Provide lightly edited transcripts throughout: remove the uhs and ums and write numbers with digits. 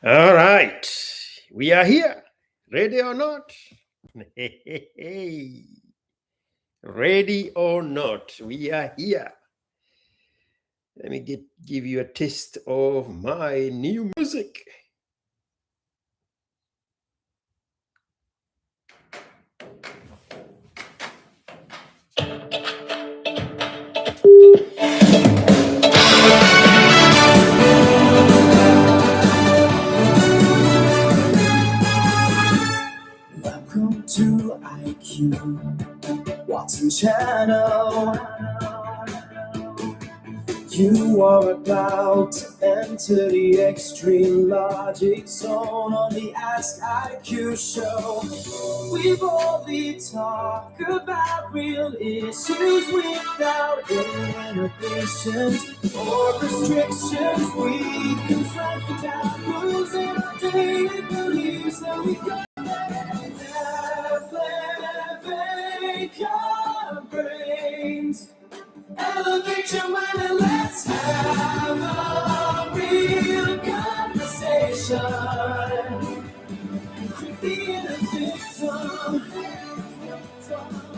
All right, we are here, ready or not. Ready or not, we are here. Let me give you a taste of my new music. Welcome to IQ Watson channel. You are about to enter the extreme logic zone on the Ask IQ show. We boldly talk about real issues without inhibitions or restrictions. We confront the taboos in our daily beliefs, and we go elevate your brains. Elevate your mind and let's have a real conversation. Quit being a victim.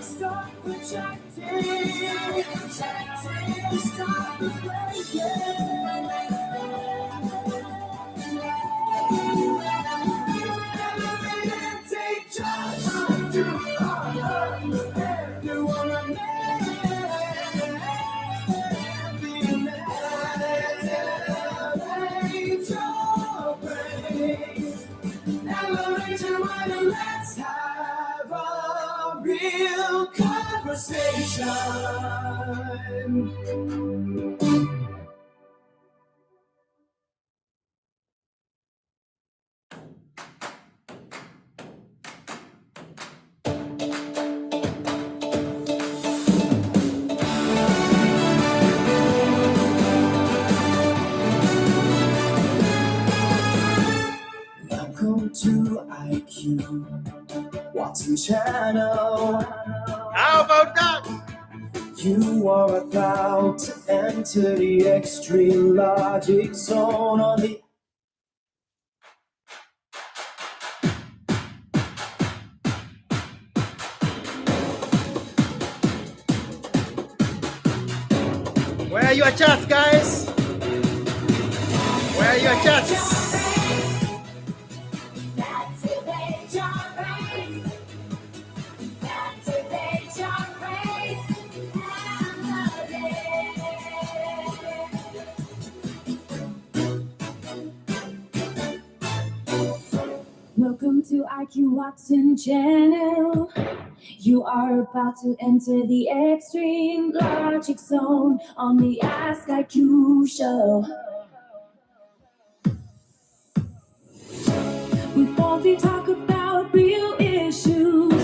Stop projecting. Stop the playing. Elevate and take charge. Do all you wanna make. Let's have a real conversation. Welcome to IQ Watson channel. How about that? You are about to enter the extreme logic zone on the Where are your chats, guys? Where are your chats? Welcome to IQ Watson channel. You are about to enter the extreme logic zone on the Ask IQ show. We boldly talk about real issues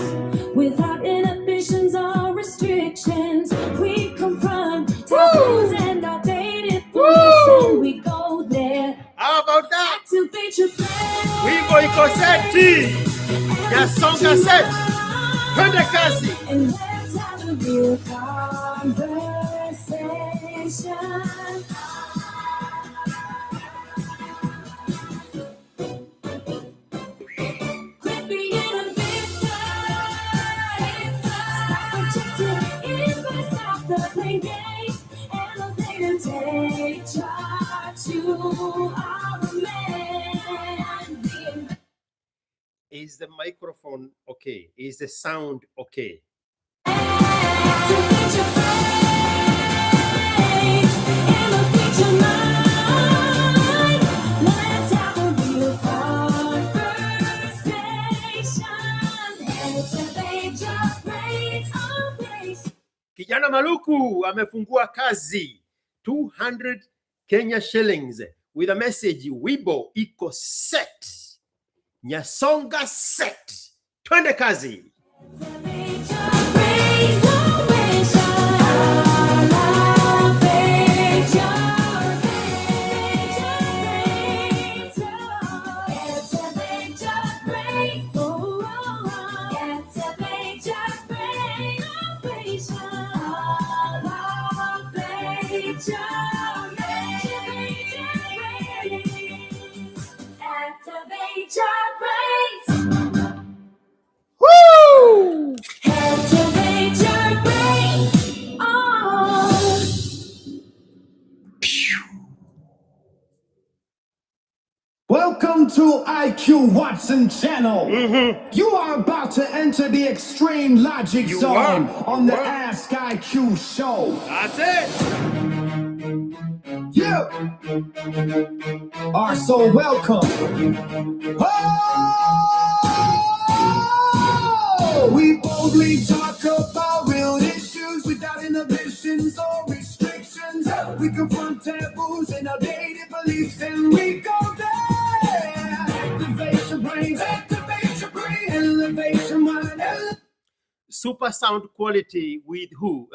without inhibitions or restrictions. We confront taboos and outdated beliefs, and we go there. How about that? Activate your brain. Wimbo iko seti ya songa set. Twende kazi. And let's have a real conversation. Quit being a victim. Stop projecting. It's gonna stop the play game. Elevate and take charge. You are a man. Being Is the microphone okay? Is the sound okay? activate your brains. Elevate your mind. Let's have a real conversation. Activate your brains. Operation. Kijana Maluku amefungua kazi 200 Kenya shillings with a message Wibo iko set. Nyasonga set. Twende kazi. Activate your brains. Operation. Elevate your brains. Activate your brains. Activate your brain. Operation. Elevate your brains. to IQ Watson channel. You are about to enter the extreme logic zone on the Ask IQ show. That's it. You are so welcome. Oh, we boldly talk about real issues without inhibitions or restrictions. We confront taboos and outdated beliefs, and we go there. Activate your brains, elevate your mind. Super sound quality with who?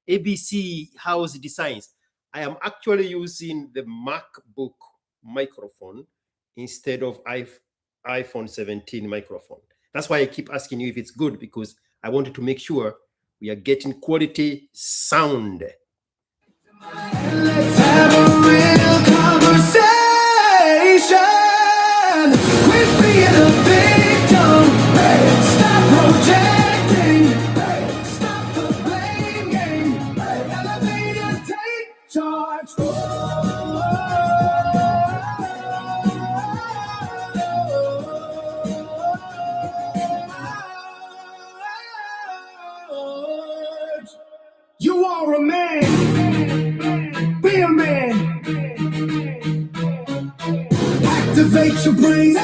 ABC House Designs. I am actually using the MacBook microphone instead of iPhone 17 microphone. That's why I keep asking you if it's good, because I wanted to make sure we are getting quality sound. Let's have a real conversation. Quit being a victim. Hey, stop projecting. Hey, stop the blame game. Hey, elevate and take charge. You are a man. Be a man. Activate your brain.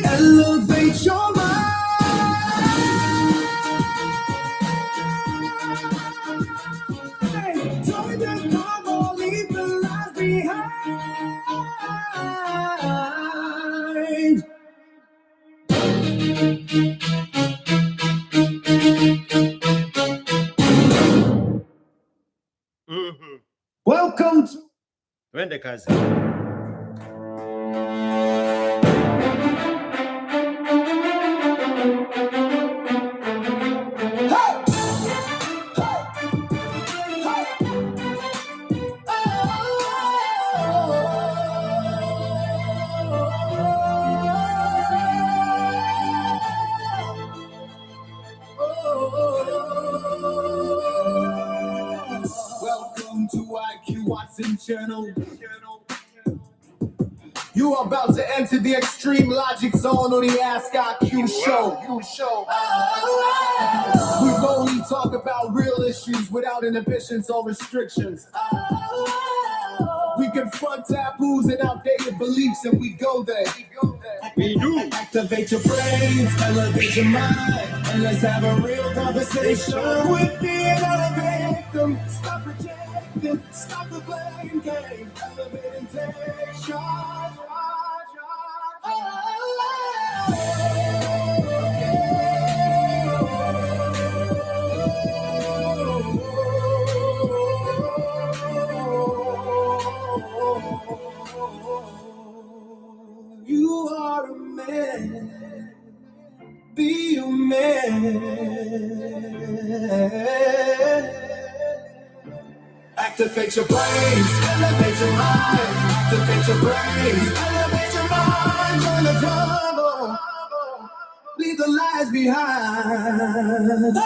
Elevate your mind. Join the combo, leave the lies behind. Welcome to Twende kazi. Welcome to IQ Watson channel. You are about to enter the extreme logic zone on the Ask IQ show. We boldly talk about real issues without inhibitions or restrictions. We confront taboos and outdated beliefs, and we go there. We do. Activate your brains, elevate your mind, and let's have a real conversation. With being elevate them, stop projecting, stop the blame game, elevate and take charge. You are a man. Be a man. Activate your brains, elevate your mind. Activate your brains, elevate your mind. Join the combo, leave the lies behind.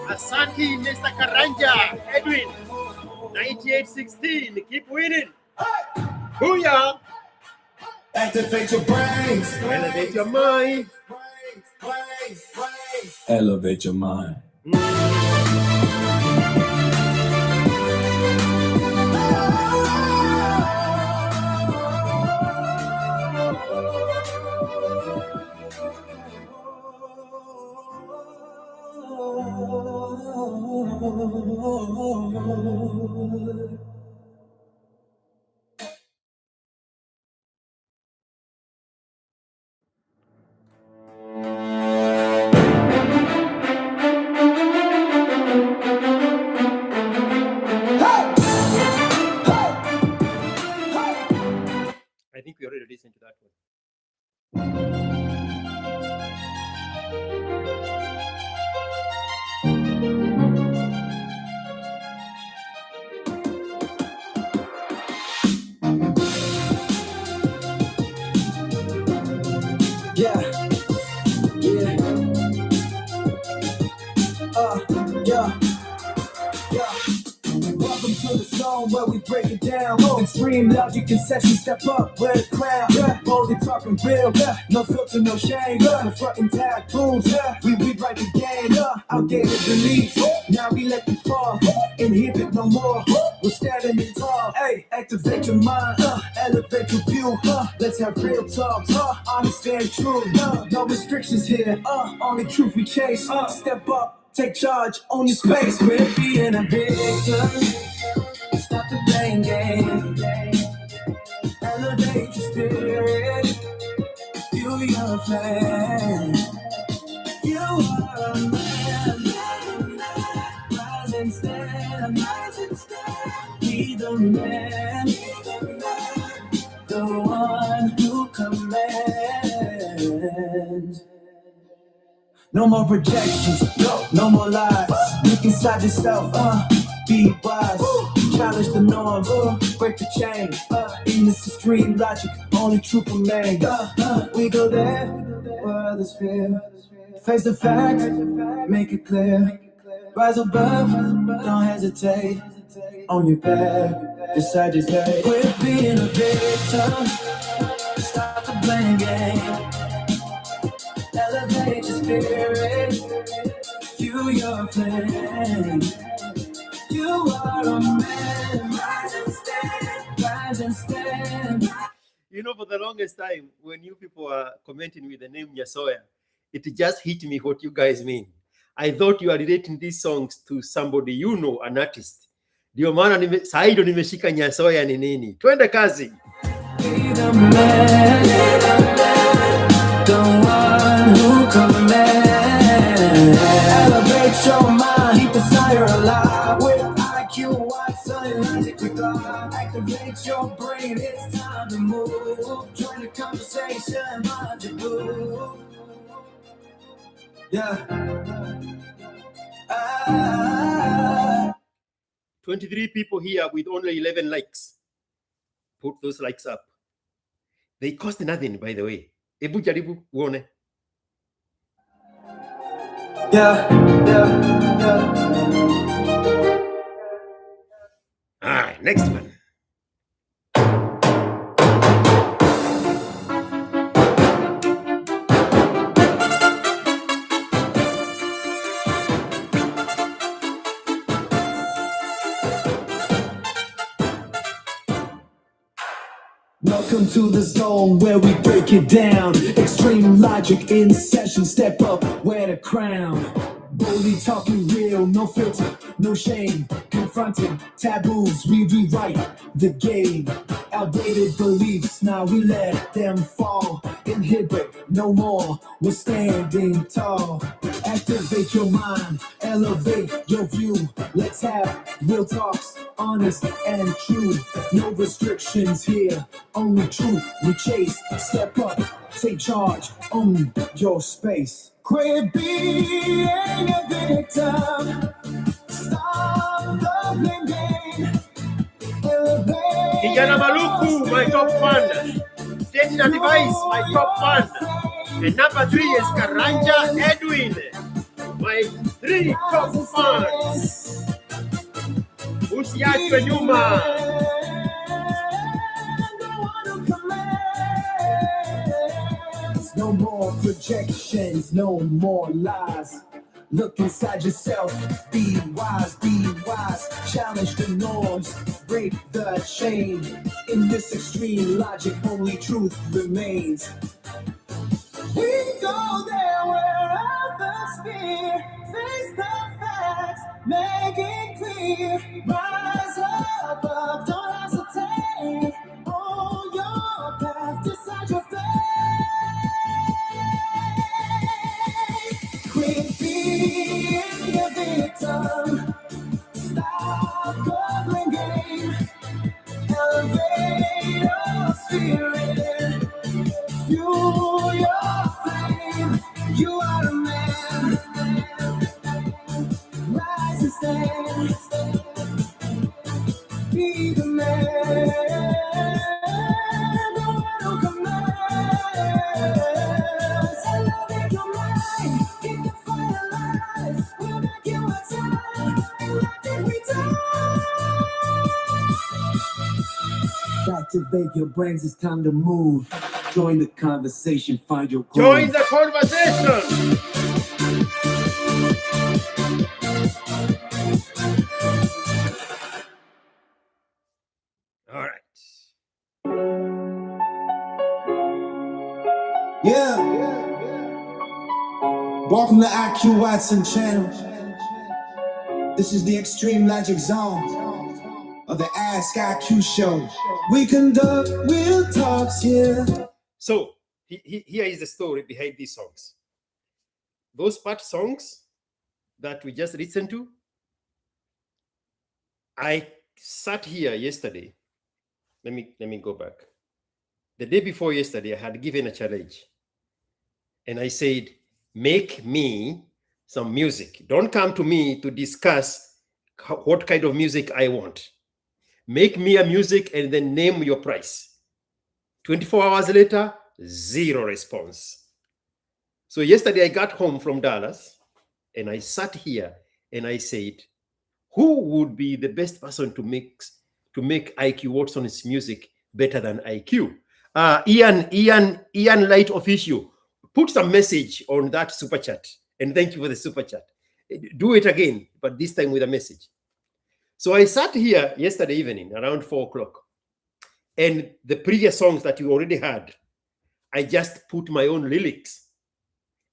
Asante, Mr. Karanja, Edwin, 9816. Keep winning. Booyah. Activate your brains, Elevate your mind. elevate your mind. I think we already listened to that one. to the zone where we break it down. Extreme logic and session, step up, wear the crown. Boldly talking real, no filter, no shame. No frontin' tattoos, we rewrite the game. Outdated beliefs, now we let them fall. Inhibit no more, we're standing in tall. Hey, activate your mind, elevate your view. Let's have real talk, honest and true. No restrictions here, only truth we chase. Step up, take charge, own your space. Quit being a victim, stop the blame game. Elevate your spirit, fuel your flame. You are a man, rise and stand, be the man, the one who commands. No more projections, no more lies. Look inside yourself, be wise. Challenge the norms, break the chain. In this extreme logic, only truth remains. We go there where others fear. Face the fact, make it clear. Rise above, don't hesitate. On your path, decide your day. Quit being a victim, stop the blame game. Elevate your spirit, fuel your flame. You are a man, rise and stand, rise and stand. You know, for the longest time, when you people are commenting with the name Nyasoya, it just hit me what you guys mean. I thought you are relating these songs to somebody you know, an artist. Ndio maana saido nimeshika Nyasoya ni nini. Twende kazi. Be the man, the one who commands. Elevate your mind, keep desire alive. With IQ, Watson, and logic with God. Activate your brain, it's time to move. Join the conversation, mind your move. Yeah. 23 people here with only 11 likes. Put those likes up. They cost nothing, by the way. Ebu jaribu uone. Yeah. All right, next one. Welcome to the zone where we break it down. Extreme logic in session. Step up, wear the crown. Boldly talking real, no filter, no shame. Confronting taboos, we rewrite the game. Outdated beliefs, now we let them fall. Inhibit no more, we're standing tall. Activate your mind, elevate your view. Let's have real talks, honest and true. No restrictions here, only truth we chase. Step up, take charge, own your space. Quit being a victim, stop the blame game. Elevate Kijana Maluku, my top fan. Take the device, my top fan. And number 3 is Karanja Edwin, my 3 top fans. Usiachwe nyuma. No more projections, no more lies. Look inside yourself, be wise, challenge the norms, break the chain. In this extreme logic, only truth remains. We go there where others fear, face the facts, make it clear. Rise above, don't hesitate, on your path, decide your fate. Quit being a victim, stop the blame game, elevate your spirit, fuel your flame. You are a man, rise and stand, be the man, the one who commands. Elevate your mind, keep the fire alive. We'll make you a time, and let it return. Activate your brains, it's time to move. Join the conversation, find your groove. Join the conversation. All right. Yeah. Welcome to IQ Watson channel. This is the extreme logic zone of the Ask IQ show. We conduct real talks here. So here is the story behind these songs. Those part songs that we just listened to, I sat here yesterday. Let me go back. The day before yesterday, I had given a challenge. And I said, make me some music. Don't come to me to discuss what kind of music I want. Make me a music and then name your price. 24 hours later, zero response. So yesterday I got home from Dallas and I sat here and I said, who would be the best person to make IQ Watson's music better than IQ? Ian Light Official, put some message on that super chat. And thank you for the super chat. Do it again, but this time with a message. So I sat here yesterday evening around 4 o'clock. And the previous songs that you already had, I just put my own lyrics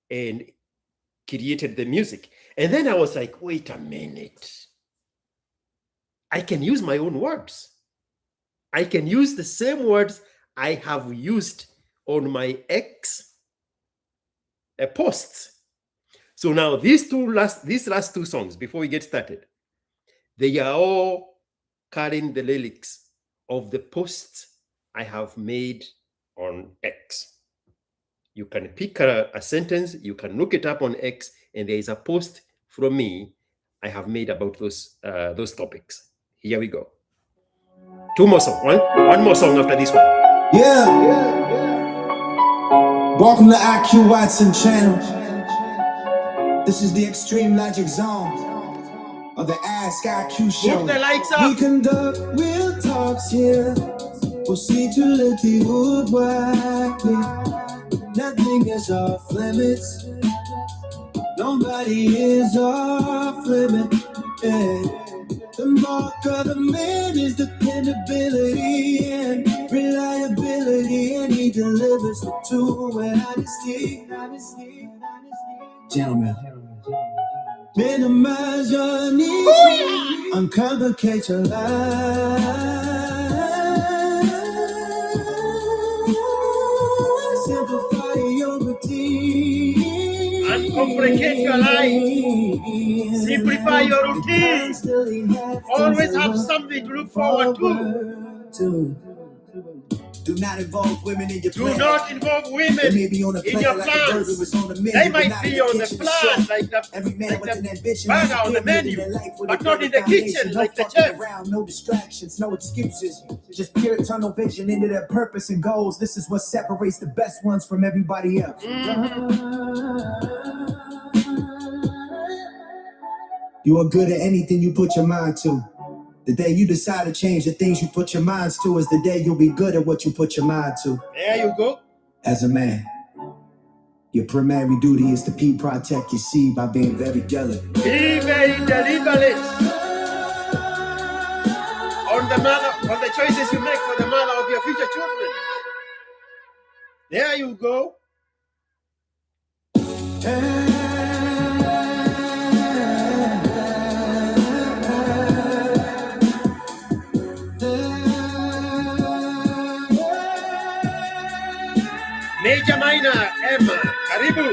and created the music. And then I was like, wait a minute. I can use my own words. I can use the same words I have used on my X posts. So now these last two songs, before we get started, they are all carrying the lyrics of the posts I have made on X. You can pick a sentence, you can look it up on X, and there is a post from me I have made about those topics. Here we go. Two more songs. One more song after this one. Yeah. Welcome to IQ Watson channel. This is the extreme logic zone of the Ask IQ show. Move the lights up. We conduct real talks here. We'll see to let the wood wide. Nothing is off limits. Nobody is off limit. Yeah. The mark of the man is dependability and reliability, and he delivers the truth and honesty. Gentlemen, minimize your needs, uncomplicate your life, simplify your routine, uncomplicate your life. Simplify your routine. Always have something to look forward to. Do not involve women in your plan. Do not involve women in your plans. They might be on the plan, like the burger on the menu, but not in the kitchen, like the chef. No distractions, no excuses. Just pure tunnel vision into their purpose and goals. This is what separates the best ones from everybody else. You are good at anything you put your mind to. The day you decide to change the things you put your minds to is the day you'll be good at what you put your mind to. There you go. As a man, your primary duty is to protect your seed by being very delicate. Be very deliberate on the choices you make for the mother of your future children. There you go. Major Minor, Emma, karibu.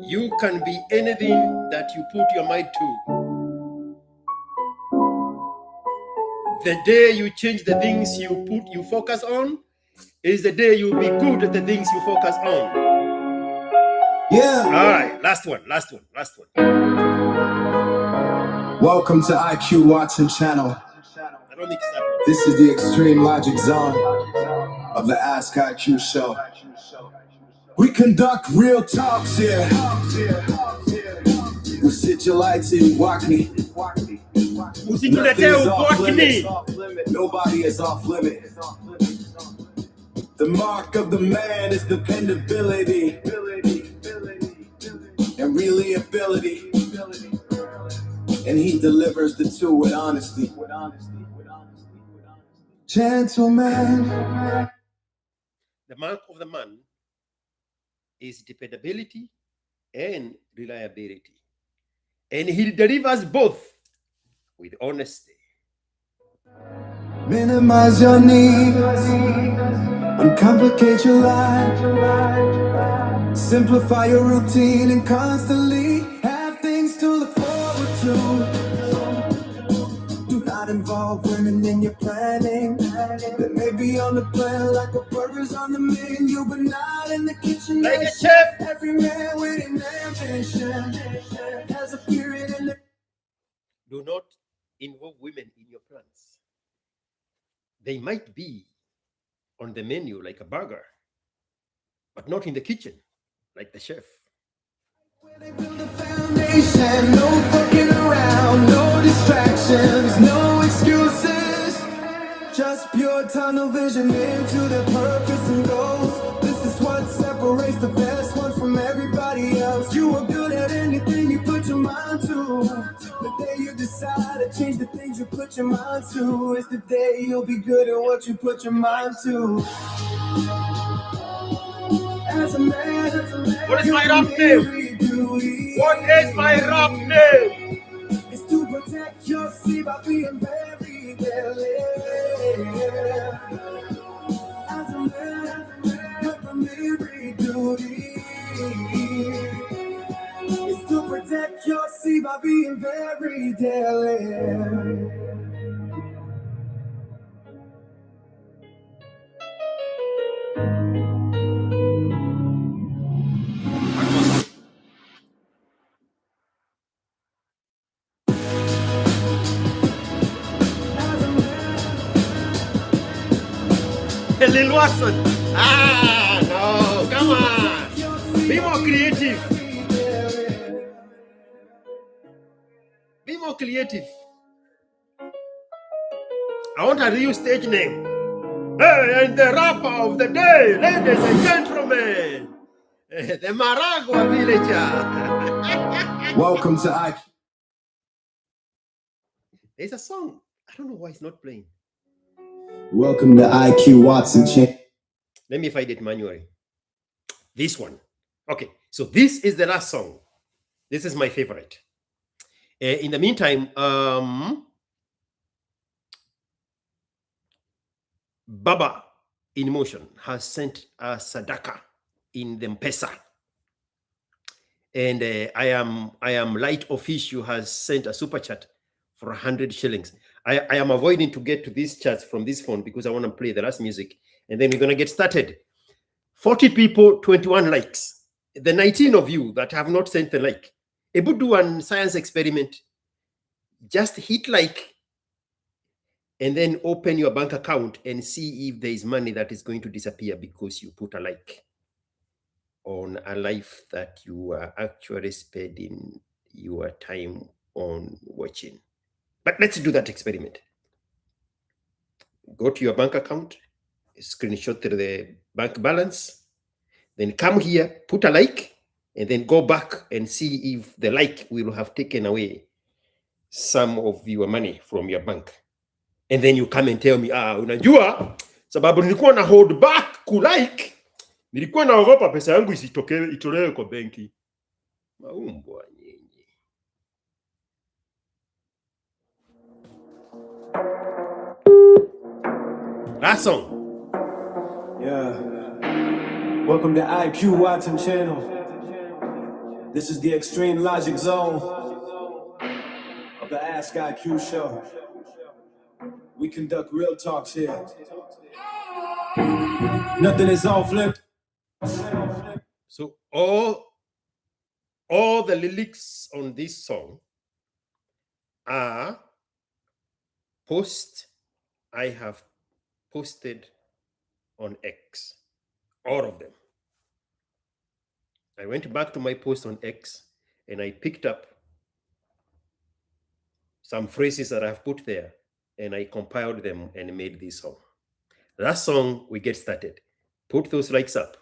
You can be anything that you put your mind to. The day you change the things you focus on is the day you'll be good at the things you focus on. Yeah. All right, last one. Welcome to IQ Watson channel. I don't think it's that. This is the extreme logic zone of the Ask IQ show. We conduct real talks here. Usije lights wakni. Usituletee ubwakni. Nobody is off limit. The mark of the man is dependability and reliability. And he delivers the two with honesty. Gentleman. The mark of the man is dependability and reliability. And he delivers both with honesty. Minimize your needs, uncomplicate your life, simplify your routine and constantly have things to look forward to. Do not involve women in your planning. They may be on the plan like a burger's on the menu, but not in the kitchen. Like a chef. Every man with an ambition has a period in the. Do not involve women in your plans. They might be on the menu like a burger, but not in the kitchen like the chef. They build a foundation, no fucking around, no distractions, no excuses. Just pure tunnel vision into their purpose and goals. This is what separates the best ones from everybody else. You are good at anything you put your mind to. The day you decide to change the things you put your mind to is the day you'll be good at what you put your mind to. As a man, What is my rap name? What is my rap name? It's to protect your seed by being very deadly. As a man, your primary duty is to protect your seed by being very deadly. Lil Watson. Ah, no, come on. Be more creative. Be more creative. I want a real stage name. Hey, and the rapper of the day, ladies and gentlemen, the Maragua villager. Welcome to IQ. There's a song. I don't know why it's not playing. Welcome to IQ Watson. Let me find it manually. This one. Okay, so this is the last song. This is my favorite. In the meantime, Baba in Motion has sent a Sadaka in the M-Pesa. And I am Light Official has sent a super chat for 100 shillings. I am avoiding to get to these chats from this phone because I want to play the last music. And then we're going to get started. 40 people, 21 likes. The 19 of you that have not sent the like. Able to do a science experiment. Just hit like and then open your bank account and see if there is money that is going to disappear because you put a like on a life that you are actually spending your time on watching. But let's do that experiment. Go to your bank account, screenshot the bank balance, then come here, put a like, and then go back and see if the like will have taken away some of your money from your bank. And then you come and tell me, unajua, sababu nilikuwa na hold back kulike, nilikuwa naogopa pesa yangu itolewe kwa benki. Maumbwa nyinyi. Last song. Yeah. Welcome to IQ Watson channel. This is the extreme logic zone of the Ask IQ show. We conduct real talks here. Nothing is off limits. So all the lyrics on this song are posts I have posted on X. All of them. I went back to my post on X and I picked up some phrases that I've put there, and I compiled them and made this song. That song, we get started. Put those likes up.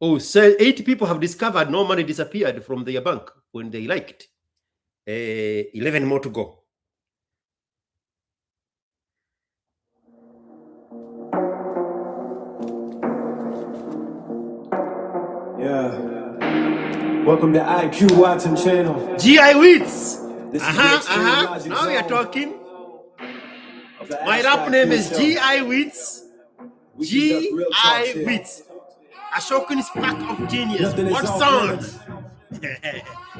Oh, so 8 people have discovered no money disappeared from their bank when they liked. 11 more to go. Yeah. Welcome to IQ Watson channel. GI Wits. This is the Extreme Logic Now we are Zone talking. of the My Ask rap IQ name is show. GI Wits. We conduct real talks GI here. Wits. A shocking spark of genius. Nothing is What off song? limits.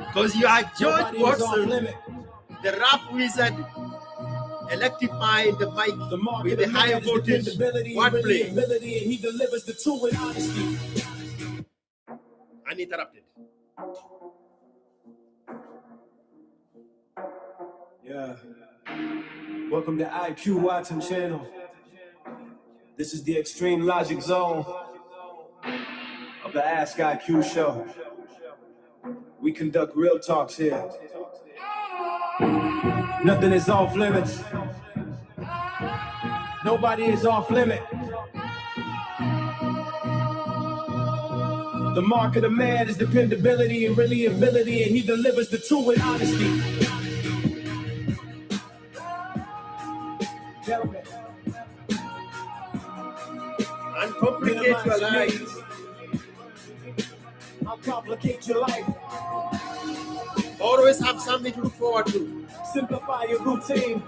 Because you are George Nobody is off Watson, limit. the rap wizard, electrifying the mic The market with the of high man is voltage dependability and wordplay. reliability, and he delivers the truth with honesty. Uninterrupted. Yeah. Welcome to IQ Watson channel. This is the Extreme Logic Zone of the Ask IQ show. We conduct real talks here. Nothing is off limits. Nobody is off limit. The mark of the man is dependability and reliability, and he delivers the truth with honesty. Gentlemen, Uncomplicate your life. uncomplicate your life. Always have something to look forward to. Simplify your routine.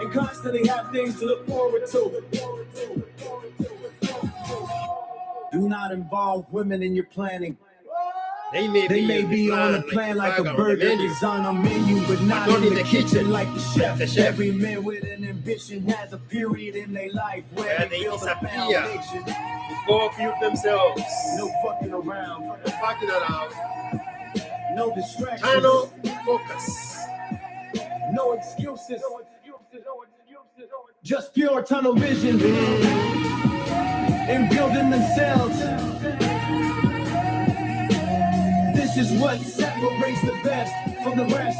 And constantly have things to look forward to. Do not involve women in your planning. They may be on a plan like a burger is on a menu, but not in the kitchen like the chef. Every man with an ambition has a period in their life where they build a foundation. Go build themselves. No fucking around. No fucking around. No distractions. Tunnel focus. No excuses. Just pure tunnel vision. And building themselves. This is what separates the best from the rest.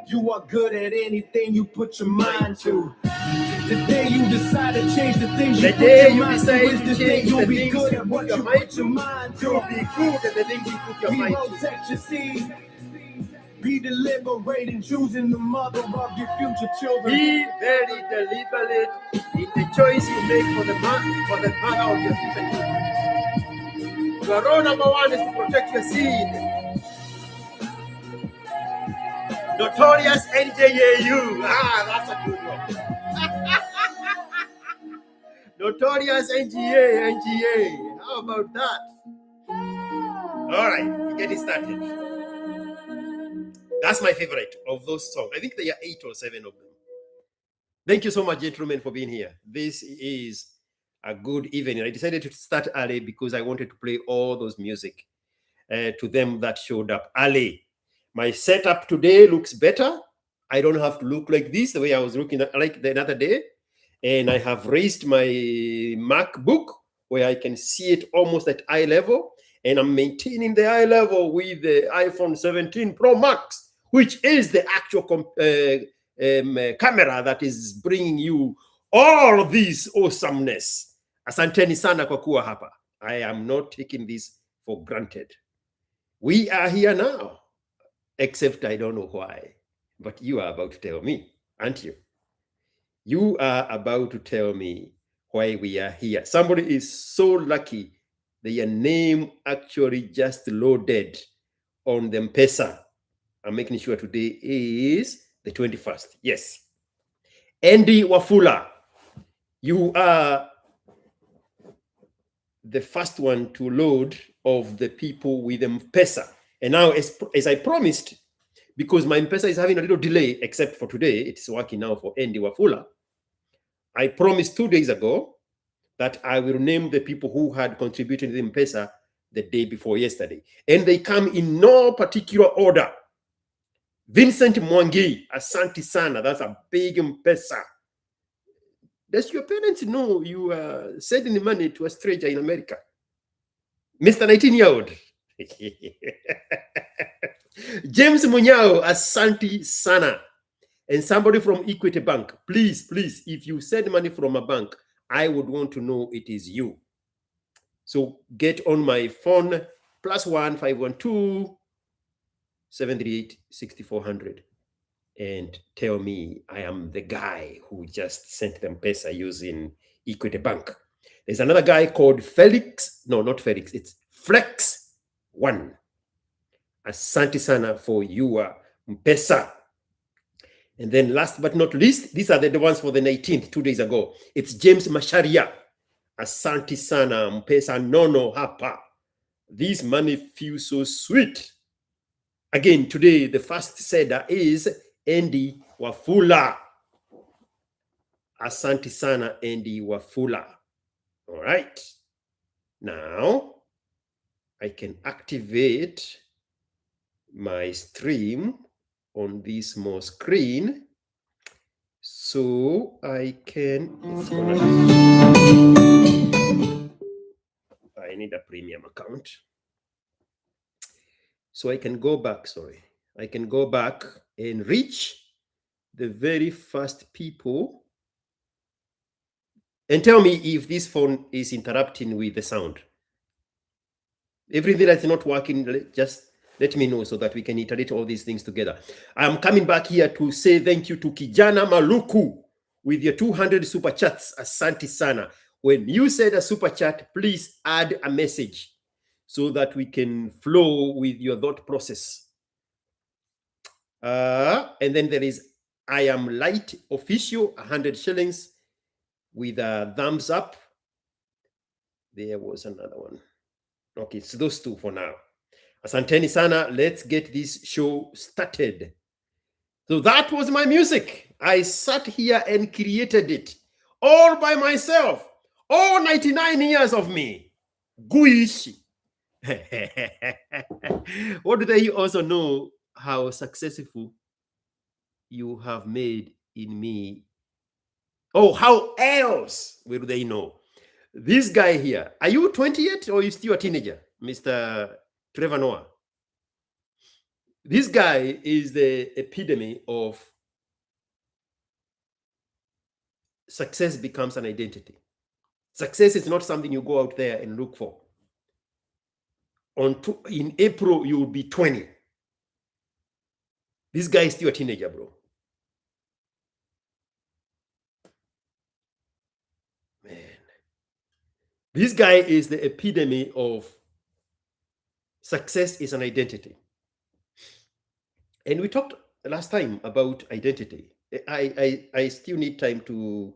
You are good at anything you put your mind to. The day you decide to change the things you put your mind to is the day you'll be good at what you put your mind to. You'll be good at the things you put your Be mind to. protect your seed. Be deliberate in choosing the mother of your future children. Be very deliberate in the choice you make for the mother of your future children. Your role number 1 is to protect your seed. Notorious NJAU. That's a good one. Notorious NGA. How about that? All right, we're getting started. That's my favorite of those songs. I think there are 8 or 7 of them. Thank you so much, gentlemen, for being here. This is a good evening. I decided to start early because I wanted to play all those music to them that showed up early. My setup today looks better. I don't have to look like this, the way I was looking like the other day. And I have raised my MacBook where I can see it almost at eye level. And I'm maintaining the eye level with the iPhone 17 Pro Max, which is the actual camera that is bringing you all of this awesomeness. Asanteni sana kwa kuwa hapa. I am not taking this for granted. We are here now, except I don't know why. But you are about to tell me, aren't you? You are about to tell me why we are here. Somebody is so lucky their name actually just loaded on the M-Pesa. I'm making sure today is the 21st. Yes. Andy Wafula, you are the first one to load of the people with M-Pesa. And now, as I promised, because my M-Pesa is having a little delay, except for today, it's working now for Andy Wafula. I promised 2 days ago that I will name the people who had contributed to the M-Pesa the day before yesterday. And they come in no particular order. Vincent Mwangi, Asante Sana, that's a big M-Pesa. Does your parents know you are sending money to a stranger in America? Mr. 19-year-old. James Munyao, Asante Sana. And somebody from Equity Bank, please, if you send money from a bank, I would want to know it is you. So get on my phone, +1 512 738 6400, and tell me I am the guy who just sent them pesa using Equity Bank. There's another guy called Felix. No, not Felix. It's Flex1. Asante sana for your mpesa. And then last but not least, these are the ones for the 19th, 2 days ago. It's James Masharia. Asante sana mpesa nono hapa. This money feels so sweet. Again, today, the first sender is Andy Wafula. Asante sana, Andy Wafula. All right. Now, I can activate my stream on this small screen. So I can, I need a premium account. So I can go back, I can go back and reach the very first people and tell me if this phone is interrupting with the sound. Everything that's not working, just let me know so that we can iterate all these things together. I'm coming back here to say thank you to Kijana Maluku with your 200 super chats. Asante sana. When you said a super chat, please add a message so that we can flow with your thought process. And then there is I am light official, 100 shillings with a thumbs up. There was another one. Okay, it's those two for now. Asanteni sana, let's get this show started. So that was my music. I sat here and created it all by myself. All 99 years of me. Guishi. What do they also know how successful you have made in me? Oh, how else will they know? This guy here, are you 20 yet or are you still a teenager, Mr. Trevor Noah? This guy is the epitome of success becomes an identity. Success is not something you go out there and look for. In April, you will be 20. This guy is still a teenager, bro. Man. This guy is the epitome of success is an identity. And we talked last time about identity. I still need time to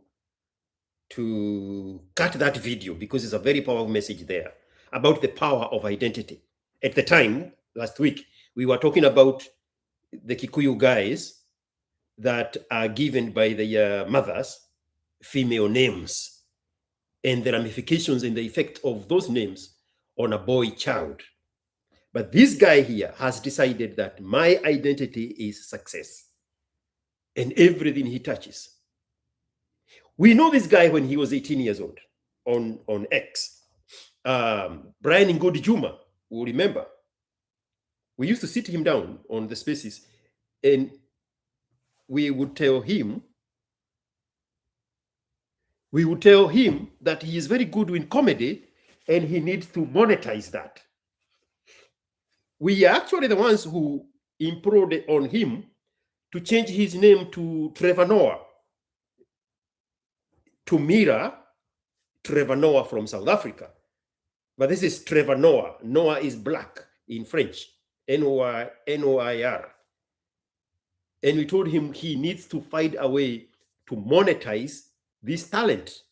cut that video because it's a very powerful message there about the power of identity. At the time, last week, we were talking about the Kikuyu guys that are given by their mothers female names and the ramifications and the effect of those names on a boy child. But this guy here has decided that my identity is success and everything he touches. We know this guy when he was 18 years old on X. Brian Ngodi Juma will remember. We used to sit him down on the spaces and we would tell him that he is very good in comedy and he needs to monetize that. We are actually the ones who improved on him to change his name to Trevor Noah, to mirror Trevor Noah from South Africa. But this is Trevor Noah. Noah is black in French, N-O-I-R. And we told him he needs to find a way to monetize this talent.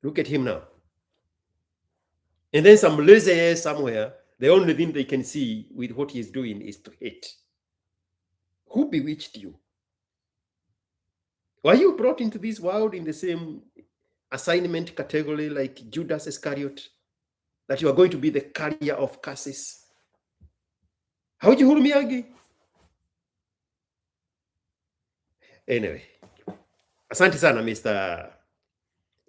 Look at him now. And then some lazy somewhere, the only thing they can see with what he's doing is to hate. Who bewitched you? Were you brought into this world in the same assignment category like Judas Iscariot, that you are going to be the carrier of curses? How do you Hurumiagi? Anyway, asante sana, Mr.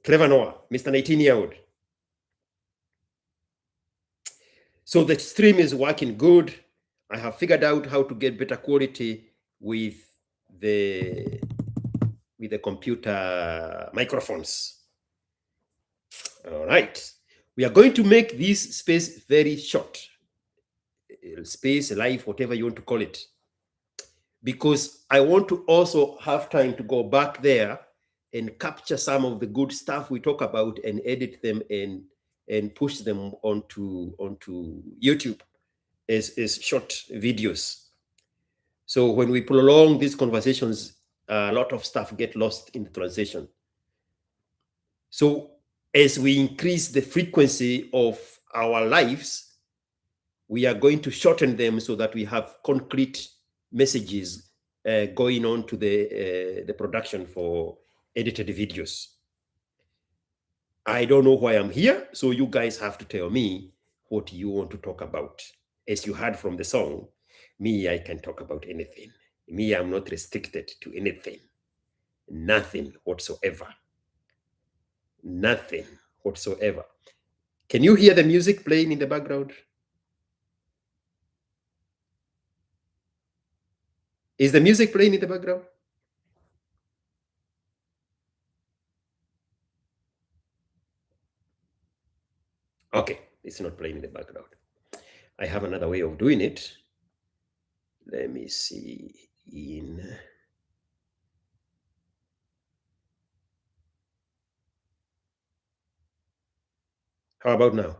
Trevor Noah, Mr. 19-year-old. So the stream is working good. I have figured out how to get better quality with the computer microphones. All right. We are going to make this space very short. Space, life, whatever you want to call it. Because I want to also have time to go back there and capture some of the good stuff we talk about and edit them and push them onto YouTube as short videos. So when we prolong these conversations, a lot of stuff get lost in the translation. So as we increase the frequency of our lives, we are going to shorten them so that we have concrete messages going on to the production for edited videos. I don't know why I'm here, so you guys have to tell me what you want to talk about. As you heard from the song, me, I can talk about anything. Me, I'm not restricted to anything. Nothing whatsoever. Nothing whatsoever. Can you hear the music playing in the background? Is the music playing in the background? Okay, it's not playing in the background. I have another way of doing it. Let me see in... How about now?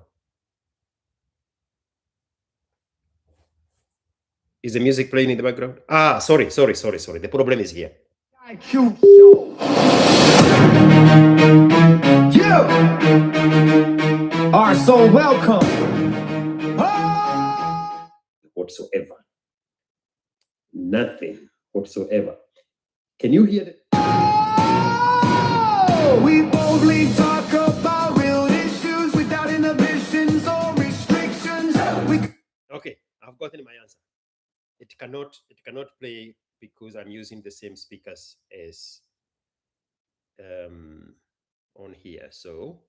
Is the music playing in the background? Ah, sorry. The problem is here. IQ show. You are so welcome. Whatsoever. Nothing whatsoever. Can you hear it? We boldly talk about real issues without inhibitions or restrictions. Okay, I've gotten my answer. It cannot play because I'm using the same speakers as on here. So,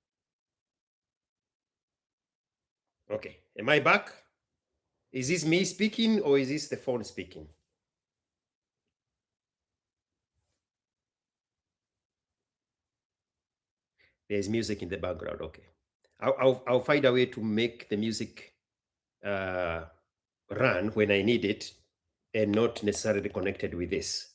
okay, am I back? Is this me speaking or is this the phone speaking? There's music in the background. Okay, I'll find a way to make the music run when I need it and not necessarily connected with this.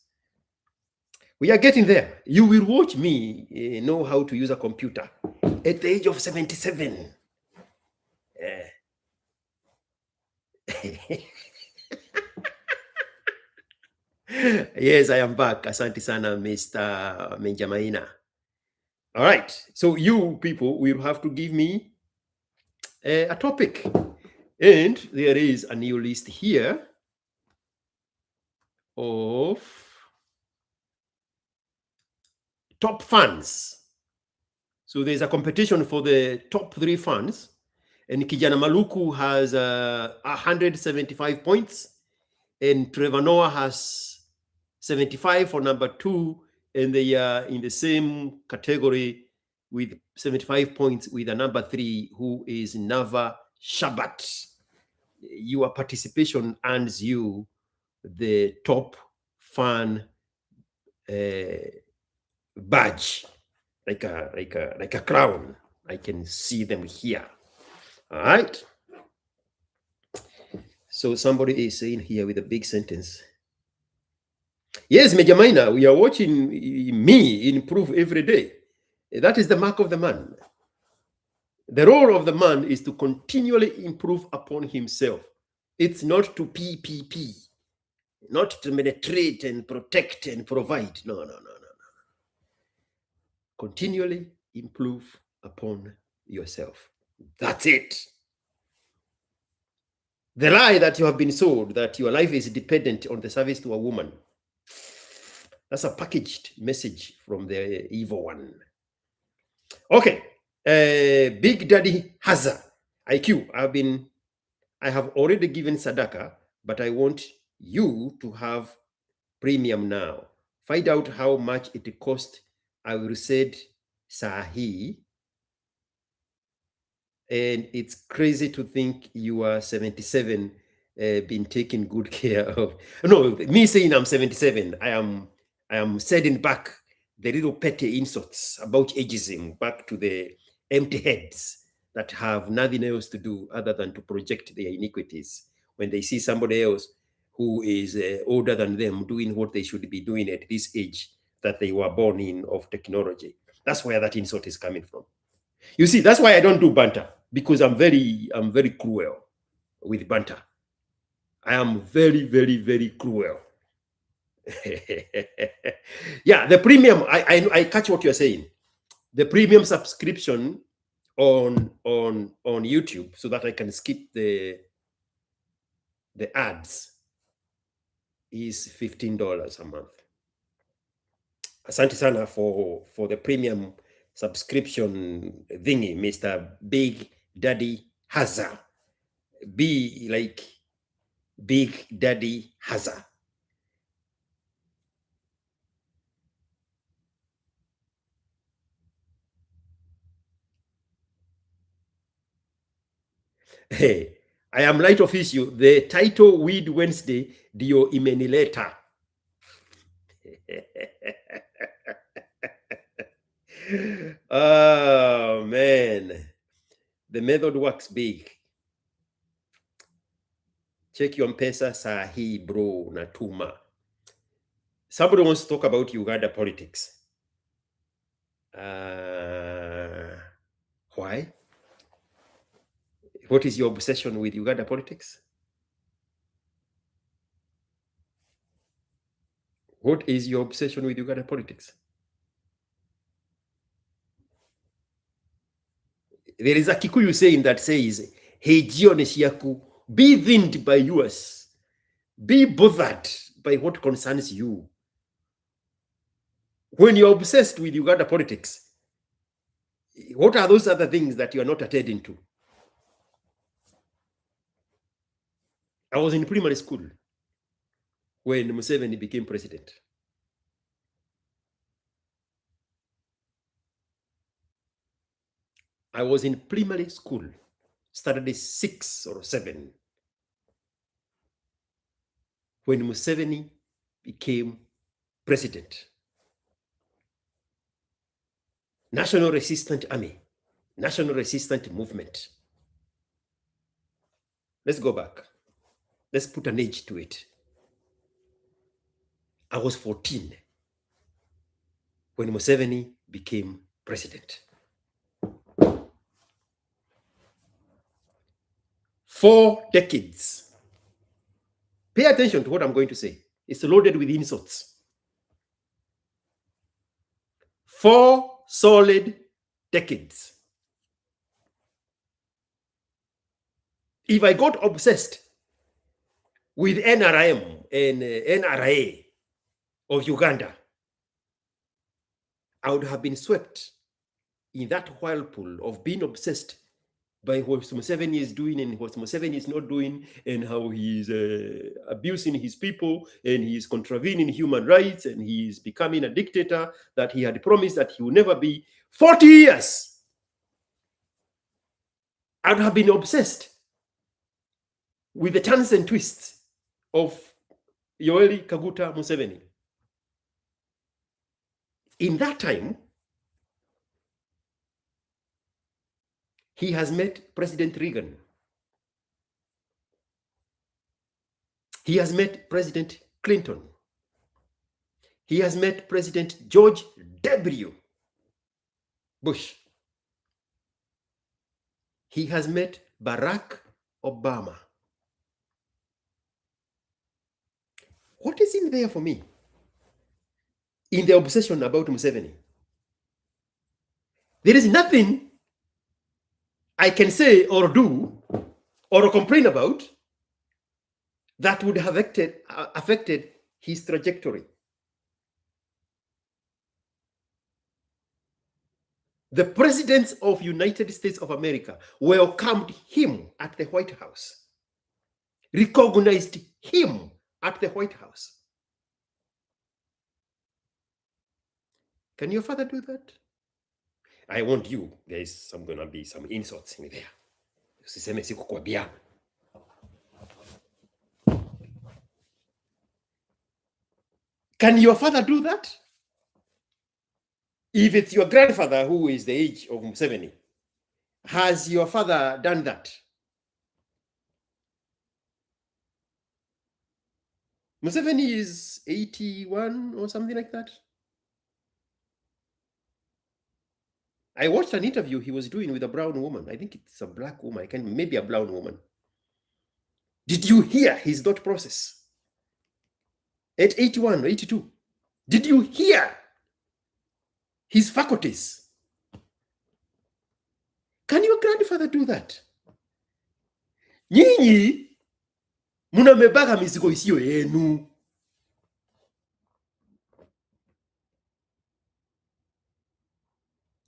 We are getting there. You will watch me know how to use a computer at the age of 77. Yes, I am back. Asante sana, Mr. Menjamaina. All right. So you people will have to give me a topic. And there is a new list here of top funds. So there's a competition for the top 3 funds. And Kijana Maluku has 175 points. And Trevor Noah has 75 for number 2. And they are in the same category with 75 points with a number 3, who is Nava Shabat. Your participation earns you the top fan badge, like a crown. I can see them here. All right. So somebody is saying here with a big sentence. Yes, Mejamaina, we are watching me improve every day. That is the mark of the man. The role of the man is to continually improve upon himself. It's not to PPP, not to penetrate and protect and provide. No. Continually improve upon yourself. That's it. The lie that you have been sold, that your life is dependent on the service to a woman, that's a packaged message from the evil one. Okay. Big Daddy Hazza. IQ, I have already given Sadaka, but I want you to have premium now. Find out how much it cost. I will said Sahi. And it's crazy to think you are 77, being taken good care of. No, me saying I'm 77, I am sending back the little petty insults about ageism back to the empty heads that have nothing else to do other than to project their iniquities when they see somebody else who is older than them doing what they should be doing at this age that they were born in of technology. That's where that insult is coming from. You see, that's why I don't do banter, because I'm very cruel with banter. I am very, very, very cruel. Yeah, the premium, I catch what you're saying. The premium subscription on YouTube, so that I can skip the ads, is $15 a month. Asante sana for the premium subscription thingy, Mr. Big Daddy Hazard. Be like Big Daddy Hazard. Hey, I am light of issue. The title Weed Wednesday, Dio Imenileta. Oh man, the method works big. Check your M-Pesa sahi bro natuma. Somebody wants to talk about Uganda politics. Why? What is your obsession with Uganda politics? What is your obsession with Uganda politics? There is a Kikuyu saying that says, "Hey, Jione be thinned by yours. Be bothered by what concerns you." When you're obsessed with Uganda politics, what are those other things that you are not attending to? I was in primary school when Museveni became president. I was in primary school, started 6 or 7, when Museveni became president. National Resistance Army, National Resistance Movement. Let's go back. Let's put an age to it. I was 14 when Museveni became president. 4 decades. Pay attention to what I'm going to say. It's loaded with insults. 4 solid decades. If I got obsessed with NRM and NRA of Uganda, I would have been swept in that whirlpool of being obsessed by what Museveni is doing and what Museveni is not doing, and how he is abusing his people, and he is contravening human rights, and he is becoming a dictator that he had promised that he will never be. 40 years! I would have been obsessed with the turns and twists of Yoweri Kaguta Museveni. In that time, he has met President Reagan. He has met President Clinton. He has met President George W. Bush. He has met Barack Obama. What is in there for me in the obsession about Museveni? There is nothing I can say or do or complain about that would have affected his trajectory. The presidents of United States of America welcomed him at the White House, recognized him at the White House. Can your father do that? I want you, there's going to be some insults in there. Usiseme sikukwambia. Can your father do that? If it's your grandfather who is the age of Museveni, has your father done that? Museveni is 81 or something like that. I watched an interview he was doing with a brown woman. I think it's a black woman. Maybe a brown woman. Did you hear his thought process? At 81 or 82. Did you hear his faculties? Can your grandfather do that? Nyinyi munamebaka mizigo isiyo yenu.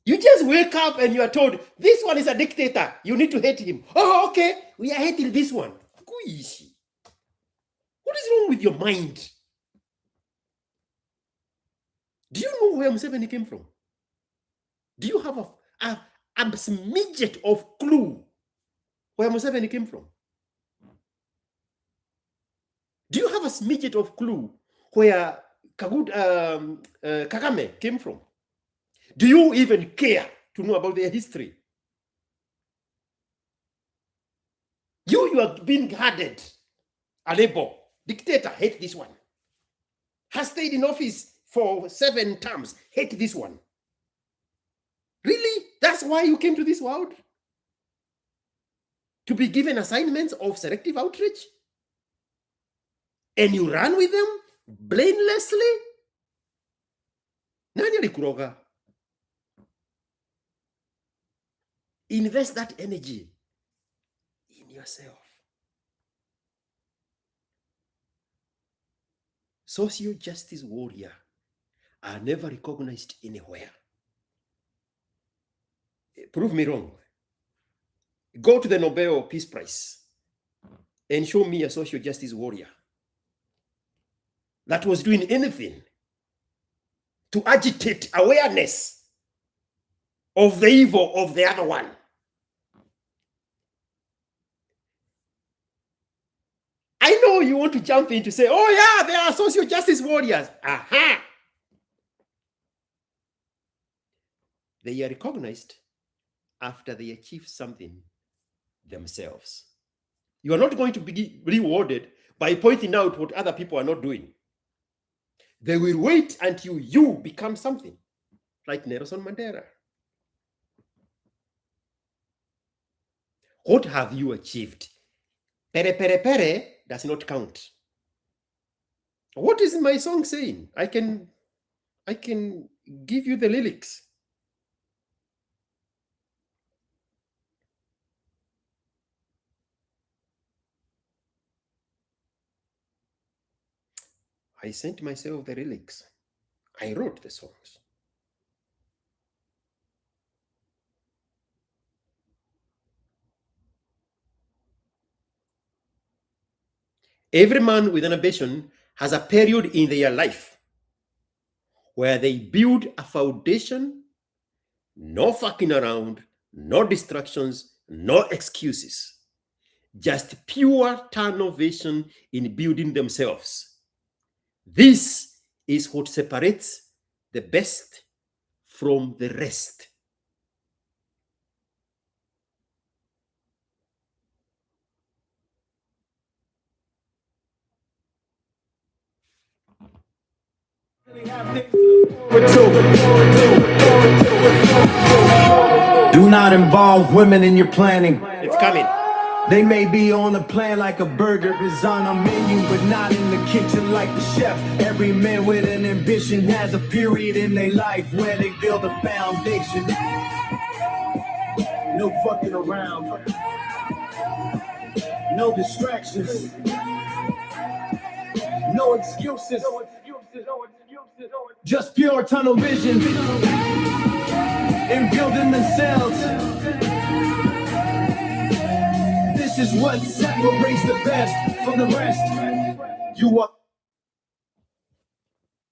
You just wake up and you are told, this one is a dictator. You need to hate him. Oh, okay. We are hating this one. What is wrong with your mind? Do you know where Museveni came from? Do you have a smidget of clue where Museveni came from? Do you have a smidget of clue where Kagame came from? Do you even care to know about their history? You are being guarded. A labor dictator, hate this one. Has stayed in office for 7 terms, hate this one. Really? That's why you came to this world? To be given assignments of selective outrage? And you run with them blamelessly? Nani alikuroga? Invest that energy in yourself. Social justice warriors are never recognized anywhere. Prove me wrong. Go to the Nobel Peace Prize and show me a social justice warrior that was doing anything to agitate awareness of the evil of the other one. I know you want to jump in to say, oh yeah, there are social justice warriors. Aha! They are recognized after they achieve something themselves. You are not going to be rewarded by pointing out what other people are not doing. They will wait until you become something, like Nelson Mandela. What have you achieved? Pere pere pere does not count. What is my song saying? I can give you the lyrics. I sent myself the lyrics. I wrote the songs. Every man with an ambition has a period in their life where they build a foundation, no fucking around, no distractions, no excuses, just pure tunnel vision in building themselves. This is what separates the best from the rest. Do not involve women in your planning. It's coming. They may be on the plan like a burger is on a menu, but not in the kitchen like the chef. Every man with an ambition has a period in their life where they build a foundation. No fucking around. No distractions. No excuses. Just pure tunnel vision. And building themselves. This is what separates the best from the rest. You are.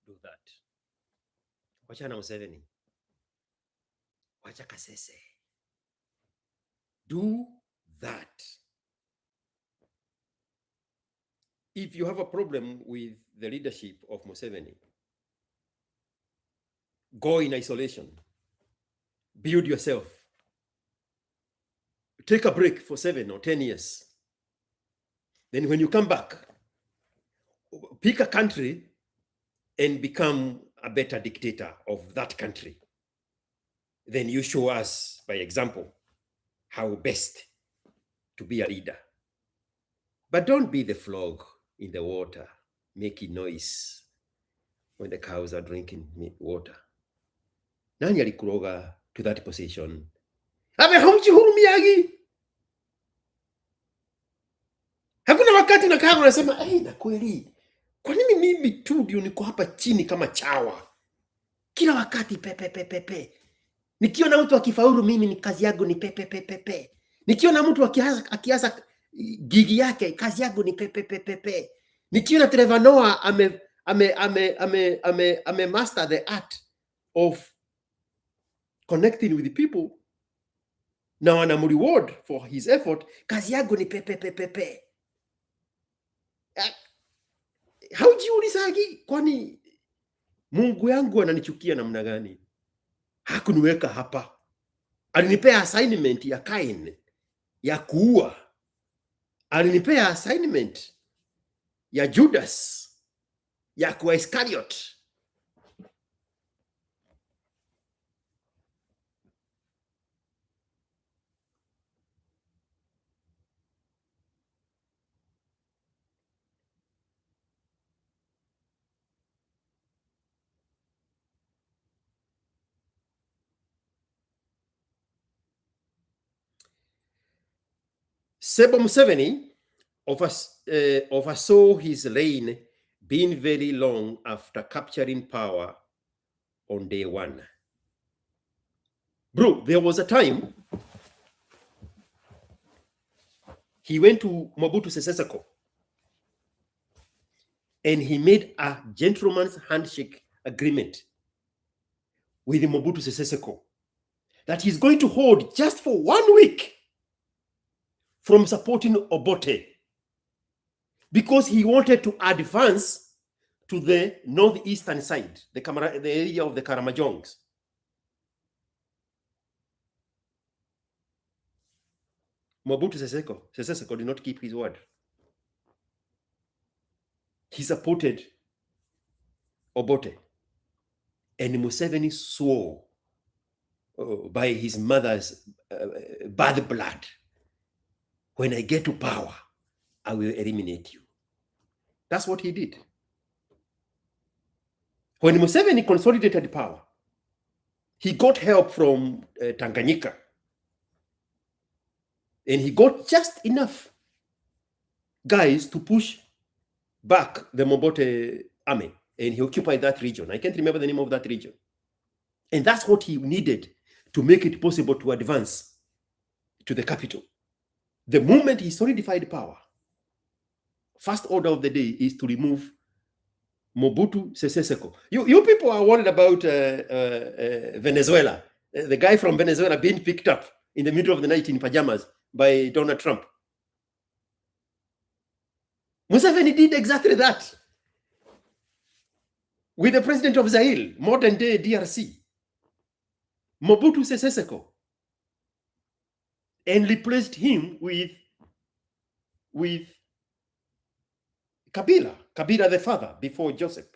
Do that. Wacha na Museveni. Wacha Kasese. Do that. If you have a problem with the leadership of Museveni, go in isolation, build yourself, take a break for 7 or 10 years. Then when you come back, pick a country and become a better dictator of that country. Then you show us, by example, how best to be a leader. But don't be the frog in the water, making noise when the cows are drinking water. Nani alikuroga to that position? Haumjihurumiagi. Hakuna wakati nakaa unasema, na kweli, kwa nini mimi tu ndio niko hapa chini kama chawa? Kila wakati pepe. Nikiona mtu akifaulu mimi ni kazi yangu ni pepe. Nikiona mtu akianza gigi yake kazi yangu ni pepe. Nikiona Trevor Noah ame master the art of connecting with the people, na wana reward for his effort, kazi yangu ni pepe. Haujiulizagi kwani Mungu yangu ananichukia namna gani? Hakuniweka hapa. Alinipea assignment ya Kain ya kuua. Alinipea assignment ya Judas ya kuwa Iscariot. Sebo Museveni oversaw his reign being very long after capturing power on day one. Bro, there was a time he went to Mobutu Sese Seko and he made a gentleman's handshake agreement with Mobutu Sese Seko that he's going to hold just for 1 week from supporting Obote, because he wanted to advance to the northeastern side, the area of the Karamajongs. Mobutu Sese Seko did not keep his word. He supported Obote, and Museveni swore by his mother's bad blood, when I get to power, I will eliminate you. That's what he did. When Museveni consolidated power, he got help from Tanganyika. And he got just enough guys to push back the Mobote army. And he occupied that region. I can't remember the name of that region. And that's what he needed to make it possible to advance to the capital. The moment he solidified power, first order of the day is to remove Mobutu Sese Seko. You people are worried about Venezuela. The guy from Venezuela being picked up in the middle of the night in pajamas by Donald Trump. Museveni did exactly that with the president of Zaire, modern day DRC, Mobutu Sese Seko, and replaced him with Kabila the father before Joseph.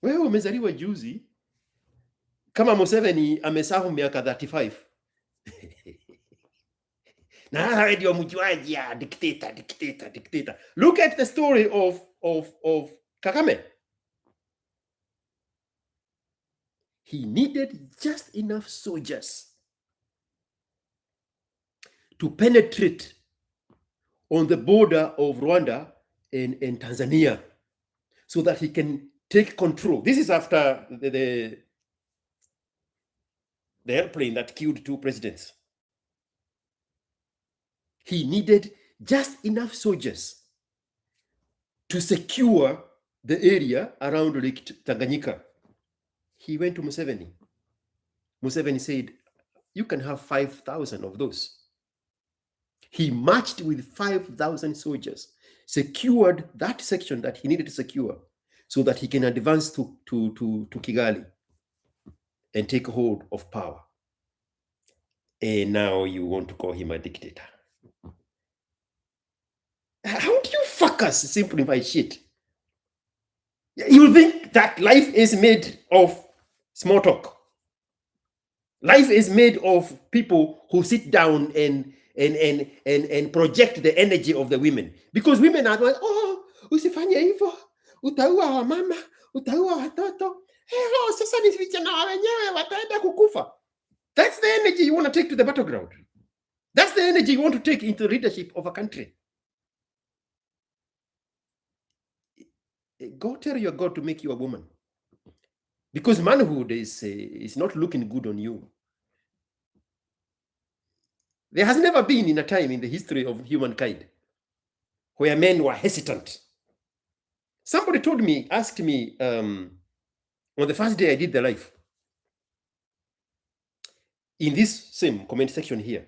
Wewe umezaliwa juzi kama Museveni amesahu miaka 35. Na ndio mjuaji ya dictator. Look at the story of Kagame. He needed just enough soldiers to penetrate on the border of Rwanda and Tanzania so that he can take control. This is after the airplane that killed 2 presidents. He needed just enough soldiers to secure the area around Lake Tanganyika. He went to Museveni Museveni said, you can have 5,000 of those. He marched with 5,000 soldiers, secured that section that he needed to secure so that he can advance to Kigali and take hold of power. And now you want to call him a dictator. How do you fuckers simplify shit? You think that life is made of small talk. Life is made of people who sit down and project the energy of the women. Because women are like, oh, usifanye hivyo, utaua wamama, utaua watoto. Sasa ni vijana wenyewe wataenda kukufa. That's the energy you want to take to the battleground. That's the energy you want to take into the leadership of a country. Go tell your God to make you a woman. Because manhood is not looking good on you. There has never been in a time in the history of humankind where men were hesitant. Somebody asked me on the first day I did the live, in this same comment section here,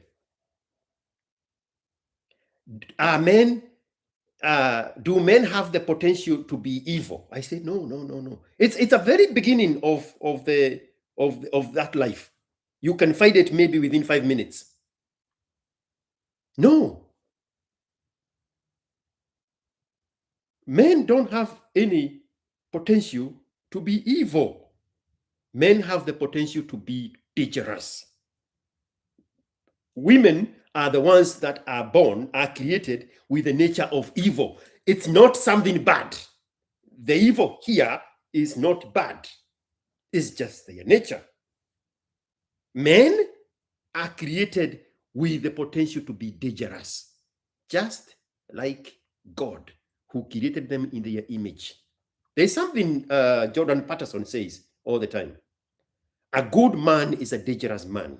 do men have the potential to be evil? I said, no. It's a very beginning of that life. You can find it maybe within 5 minutes. No. Men don't have any potential to be evil. Men have the potential to be dangerous. Women are the ones that are created with the nature of evil. It's not something bad. The evil here is not bad. It's just their nature. Men are created with the potential to be dangerous, just like God, who created them in their image. There's something Jordan Peterson says all the time. A good man is a dangerous man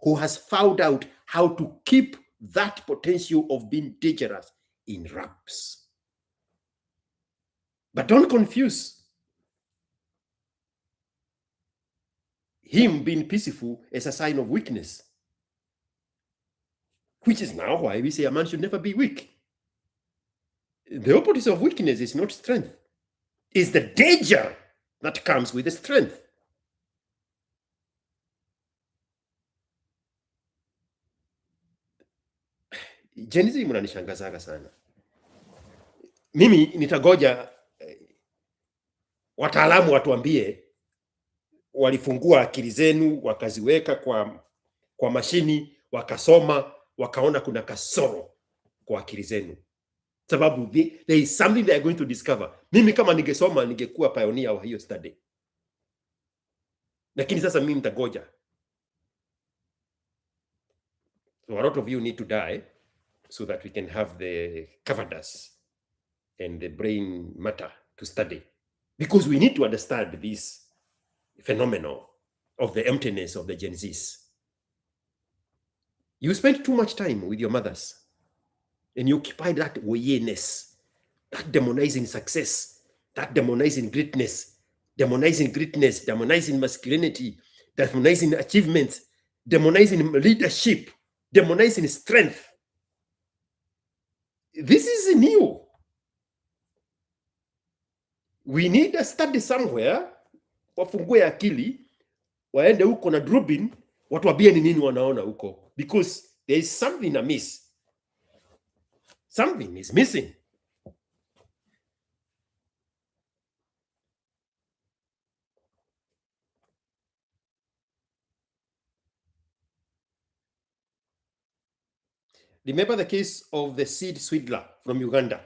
who has found out how to keep that potential of being dangerous in wraps. But don't confuse him being peaceful as a sign of weakness, which is now why we say a man should never be weak. The opposite of weakness is not strength. It's the danger that comes with the strength. Gen Z mnanishangazaga sana. Mimi nitagoja wataalamu watuambie walifungua akili zenu wakaziweka kwa mashini wakasoma wakaona kuna kasoro kwa akili zenu. Sababu there is something they are going to discover. Mimi kama ningesoma ningekuwa pioneer wa hiyo study. Lakini sasa mimi nitagoja. So a lot of you need to die so that we can have the cover dust and the brain matter to study. Because we need to understand this phenomenon of the emptiness of the Gen Zs. You spend too much time with your mothers and you occupy that wayness, that demonizing success, that demonizing greatness, demonizing masculinity, demonizing achievements, demonizing leadership, demonizing strength. This is new. We need a study somewhere, wafungue akili, waende huko na Drubin, watuambie ni nini wanaona huko. Because there is something amiss. Something is missing. Remember the case of the seed swindler from Uganda.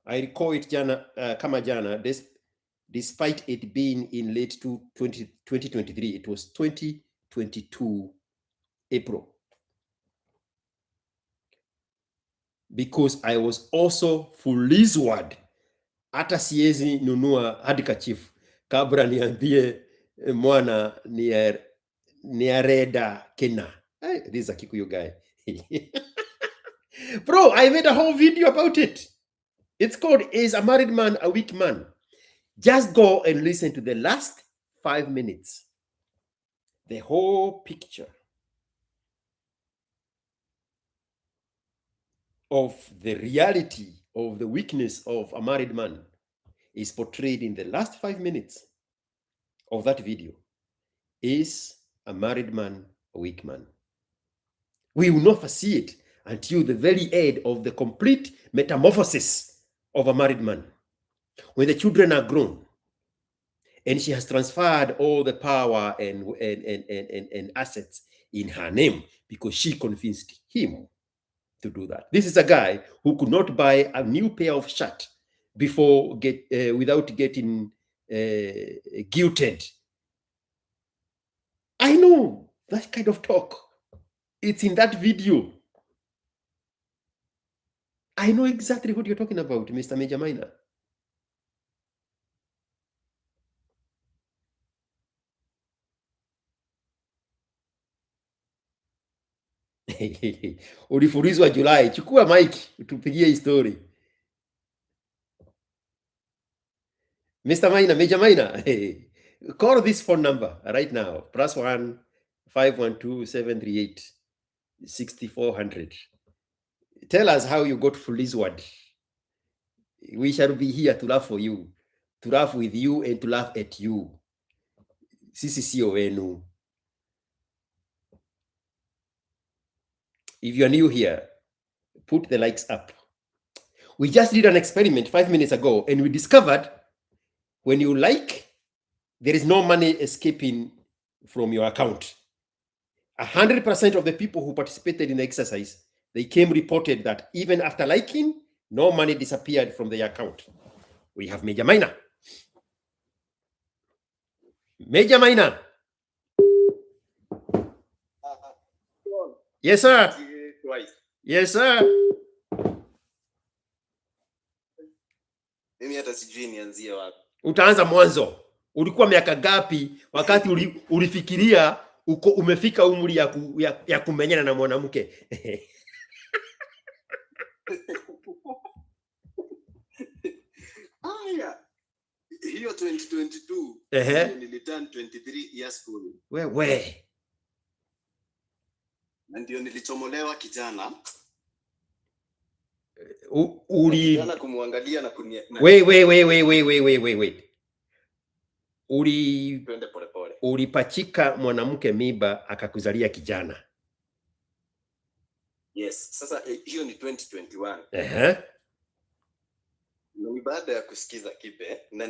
I recall it kama jana, despite it being in late 2023, it was 2022 April. Because I was also fully word. Hata siezi nunua handkerchief kabla niambie mwana ni areda kena. Hey, this is a Kikuyu guy. Bro, I made a whole video about it. It's called Is a Married Man a Weak Man? Just go and listen to the last 5 minutes. the whole picture of the reality of the weakness of a married man is portrayed in the last 5 minutes of that video. Is a married man a weak man? We will not foresee it until the very end of the complete metamorphosis of a married man. When the children are grown and she has transferred all the power and assets in her name because she convinced him to do that. This is a guy who could not buy a new pair of shirt before without getting guilted. I know that kind of talk. It's in that video. I know exactly what you're talking about, Mr. Major Minor. Ulifurizwa Julai. Chukua mic utupigie hii story. Mr. Minor, Major Minor, call this phone number right now. +1 512 738 6400. Tell us how you got Fulizward. We shall be here to laugh for you, to laugh with you and to laugh at you. Sisi sio wenu. If you are new here, put the likes up. We just did an experiment 5 minutes ago and we discovered when you like, there is no money escaping from your account. 100% of the people who participated in the exercise, they came reported that even after liking, no money disappeared from their account. We have Major Minor. Major Minor. Yes, sir. Yes, sir. Mimi hata sijui nianzie wapi. Utaanza mwanzo. Ulikuwa miaka gapi wakati ulifikiria umefika umri ya kumenyana na mwanamke? Hiyo 2022 niliturn 23 years old. Wewe. Na ndio nilichomolewa kijana. Kijana kumwangalia na wait. Twende pole pole. Ulipachika mwanamke miba akakuzalia kijana. Yes, sasa hiyo ni 2021. Ni baada ya kusikiza Kibe na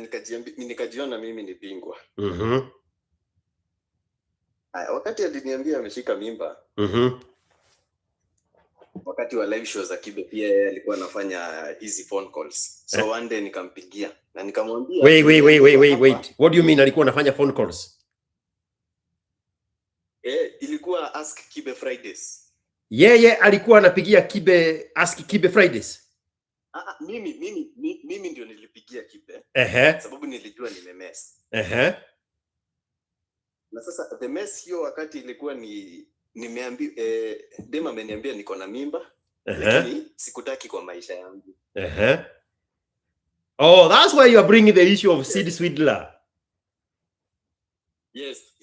nikajiona mimi ni bingwa. Wakati aliniambia ameshika mimba. Wakati wa live shows za Kibe pia yeye alikuwa anafanya hizi phone calls. So one day nikampigia na nikamwambia wait. What do you mean alikuwa anafanya phone calls? Ilikuwa Ask Kibe Fridays. Yeye alikuwa anapigia Kibe Ask Kibe Fridays. Mimi ndio nilipigia Kibe. Sababu nilijua nimemess. Na sasa the mess hiyo wakati ilikuwa nimeambia Dema ameniambia niko na mimba. Lakini sikutaki kwa maisha yangu. Oh, that's why you are bringing the issue of Sid Swindler. Yes,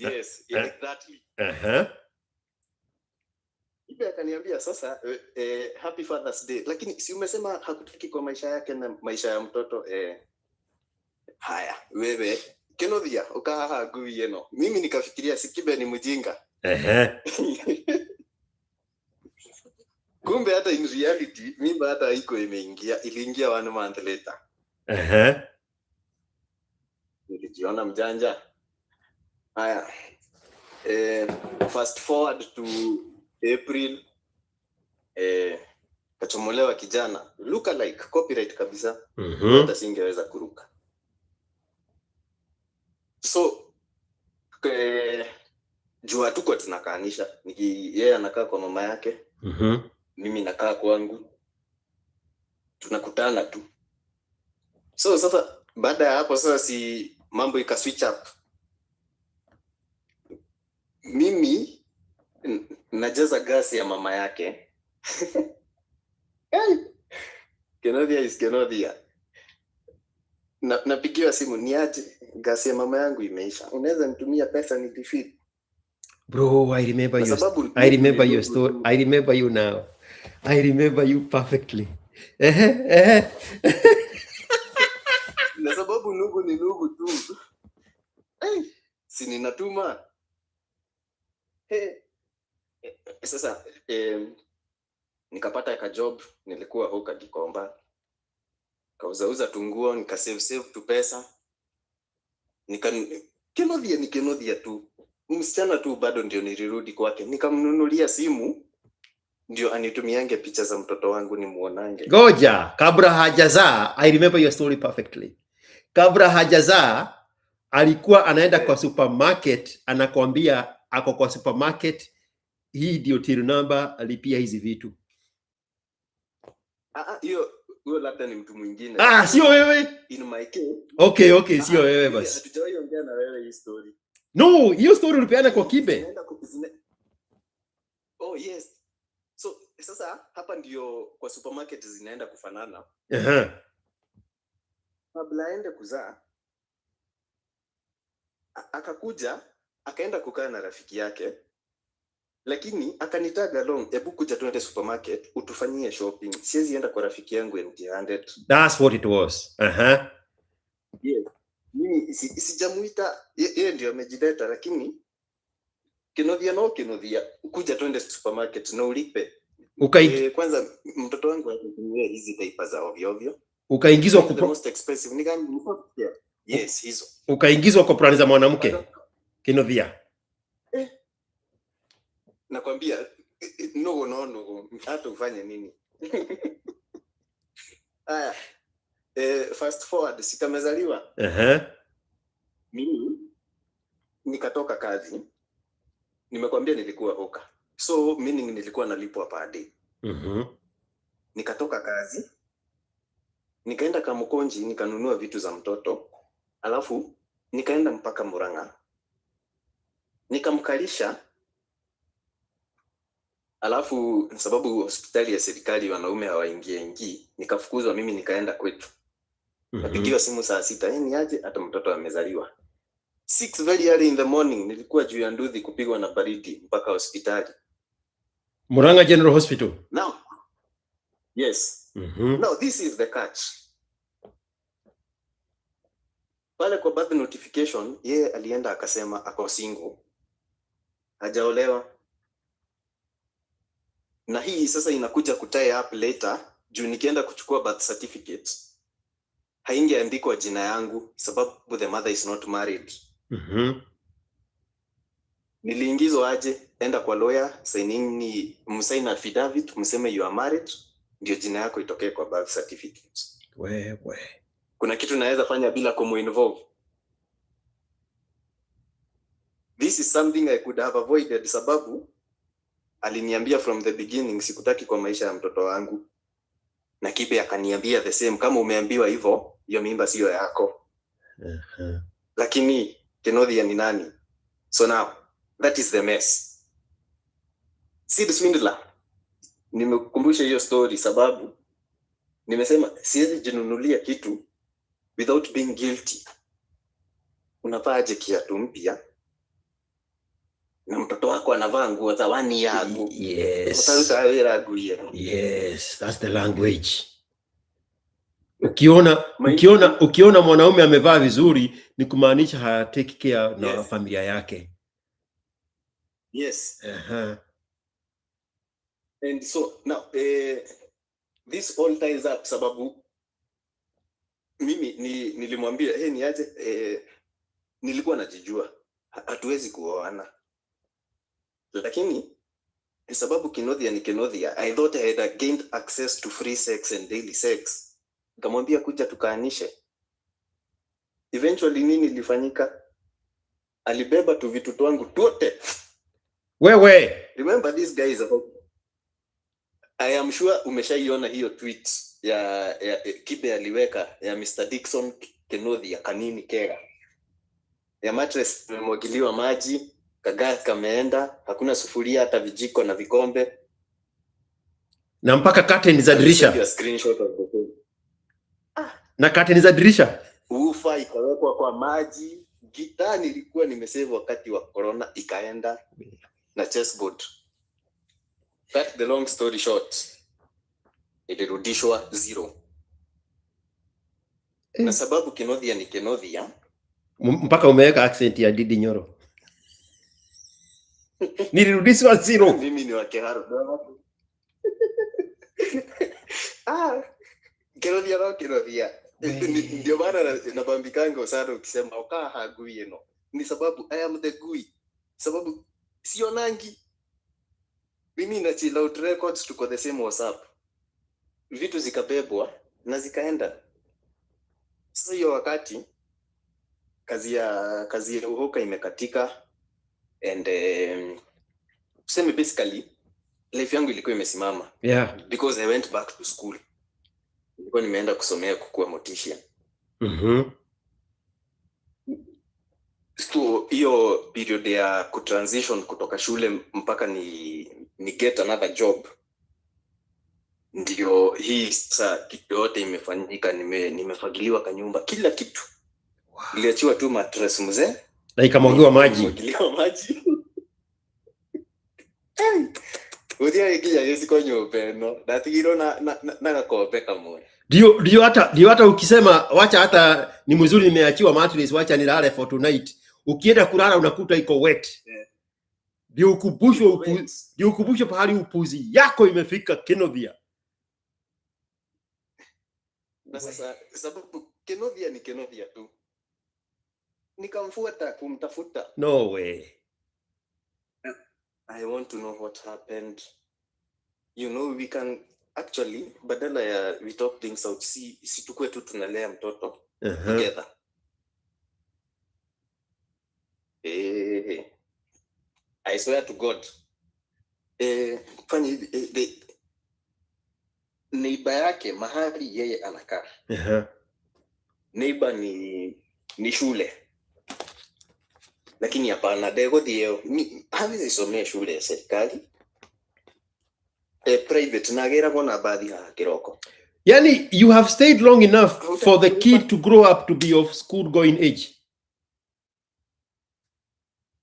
exactly. Ibe akaniambia sasa happy Father's Day. Lakini si umesema hakutaki kwa maisha yake na maisha ya mtoto haya wewe Kenodia ukaha gui yeno. Mimi nikafikiria si Kibe ni mjinga. Kumbe hata in reality mimba hata haiko iliingia 1 month later. Nilijiona mjanja. Haya. Fast forward to April. Kachomolewa kijana. Look alike, copyright kabisa. Hata singeweza kuruka. So jua tuko tunakaanisha. Yeye anakaa kwa mama yake. Mimi nakaa kwangu. Tunakutana tu. So sasa baada ya hapo sasa si mambo ika switch up. Mimi najaza gasi ya mama yake. Kenodia. Napigiwa simu niaje gasi ya mama yangu imeisha. Unaweza nitumia pesa ni defeat. Bro, I remember Kwa you. sababu I remember ni your ndugu story. tu. I remember you now. I remember you perfectly. Na sababu ndugu ni ndugu tu. Si ninatuma. Sasa nikapata ka job, nilikuwa huko Gikomba. Kauzauza tunguo, nikasave tu pesa. Nikenodhia tu. Msichana tu bado ndio nilirudi kwake. Nikamnunulia simu ndio anitumiange picha za mtoto wangu nimuonange. Goja, kabla hajazaa, I remember your story perfectly. Kabla hajazaa alikuwa anaenda kwa supermarket, anakwambia ako kwa supermarket, hii ndio till number, alipia hizi vitu. Hiyo labda ni mtu mwingine. Sio wewe. In my case. Okay, sio wewe basi. Hatujawahi ongea na wewe hii story. No, hiyo story ulipeana kwa Kibe. Oh yes. So sasa hapa ndio kwa supermarket zinaenda kufanana. Kabla aende kuzaa akakuja akaenda kukaa na rafiki yake, lakini akanitaga along, hebu kuja tuende supermarket utufanyie shopping. Siwezi enda kwa rafiki yangu empty-handed. That's what it was. Yes. Mimi sijamuita, yeye ndio amejileta, lakini kinodhia kuja tuende supermarket na ulipe. Kwanza mtoto wangu anatumia hizi diapers za ovyo ovyo. Ukaingizwa kwa most expensive yes, hizo. Ukaingizwa kwa plani za mwanamke. Kinodhia. Nakwambia no hata ufanye nini. Haya. Fast forward, sikamezaliwa. Mimi nikatoka kazi. Nimekwambia nilikuwa hoka. So meaning nilikuwa nalipwa per day. Nikatoka kazi. Nikaenda Kamukonji nikanunua vitu za mtoto. Alafu nikaenda mpaka Murang'a. Nikamkalisha. Alafu sababu hospitali ya serikali wanaume hawaingie, nikafukuzwa mimi nikaenda kwetu. Napigiwa simu saa 6, ni aje hata mtoto amezaliwa. 6 very early in the morning nilikuwa juu ya nduthi kupigwa na baridi mpaka hospitali. Murang'a General Hospital. Now. Yes. Now this is the catch. Pale kwa birth notification yeye alienda akasema ako single. Hajaolewa. Na hii sasa inakuja kutie up later, juu nikienda kuchukua birth certificate haingeandikwa jina yangu sababu the mother is not married. Niliingizwa aje, enda kwa lawyer, signing msign affidavit, mseme you are married, ndio jina yako itokee kwa birth certificate. Wewe. Kuna kitu naweza fanya bila kumu-involve. This is something I could have avoided sababu aliniambia from the beginning sikutaki kwa maisha ya mtoto wangu. Na Kibe akaniambia the same, kama umeambiwa hivyo, hiyo mimba sio yako. Lakini Kinodhia ni nani? So now, that is the mess. Sid Swindler. Nimekumbusha hiyo story sababu nimesema siwezi jinunulia kitu without being guilty. Unavaa aje kiatu mpya na mtoto wako anavaa nguo za 1 year ago. Yes, that's the language. Ukiona mwanaume amevaa vizuri ni kumaanisha ha take care na familia yake. Yes. And so now this all ties up sababu mimi nilimwambia ni aje nilikuwa najijua hatuwezi kuoana. Lakini sababu Kinodhia ni Kinodhia, I thought I had gained access to free sex and daily sex. Nikamwambia kuja tukaanishe. Eventually nini ilifanyika? Alibeba tu vitu twangu tote. Wewe. Remember this guy is about. I am sure umeshaiona hiyo tweet ya Kibe aliweka ya Mr. Dixon Kinodhia kanini kera. Ya mattress imemwagiliwa maji. Kagas kameenda, hakuna sufuria hata vijiko na vikombe. Na mpaka curtain za dirisha. Na curtain za dirisha. Ufa ikawekwa kwa maji. Gitaa nilikuwa nimesave wakati wa corona ikaenda. na chessboard. Cut the long story short, ilirudishwa 0. Na sababu Kenothia ni Kenothia, mpaka umeweka accent ya Didi Nyoro. Nilirudishwa 0. Mimi ni wa Keharo. Kenothia. Ndio maana nabambikanga sana ukisema ukaa hagui eno. Ni sababu I am the gui. Sababu sio nangi. Mimi na Chill Out Records tuko the same WhatsApp. Vitu zikabebwa na zikaenda. Sasa hiyo wakati kazi ya uhoka imekatika and basically life yangu ilikuwa imesimama. Yeah. Because I went back to school. Nilikuwa nimeenda kusomea kukuwa mortician. So hiyo period ya kutransition kutoka shule mpaka ni get another job, ndio hii sasa kitu yote imefanyika. Nimefagiliwa kanyumba, kila kitu. Wow. Iliachiwa tu mattress mzee na ikamwagiwa maji. Udia ikija yesi konyo peno datigiro na gakope kamwe. Ndio hata ukisema wacha hata ni mzuri nimeachiwa mattress, wacha nilale for tonight, ukienda kulala unakuta iko wet. Ndio ukumbusho pahali upuzi yako imefika Kenothia. Na sasa sababu Kenothia ni Kenothia tu, nikamfuata kumtafuta. No way. I want to know what happened. You know, we can actually, badala ya we talk things out, si tukue tu tunalea mtoto together. I swear to God. Funny, neighbor yake mahali yeye anakaa. Neighbor ni shule. Lakini hapana dego dio hawezi somea shule ya serikali. Private nagera bona baadhi ya kiroko. Yani you have stayed long enough for the kid to grow up to be of school going age.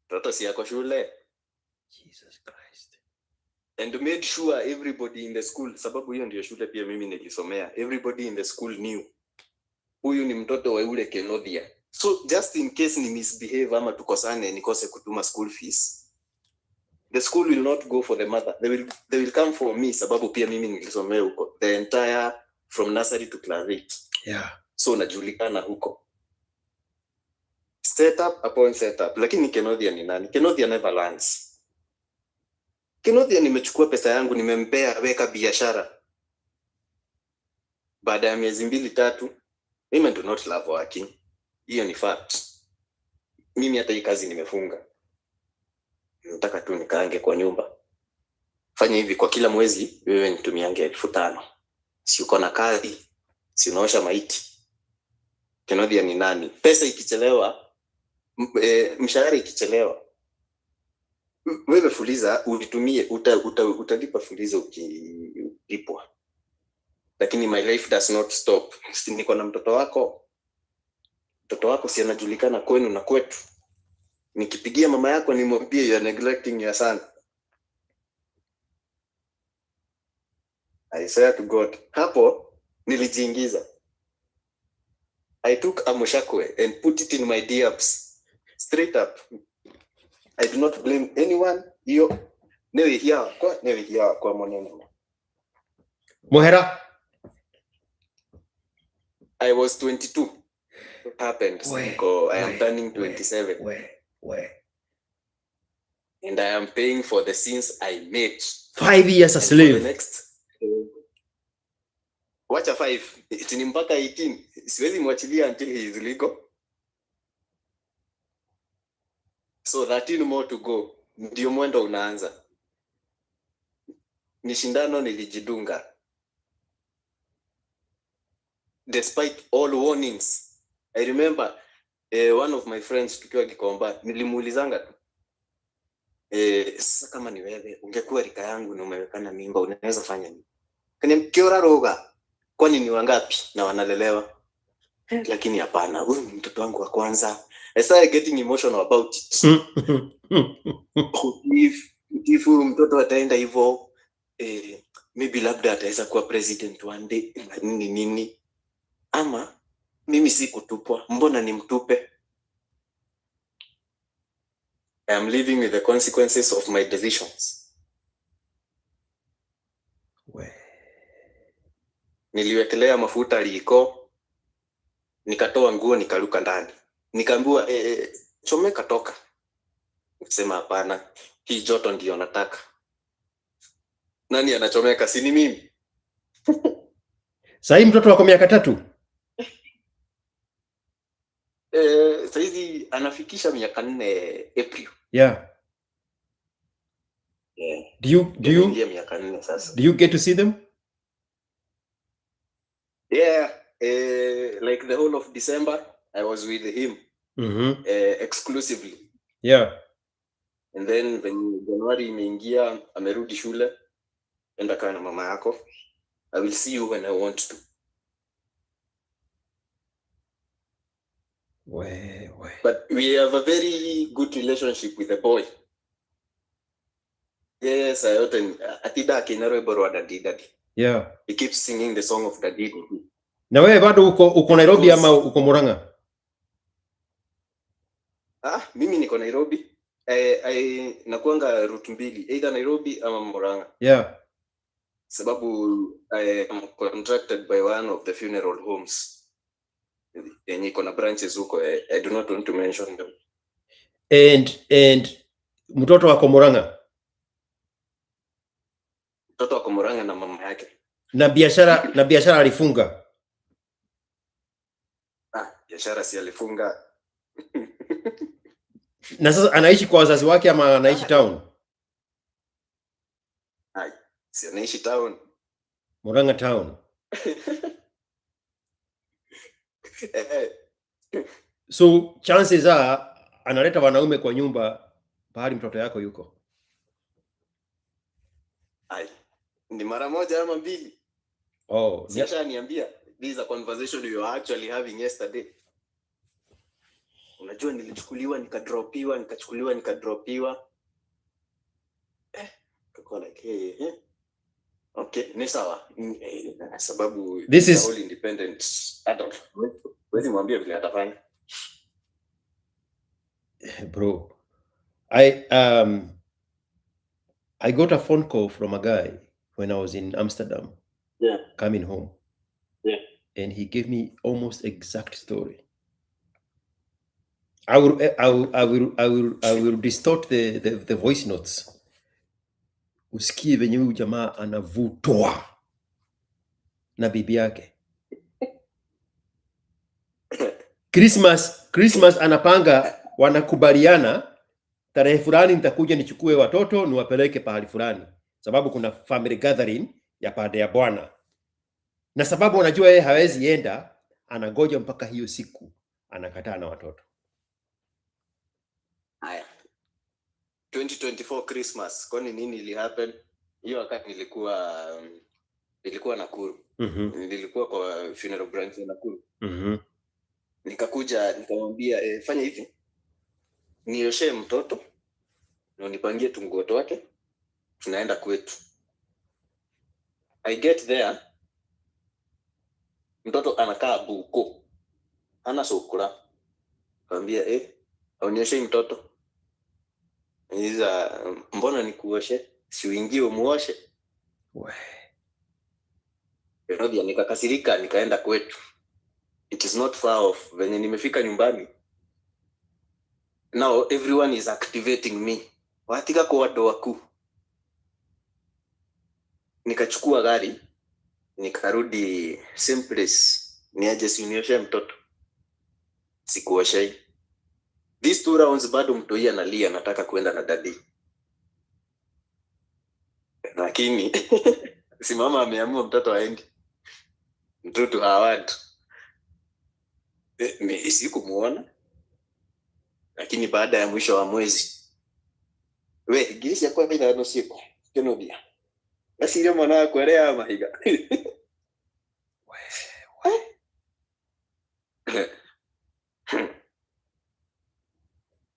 Toto si yako shule. Jesus Christ. And made sure everybody in the school, sababu hiyo ndio shule pia mimi nilisomea, everybody in the school knew huyu ni mtoto wa yule Kenothia. So just in case ni misbehave ama tukosane nikose kutuma school fees, the school will not go for the mother. They will come for me, sababu pia mimi nilisomea huko the entire from nursery to class 8. Yeah. So najulikana huko. Setup upon setup. Lakini Kenothia ni nani? Kenothia never learns. Kenothia nimechukua pesa yangu nimempea weka biashara. Baada ya miezi 2-3, women do not love working. Hiyo ni fact. Mimi hata hii kazi nimefunga. Nataka tu nikaange kwa nyumba. Fanya hivi kwa kila mwezi wewe nitumiange 5,000. Si uko na kazi, si unaosha maiti. Kenothia ni nani? Pesa ikichelewa, mshahara ikichelewa, wewe fuliza ulitumie, utalipa fuliza ukilipwa. Lakini my life does not stop. Si niko na mtoto wako si anajulikana kwenu na kwetu. Nikipigia mama yako nimwambie you are neglecting your son. I swear to God. Hapo nilijiingiza. I took a mushakwe and put it in my DMs. Straight up. I do not blame anyone. Yo, newe hiya kwa moneno. Mohera. I was 22. What happened? I am turning 27. Where? And I am paying for the sins I made. 5 years a slave. Wacha 5. Ni mpaka 18. Siwezi mwachilia until he is legal. So 13 more to go. Ndio mwendo unaanza. Ni shindano nilijidunga. Despite all warnings. I remember one of my friends tukiwa Gikomba, nilimuulizanga tu. Sasa kama ni wewe ungekuwa rika yangu na umewekana mimba unaweza fanya nini? Kaniambia roga. Kwani ni wangapi na wanalelewa? Lakini hapana, huyu ni mtoto wangu wa kwanza. I started getting emotional about it. if mtoto ataenda hivyo maybe labda ataweza kuwa president one day nini ama mimi si kutupwa, mbona nimtupe? I am living with the consequences of my decisions. Niliwekelea mafuta liko, nikatoa nguo nikaruka ndani, nikaambiwa chomeka toka. Nikasema hapana, hii joto ndio nataka. Nani anachomeka? Si ni mimi. Sasa mtoto wako miaka 3? Saizi anafikisha miaka 4 April. Yeah. Do you miaka 4 sasa. Do you get to see them? Yeah, like the whole of December I was with him. Exclusively. Yeah. And then when January imeingia amerudi shule, enda kaa na mama yako. I will see you when I want to. But we have a very good relationship with the boy. Yes, I often atida kinarwebo rwa daddy. Yeah. He keeps singing the song of daddy. Na wewe bado uko Nairobi ama uko Murang'a? Mimi niko Nairobi. Nakuanga route mbili, either Nairobi ama Murang'a. Yeah. Sababu I am contracted by one of the funeral homes. Yenye iko na branches huko. I do not want to mention them. And mtoto wako Murang'a? Mtoto wako Murang'a na mama yake. Na biashara alifunga? Biashara si alifunga. Na sasa anaishi kwa wazazi wake ama anaishi town? Si anaishi town. Murang'a town. So chances are analeta wanaume kwa nyumba pahali mtoto yako yuko. Ni mara moja ama mbili. Sasa niambia, this is a conversation we were actually having yesterday. Unajua nilichukuliwa nikadropiwa, nikachukuliwa nikadropiwa. Kwa like okay, ni sawa. Sababu this is all independent adult. Wewe mwambie vile atafanya. Bro, I got a phone call from a guy when I was in Amsterdam. Yeah. Coming home. Yeah. And he gave me almost exact story. I will distort the voice notes. Usikie venye huyu jamaa anavutwa na bibi yake. Christmas anapanga, wanakubaliana tarehe fulani nitakuja nichukue watoto niwapeleke pahali fulani, sababu kuna family gathering ya pande ya bwana. Na sababu anajua yeye hawezi enda, anagoja mpaka hiyo siku, anakataa na watoto. Haya. 2024 Christmas, kwani nini ili happen? Hiyo wakati nilikuwa Nakuru. Nilikuwa kwa funeral branch ya Nakuru. Nikakuja nikamwambia fanya hivi. Nioshe mtoto na unipangie tungoto wake. Tunaenda kwetu. I get there. Mtoto anakaa buko. Hana sokula. Nikamwambia aonyeshe mtoto. Niza mbona nikuoshe? Si uingie umuoshe. Ndio nikakasirika nikaenda kwetu. It is not far off. Venye nimefika nyumbani. Now everyone is activating me. Watika kwa wado waku. Nikachukua gari. Nikarudi same place. Niaje si unioshe mtoto. Sikuoshe. These 2 rounds bado mtoi analia nataka kwenda na daddy. Lakini si mama ameamua mtoto aende. Mtoto hawatu. Mimi sikumuona. Lakini baada ya mwisho wa mwezi. We, girisha kwa bila no siku. Kenodia. Basi ile mwana kuelea mahiga.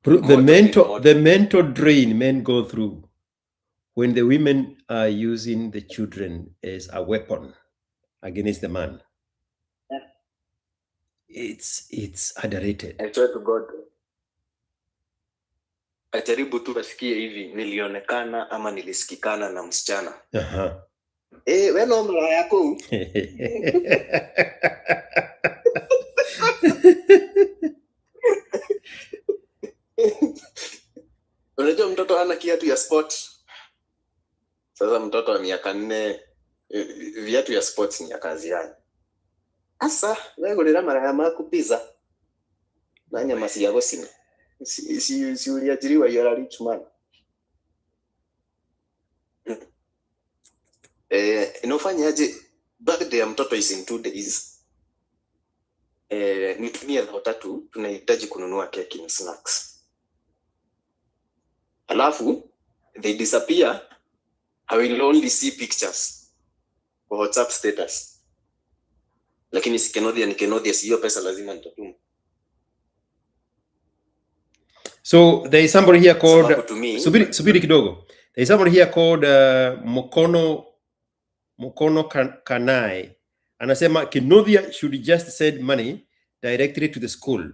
The mental drain men go through when the women are using the children as a weapon against the man. Yeah. It's underrated. I swear to God. Ajaribu tu asikie hivi nilionekana ama nilisikikana na msichana. Wewe ndo mara yako. Unajua mtoto ana kiatu ya sport. Sasa mtoto wa miaka 4 viatu ya sports ni ya kazi yake. Asa, wewe ngorera mara ya maku pizza. Na nyama si yako sina. Si uliajiriwa you are a rich man. Inafanyaje birthday ya mtoto is in 2 days. Nitumie 3 tunahitaji kununua keki na snacks. Alafu they disappear. I will only see pictures for WhatsApp status. Lakini si Kenodia siyo pesa lazima nitatuma. So there is somebody here called Subiri kidogo. There is somebody here called Mokono Kanai. Anasema Kenodia should just send money directly to the school.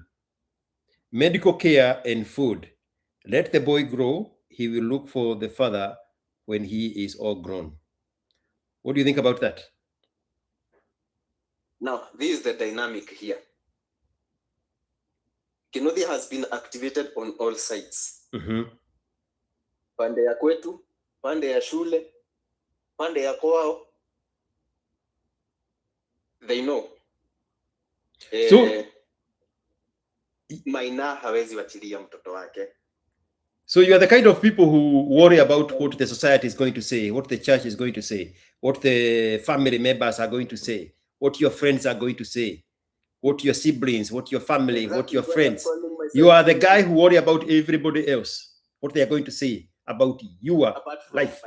Medical care and food. Let the boy grow. He will look for the father when he is all grown. What do you think about that? Now, this is the dynamic here. Kenodia has been activated on all sides. Pande ya kwetu, pande ya shule, pande ya kwao. They know. So, Maina hawezi wachilia mtoto wake. So you are the kind of people who worry about what the society is going to say, what the church is going to say, what the family members are going to say, what your friends are going to say, what your siblings, what your family, what your friends. You are the guy who worry about everybody else, what they are going to say about your life.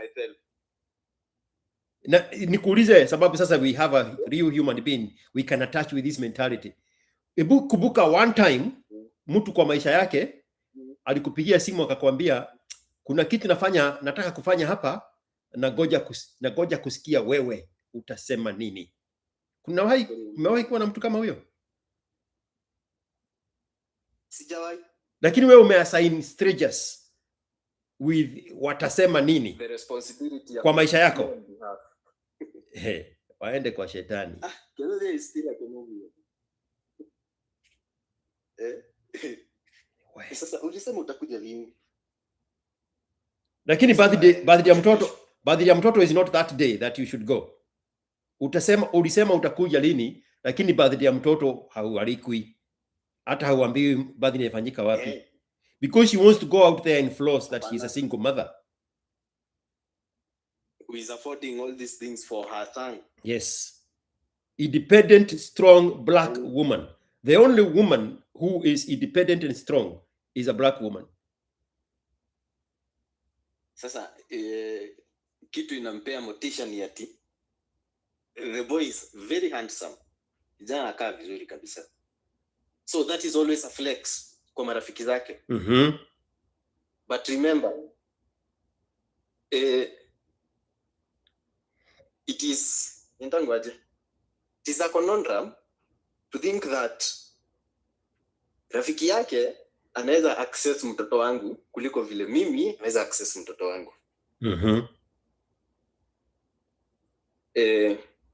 Nikuulize sababu sasa we have a real human being, we can attach with this mentality. Ebu kubuka one time, mtu kwa maisha yake, alikupigia simu akakwambia kuna kitu nataka kufanya hapa na ngoja kusikia wewe utasema nini. Umewahi kuwa na mtu kama huyo? Sijawahi. Lakini wewe umeassign strangers with watasema nini the responsibility kwa maisha yako. Waende kwa shetani. Kenodia is still a Kenodia. Sasa ulisema utakuja lini? Lakini birthday ya mtoto is not that day that you should go. Ulisema utakuja lini, lakini birthday ya mtoto haualikwi. Hata hauambiwi birthday inafanyika wapi. Because she wants to go out there and floss that she's a single mother. Who is affording all these things for her son. Yes. Independent, strong black woman. The only woman who is independent and strong is a black woman. Sasa kitu inampea motisha ni ati the boy is very handsome. Kijana anakaa vizuri kabisa. So that is always a flex kwa marafiki zake. But remember, it is a conundrum to think that rafiki yake anaweza access mtoto wangu kuliko vile mimi naweza access mtoto wangu.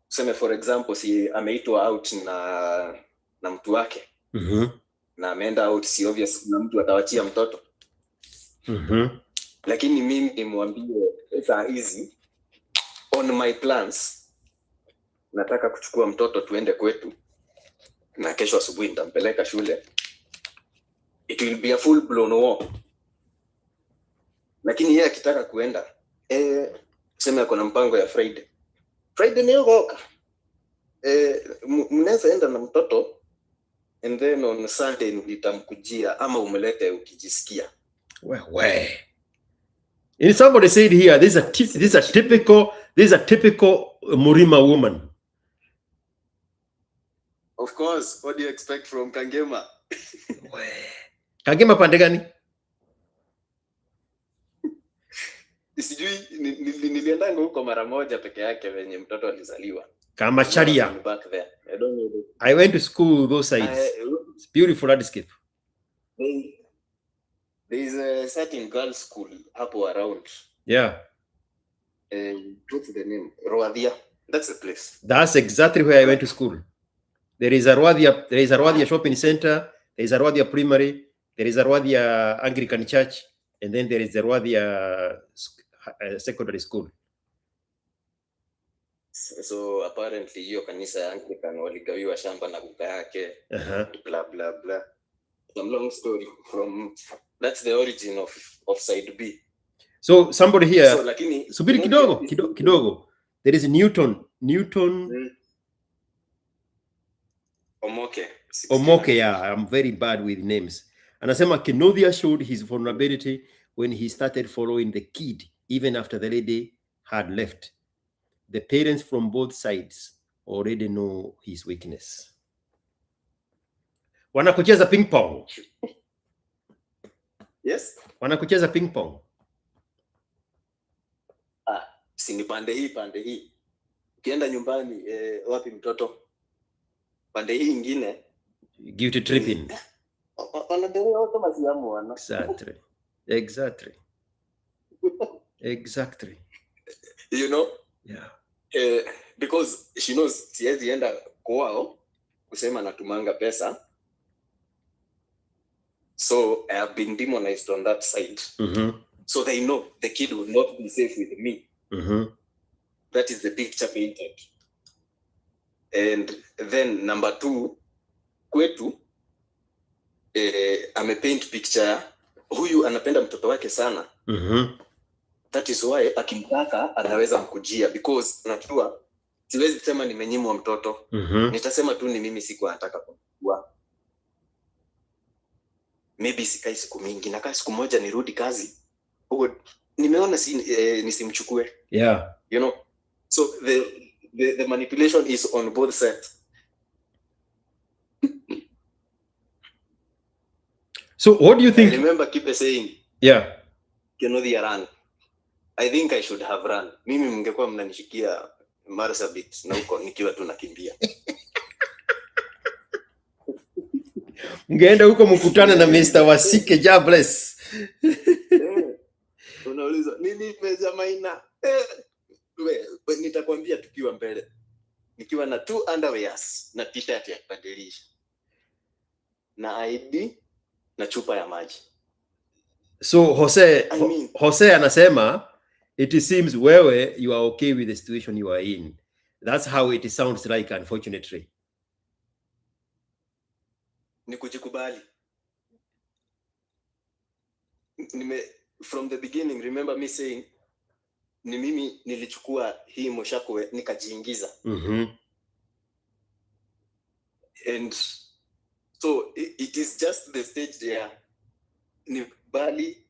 Sema for example, si ameitwa out na mtu wake. Na ameenda out, si obvious kuna mtu atawachia mtoto. Lakini mimi nimwambie saa hizi on my plans nataka kuchukua mtoto tuende kwetu na kesho asubuhi nitampeleka shule. It will be a full blown war. Lakini yeye akitaka kuenda sema kuna mpango ya Friday ni yoka. Mnaweza enda na mtoto and then on Sunday nitamkujia ama umelete ukijisikia. And somebody said here, this is a typical Murima woman. Of course, what do you expect from Kangema? Kangema pande gani? sijui niliendanga huko mara moja peke yake venye mtoto alizaliwa. Kamacharia. Back there. I don't know. I went to school those sides. It's beautiful landscape. There is a certain girls school hapo around. Yeah. What's the name? Rwadia. That's the place. That's exactly where I went to school. There is a Rwadia shopping center, there is a Rwadia primary, there is a Rwadia Anglican church, and then there is a Rwadia secondary school. So apparently hiyo kanisa ya Anglican waligawiwa shamba na kuka yake. Blah blah blah. Some long story from that's the origin of side B. So somebody here, so, lakini subiri kidogo. There is Newton. Omoke, yeah, I'm very bad with names. Anasema Kenodia showed his vulnerability when he started following the kid, even after the lady had left. The parents from both sides already know his weakness. Wanakucheza ping pong. Yes. Wanakucheza ping pong. Sini pande hii. Ukienda nyumbani wapi mtoto? Pande hii ingine. Guilty tripping. Exactly. You know? Yeah. Because she knows siwezi enda kwao kusema natumanga pesa. So I have been demonized on that side. So they know the kid will not be safe with me. That is the picture painted. And then number 2, kwetu amepaint picture huyu anapenda mtoto wake sana. That is why akimtaka anaweza mkujia, because najua siwezi sema nimenyimwa mtoto. Nitasema tu ni mimi siku anataka kujua. Maybe sikai siku mingi, nakaa siku moja nirudi kazi. Nimeona nisimchukue. Yeah. You know. So the manipulation is on both sides. So what do you think? I remember Kipe saying, yeah, Kenodia run. I think I should have run. Mimi mngekuwa mnanishikia Marsabit na huko nikiwa tu nakimbia. Mngeenda huko mkutana na Mr. Wasike Jobless. Unauliza nini pesa maina? Nitakwambia tukiwa mbele. Nikiwa na 2 underwears na t-shirt ya kubadilisha. Na ID na chupa ya maji. So Jose anasema it seems wewe you are okay with the situation you are in. That's how it sounds like, unfortunately. Ni kujikubali. From the beginning, remember me saying ni mimi nilichukua hii moshakwe nikajiingiza. And so it is just the stage there. Ni bali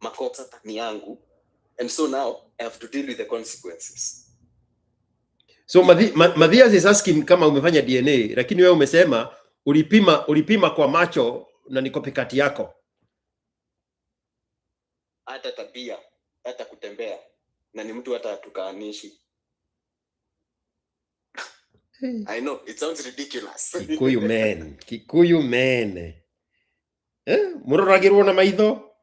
makosa ni yangu, and so now I have to deal with the consequences. So Mathias is asking kama umefanya DNA, lakini wewe umesema ulipima kwa macho na ni copycat yako. Hata tabia, hata kutembea, na ni mtu hata tukaanishi. I know it sounds ridiculous. Kikuyu man. Muroragirwo na maitho,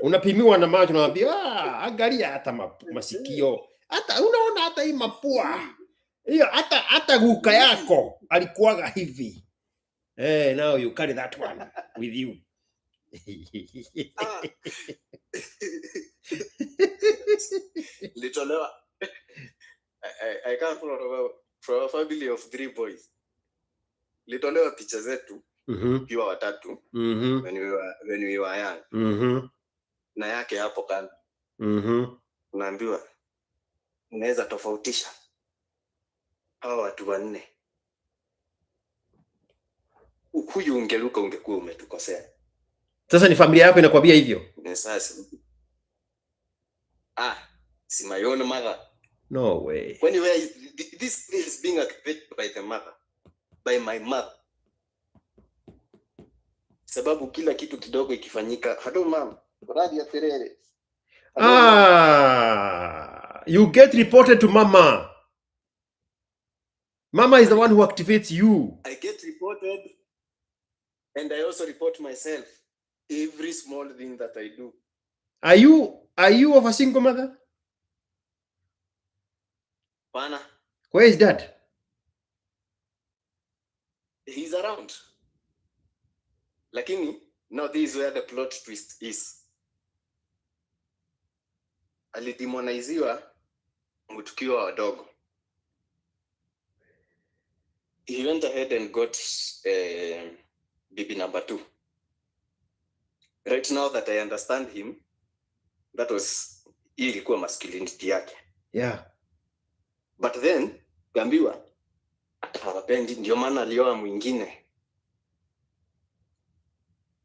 unapimiwa na macho, unaambia angalia hata masikio, hata unaona hata hii mapua hiyo, hata guka yako alikuwaga hivi. Now you carry that one with you. Litolewa. I come from a family of 3 boys. Litolewa picha zetu kiwa watatu when we were young. Na yake hapo kando. Unaambiwa unaweza tofautisha hao watu 4. Huyu ungeluka ungekuwa umetukosea. Sasa ni familia yako inakwambia hivyo? Sasa. Si my own mother. No way. When this is being activated by the mother, by my mother. Sababu kila kitu kidogo ikifanyika, hello mom, radhi ya terere. You get reported to mama. Mama is the one who activates you. I get reported, and I also report myself. Every small thing that I do. Are you of a single mother? Pana. Where is dad? He's around. Lakini, now this is where the plot twist is. Alidemoniziwa tukiwa wadogo. He went ahead and got baby number 2. Right now that I understand him, that was ilikuwa masculinity yake. Yeah. But then gambiwa hawapendi, ndio maana alioa mwingine.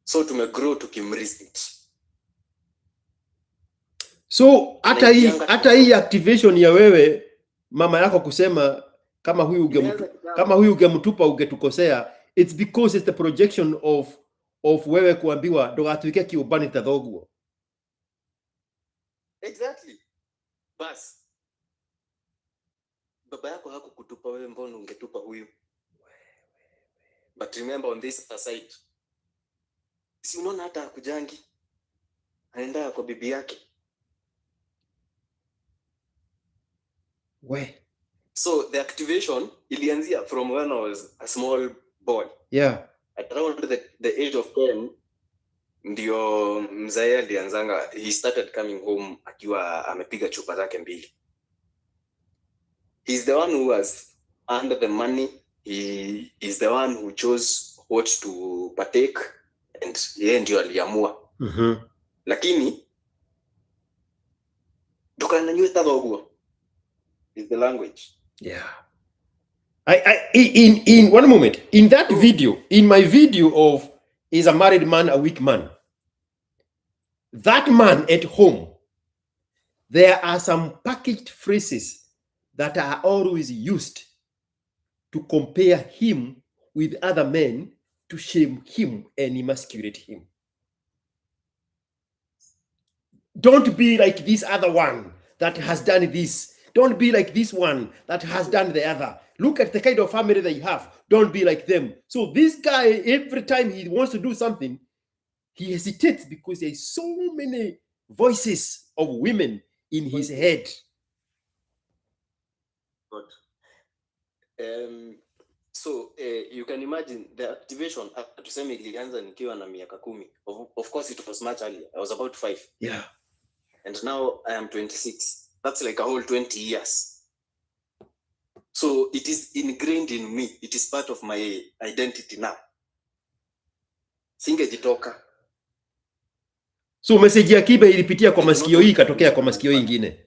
So tumegrow tukimresist. So hata hii activation ya wewe mama yako kusema kama huyu ungemtupa ungetukosea, it's because it's the projection of wewe kuambiwa ndo atuike kiubani tadhoguo. Exactly. Bas. Baba yako hakukutupa wewe, mbona ungetupa huyu? But remember on this aside, si unaona hata hakujangi, anaenda kwa bibi yake. We. So the activation ilianzia from when I was a small boy. Yeah. At around the age of 10, ndio mzae alianzanga, he started coming home akiwa amepiga chupa zake 2. He's the one who was under the money. He is the one who chose what to partake, and yeye ndio aliamua. Lakini tukananywe tadhoguo is the language. Yeah. In one moment, in that video, in my video of is a married man a weak man, that man at home, there are some packaged phrases that are always used to compare him with other men, to shame him and emasculate him. Don't be like this other one that has done this. Don't be like this one that has done the other. Look at the kind of family that you have. Don't be like them. So this guy, every time he wants to do something, he hesitates because there's so many voices of women in his head. Good. So you can imagine the activation tuseme ilianza nikiwa na miaka 10. Of course it was much earlier. I was about 5. Yeah. And now I am 26. That's like a whole 20 years. So it is ingrained in me. It is part of my identity now. Singejitoka. So message ya Kibe ilipitia kwa masikio hii ikatokea kwa masikio ingine.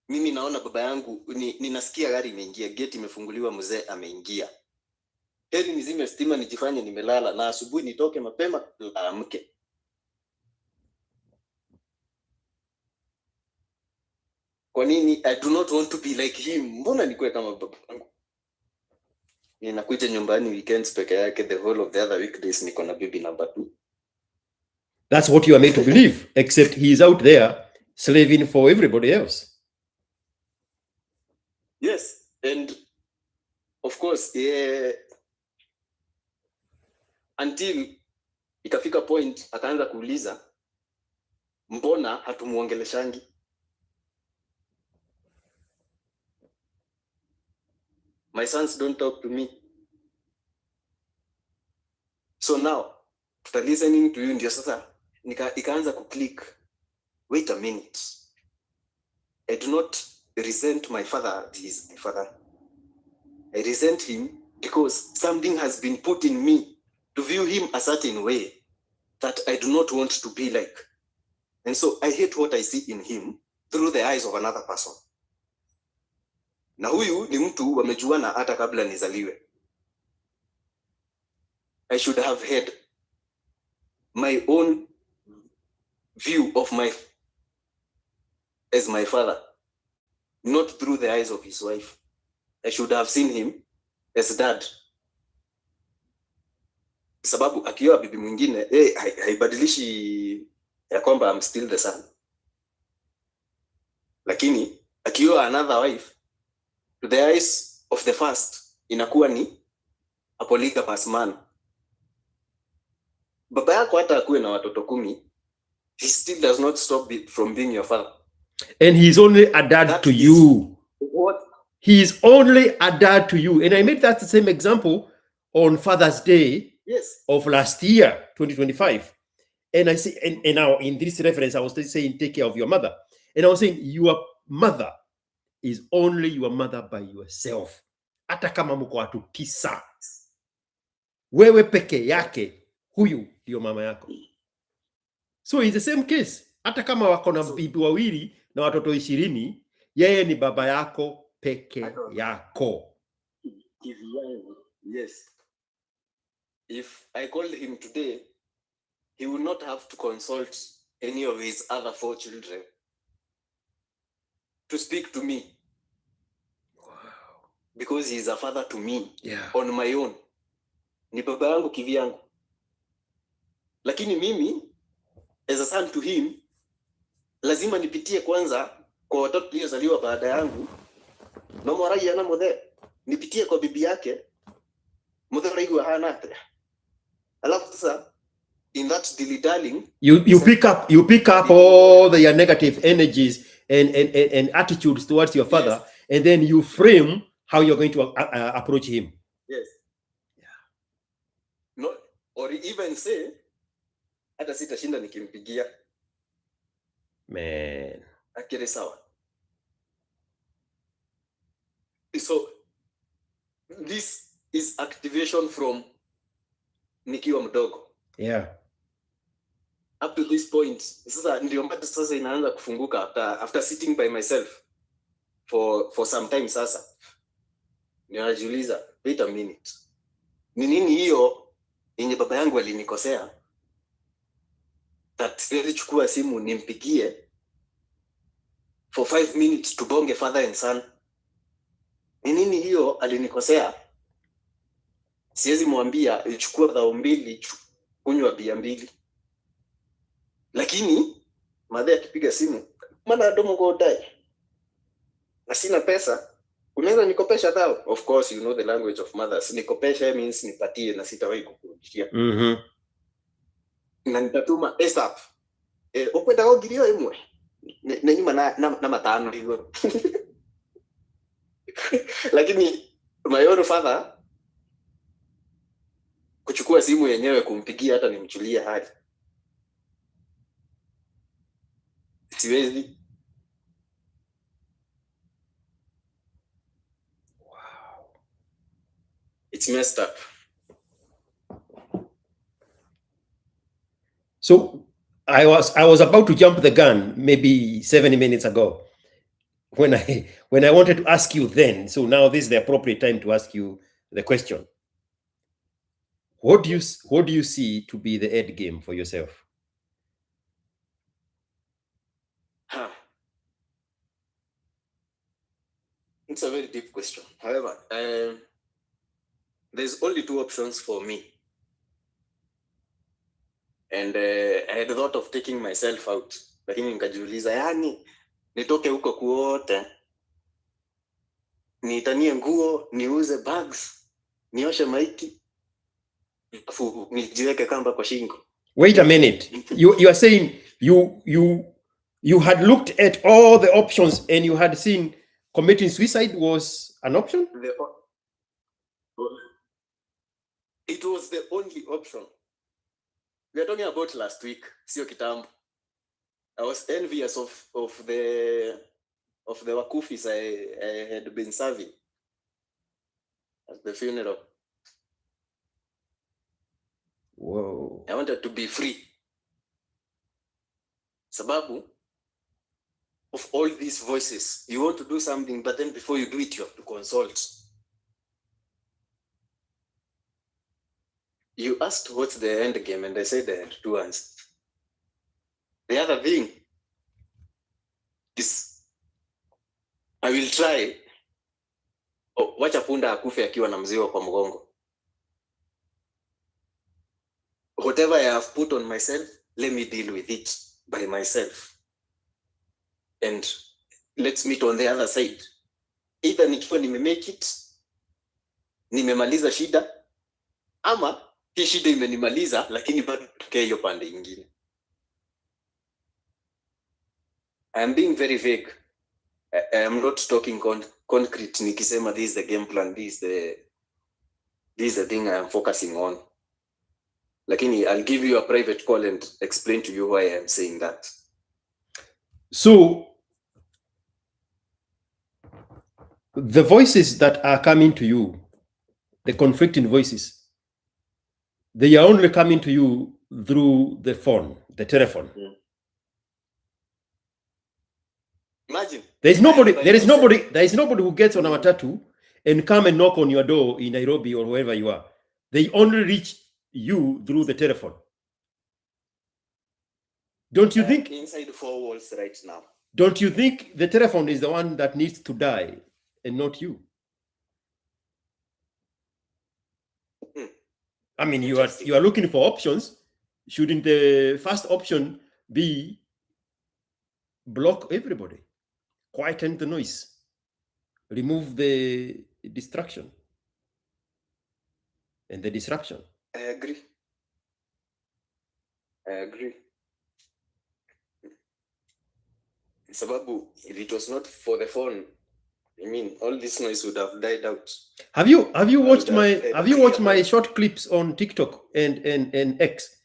Mimi naona baba yangu, ninasikia gari imeingia, gate imefunguliwa, mzee ameingia. Heri nizime stima nijifanye nimelala, na asubuhi nitoke mapema amke. Kwa nini? I do not want to be like him. Mbona nikuwe kama baba yangu? Ninakuja nyumbani weekends peke yake, the whole of the other weekdays niko na baby number 2. That's what you are made to believe, except he is out there slaving for everybody else. Yes, and of course, until ikafika point akaanza kuuliza mbona hatumuongeleshangi. My sons don't talk to me. So now, after listening to you, ndio sasa ikaanza kuclick. Wait a minute. I do not resent my father. He is my father. I resent him because something has been put in me to view him a certain way that I do not want to be like. And so I hate what I see in him through the eyes of another person. Na huyu ni mtu wamejuana hata kabla nizaliwe. I should have had my own view of as my father, not through the eyes of his wife. I should have seen him as dad. Sababu akiwa bibi mwingine, haibadilishi ya kwamba I'm still the son. lakini akiwa another wife, to the eyes of the first inakuwa ni a polygamous man. Baba yako hata akuwe na watoto 10, he still does not stop from being your father. And he's only a dad That to is you. what? He is only a dad to you. And I made that the same example on Father's Day Yes. of last year, 2025. And I say, and now in this reference, I was saying, take care of your mother. And I was saying, your mother is only your mother by yourself. Hata kama mko watu 9. Wewe peke yake, huyu ndio mama yako. So it's the same case. Hata kama wako na bibi wawili na watoto 20, yeye ni baba yako peke yako. Yes. If I called him today, he would not have to consult any of his other 4 children to speak to me. Wow. Because he is a father to me. Yeah. On my own. Ni baba yangu kivyangu. Lakini mimi, as a son to him, lazima nipitie kwanza kwa watoto waliozaliwa baada yangu. Mama rai ana modhe. Nipitie kwa bibi yake. Modhe rai huwa hana. Alafu sasa, in that dilly-dallying, you pick up all the negative energies and attitudes towards your father, yes. And then you frame how you're going to approach him. Yes. Yeah. No, or even say, hata sitashinda nikimpigia. Man. Akire sawa. So, this is activation from nikiwa mdogo. Yeah. Up to this point, sasa ndio mpaka sasa inaanza kufunguka after sitting by myself for some time sasa. Ninajiuliza, wait a minute. Ni nini hiyo yenye baba yangu alinikosea? That nilichukua simu nimpigie for 5 minutes tubonge father and son. Ni nini hiyo alinikosea? Siwezi mwambia ichukua dhao 2 kunywa bia 2. Lakini madhe akipiga simu, maana domo go die. Na sina pesa, unaweza nikopesha dhao? Of course you know the language of mothers. Nikopesha means nipatie na sitawahi kukurudishia. Na nitatuma ASAP. Ukwenda kugirio imwe. Na nyuma na matano hiyo. Lakini my own father kuchukua simu yenyewe kumpigia hata nimchulie hali. Siwezi. Wow. It's messed up. So I was about to jump the gun maybe 70 minutes ago when I wanted to ask you then. So now this is the appropriate time to ask you the question. What do you see to be the end game for yourself? It's a very deep question. However, there's only 2 options for me. And I had thought of taking myself out. Lakini nikajiuliza, yani nitoke huko kuote, nitanie nguo, niuze bags, nioshe maiki, afu nijiweke kamba kwa shingo. Wait a minute. You are saying you had looked at all the options and you had seen committing suicide was an option? It was the only option. We are talking about last week, sio kitambo. I was envious of the wakufis I had been serving at the funeral. Whoa. I wanted to be free. Sababu of all these voices, you want to do something, but then before you do it, you have to consult. You asked what's the end game, and I said there are 2 answers. The other thing is I will try. Wacha punda akufe akiwa na mzigo kwa mgongo. Whatever I have put on myself, let me deal with it by myself. And let's meet on the other side. Either nikiwa nimemake it, nimemaliza shida, ama hii shida imenimaliza lakini bado tukae hiyo pande ingine. I am being very vague. I am not talking concrete nikisema this is the game plan, this is the thing I am focusing on. Lakini I'll give you a private call and explain to you why I am saying that. So the voices that are coming to you, the conflicting voices, they are only coming to you through the phone, the telephone. Imagine. There is nobody who gets on a matatu and come and knock on your door in Nairobi or wherever you are. They only reach you through the telephone. Don't you think inside 4 walls right now? Don't you think the telephone is the one that needs to die and not you? I mean, you are looking for options. Shouldn't the first option be block everybody, quieten the noise, remove the distraction and the disruption? I agree. Sababu, if it was not for the phone, I mean, all this noise would have died out. Have you watched my short clips on TikTok and X,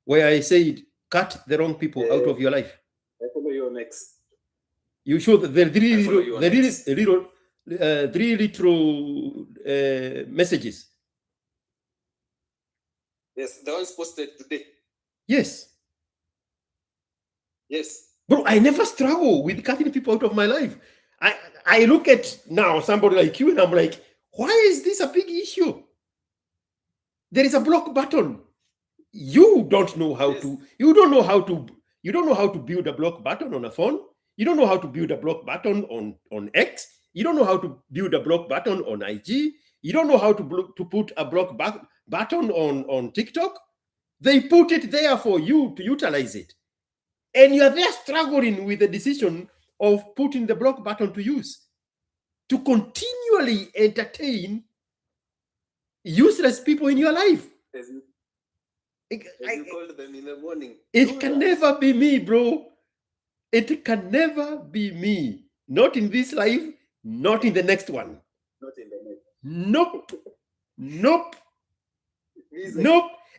where I said cut the wrong people out of your life? I follow you on X. You show the three little messages. Yes, the ones posted today. Yes. Yes. Bro, I never struggle with cutting people out of my life. I look at now somebody like you and I'm like, why is this a big issue? There is a block button. You don't know how to build a block button on a phone. You don't know how to build a block button on X. You don't know how to build a block button on IG. You don't know how to put a block button on TikTok. They put it there for you to utilize it. And you are there struggling with the decision of putting the block button to use, to continually entertain useless people in your life. You called them in the morning. It can never be me, bro. It can never be me. Not in this life, not in the next one. Not in the next. Nope.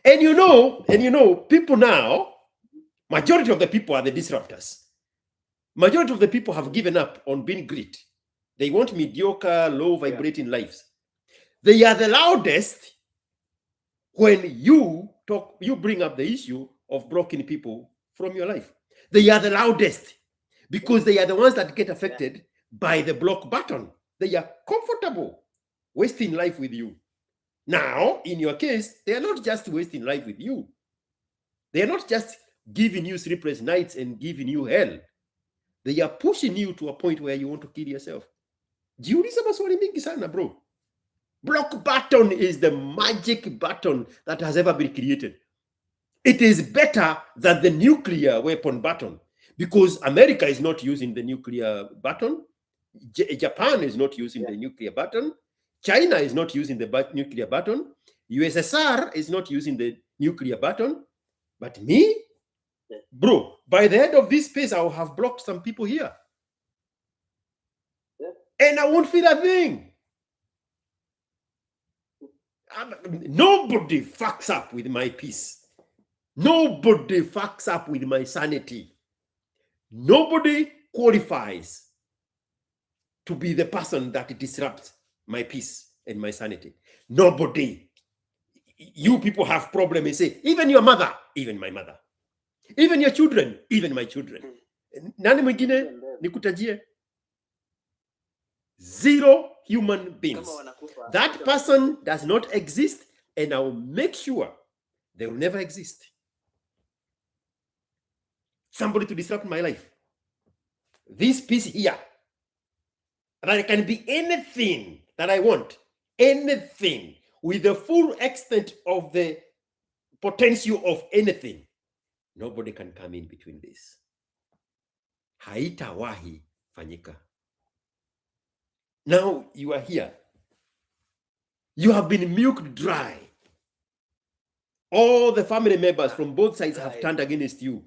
And you know, people now, majority of the people are the disruptors. Majority of the people have given up on being great. They want mediocre, low vibrating lives. They are the loudest when you bring up the issue of blocking people from your life. They are the loudest because they are the ones that get affected by the block button. They are comfortable wasting life with you. Now, in your case, they are not just wasting life with you. They are not just giving you sleepless nights and giving you hell. They are pushing you to a point where you want to kill yourself. Jiuliza maswali mingi sana, bro. Block button is the magic button that has ever been created. It is better than the nuclear weapon button because America is not using the nuclear button. Japan is not using the nuclear button. China is not using the nuclear button. USSR is not using the nuclear button. But me, bro, by the end of this space, I will have blocked some people here. And I won't feel a thing. Nobody fucks up with my peace. Nobody fucks up with my sanity. Nobody qualifies to be the person that disrupts my peace and my sanity. Nobody. You people have problems and say, even your mother, even my mother. Even your children, even my children. Nani mwingine nikutajie? Zero human beings. That person does not exist, and I will make sure they will never exist. Somebody to disrupt my life. This piece here, that can be anything that I want, anything, with the full extent of the potential of anything. Nobody can come in between this. Haitawahi fanyika. Now you are here. You have been milked dry. All the family members from both sides have turned against you.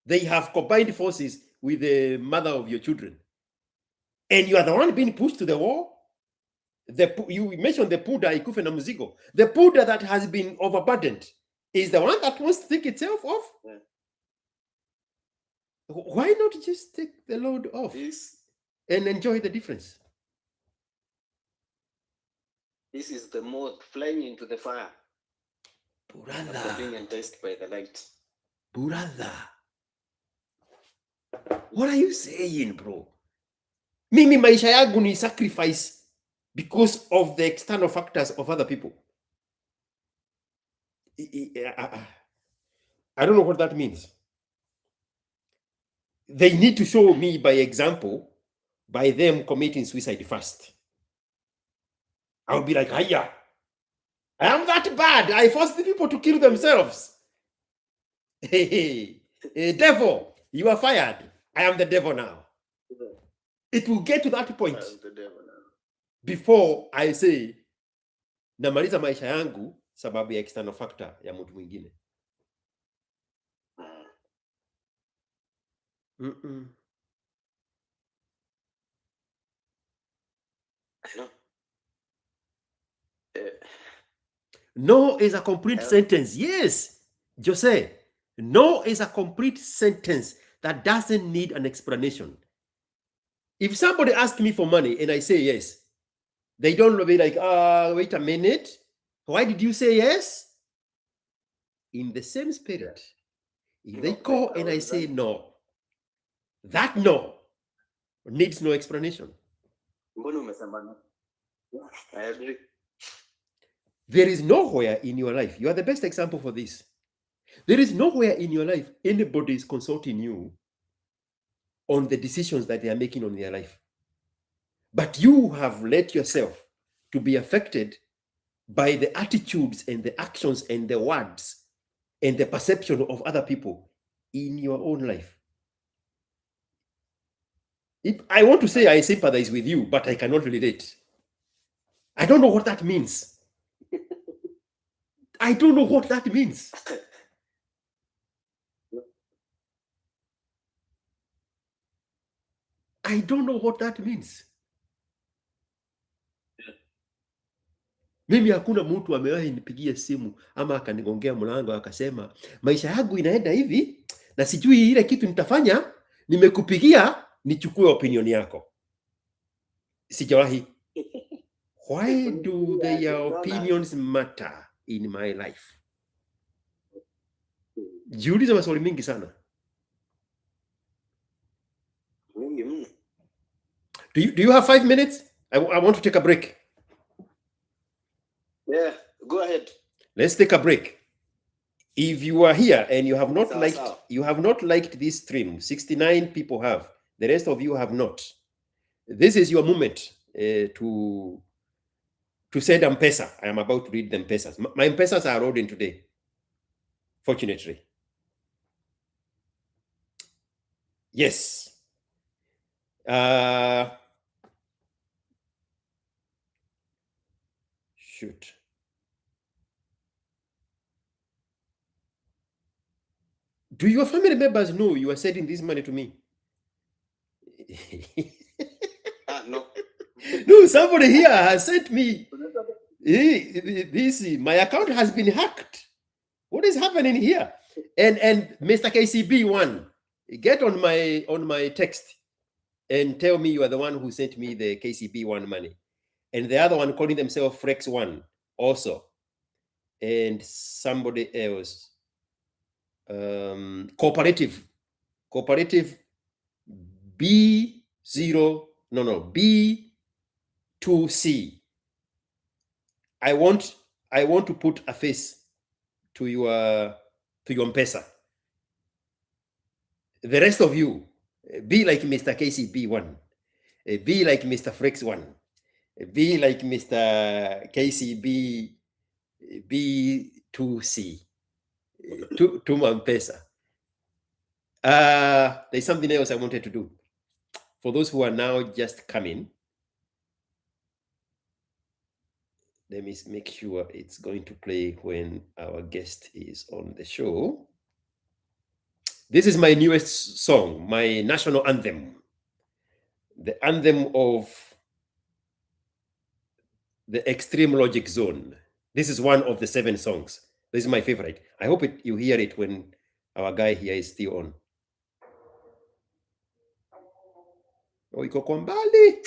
They have combined forces with the mother of your children. And you are the one being pushed to the wall. You mentioned the Puda ikufe na mzigo. The Puda that has been overburdened is the one that wants to take itself off. Yeah. Why not just take the load off and enjoy the difference? This is the moth flying into the fire. Brother. After being enticed by the light. Brother. What are you saying, bro? Mimi maisha yangu ni sacrifice because of the external factors of other people. I don't know what that means. They need to show me by example, by them committing suicide first. I'll be like, hiya, I am that bad. I forced the people to kill themselves. Hey, devil, you are fired. I am the devil now. It will get to that point before I say, namaliza maisha yangu sababu ya external factor ya mtu mwingine. I know. No is a complete sentence. Yes, Jose. No is a complete sentence that doesn't need an explanation. If somebody asks me for money and I say yes, they don't be like, wait a minute. Why did you say yes? In the same spirit, if they call and I say no, that no needs no explanation. I agree. There is nowhere in your life, you are the best example for this. There is nowhere in your life anybody is consulting you on the decisions that they are making on their life. But you have let yourself to be affected by the attitudes and the actions and the words and the perception of other people in your own life. I want to say I sympathize with you, but I cannot relate. I don't know what that means. I don't know what that means. I don't know what that means. Mimi hakuna mtu amewahi nipigia simu ama akanigongea mlango akasema maisha yangu inaenda hivi na sijui ile kitu nitafanya, nimekupigia nichukue opinion yako. Sijawahi. Why do their opinions matter in my life? Jiulize maswali mingi sana. Do you have 5 minutes? I want to take a break. Yeah, go ahead. Let's take a break. If you are here and you have not liked this stream, 69 people have. The rest of you have not. This is your moment to send M-Pesa. I am about to read the M-Pesas. My M-Pesas are rolling today, fortunately. Yes. Shoot. Do your family members know you are sending this money to me? No. No, somebody here has sent me. My account has been hacked. What is happening here? And Mr. KCB1, get on my text and tell me you are the one who sent me the KCB1 money. And the other one calling themselves Frex1 also. And somebody else. Cooperative B2C. I want to put a face to your M-Pesa. The rest of you, be like Mr. KCB1, be like Mr. Frex1, be like Mr. KCB B2C. To M-Pesa. There's something else I wanted to do. For those who are now just coming, let me make sure it's going to play when our guest is on the show. This is my newest song, my national anthem, the anthem of the Extreme Logic Zone. This is one of the 7 songs. This is my favorite. I hope you hear it when our guy here is still on. Oh, iko kwa mbali.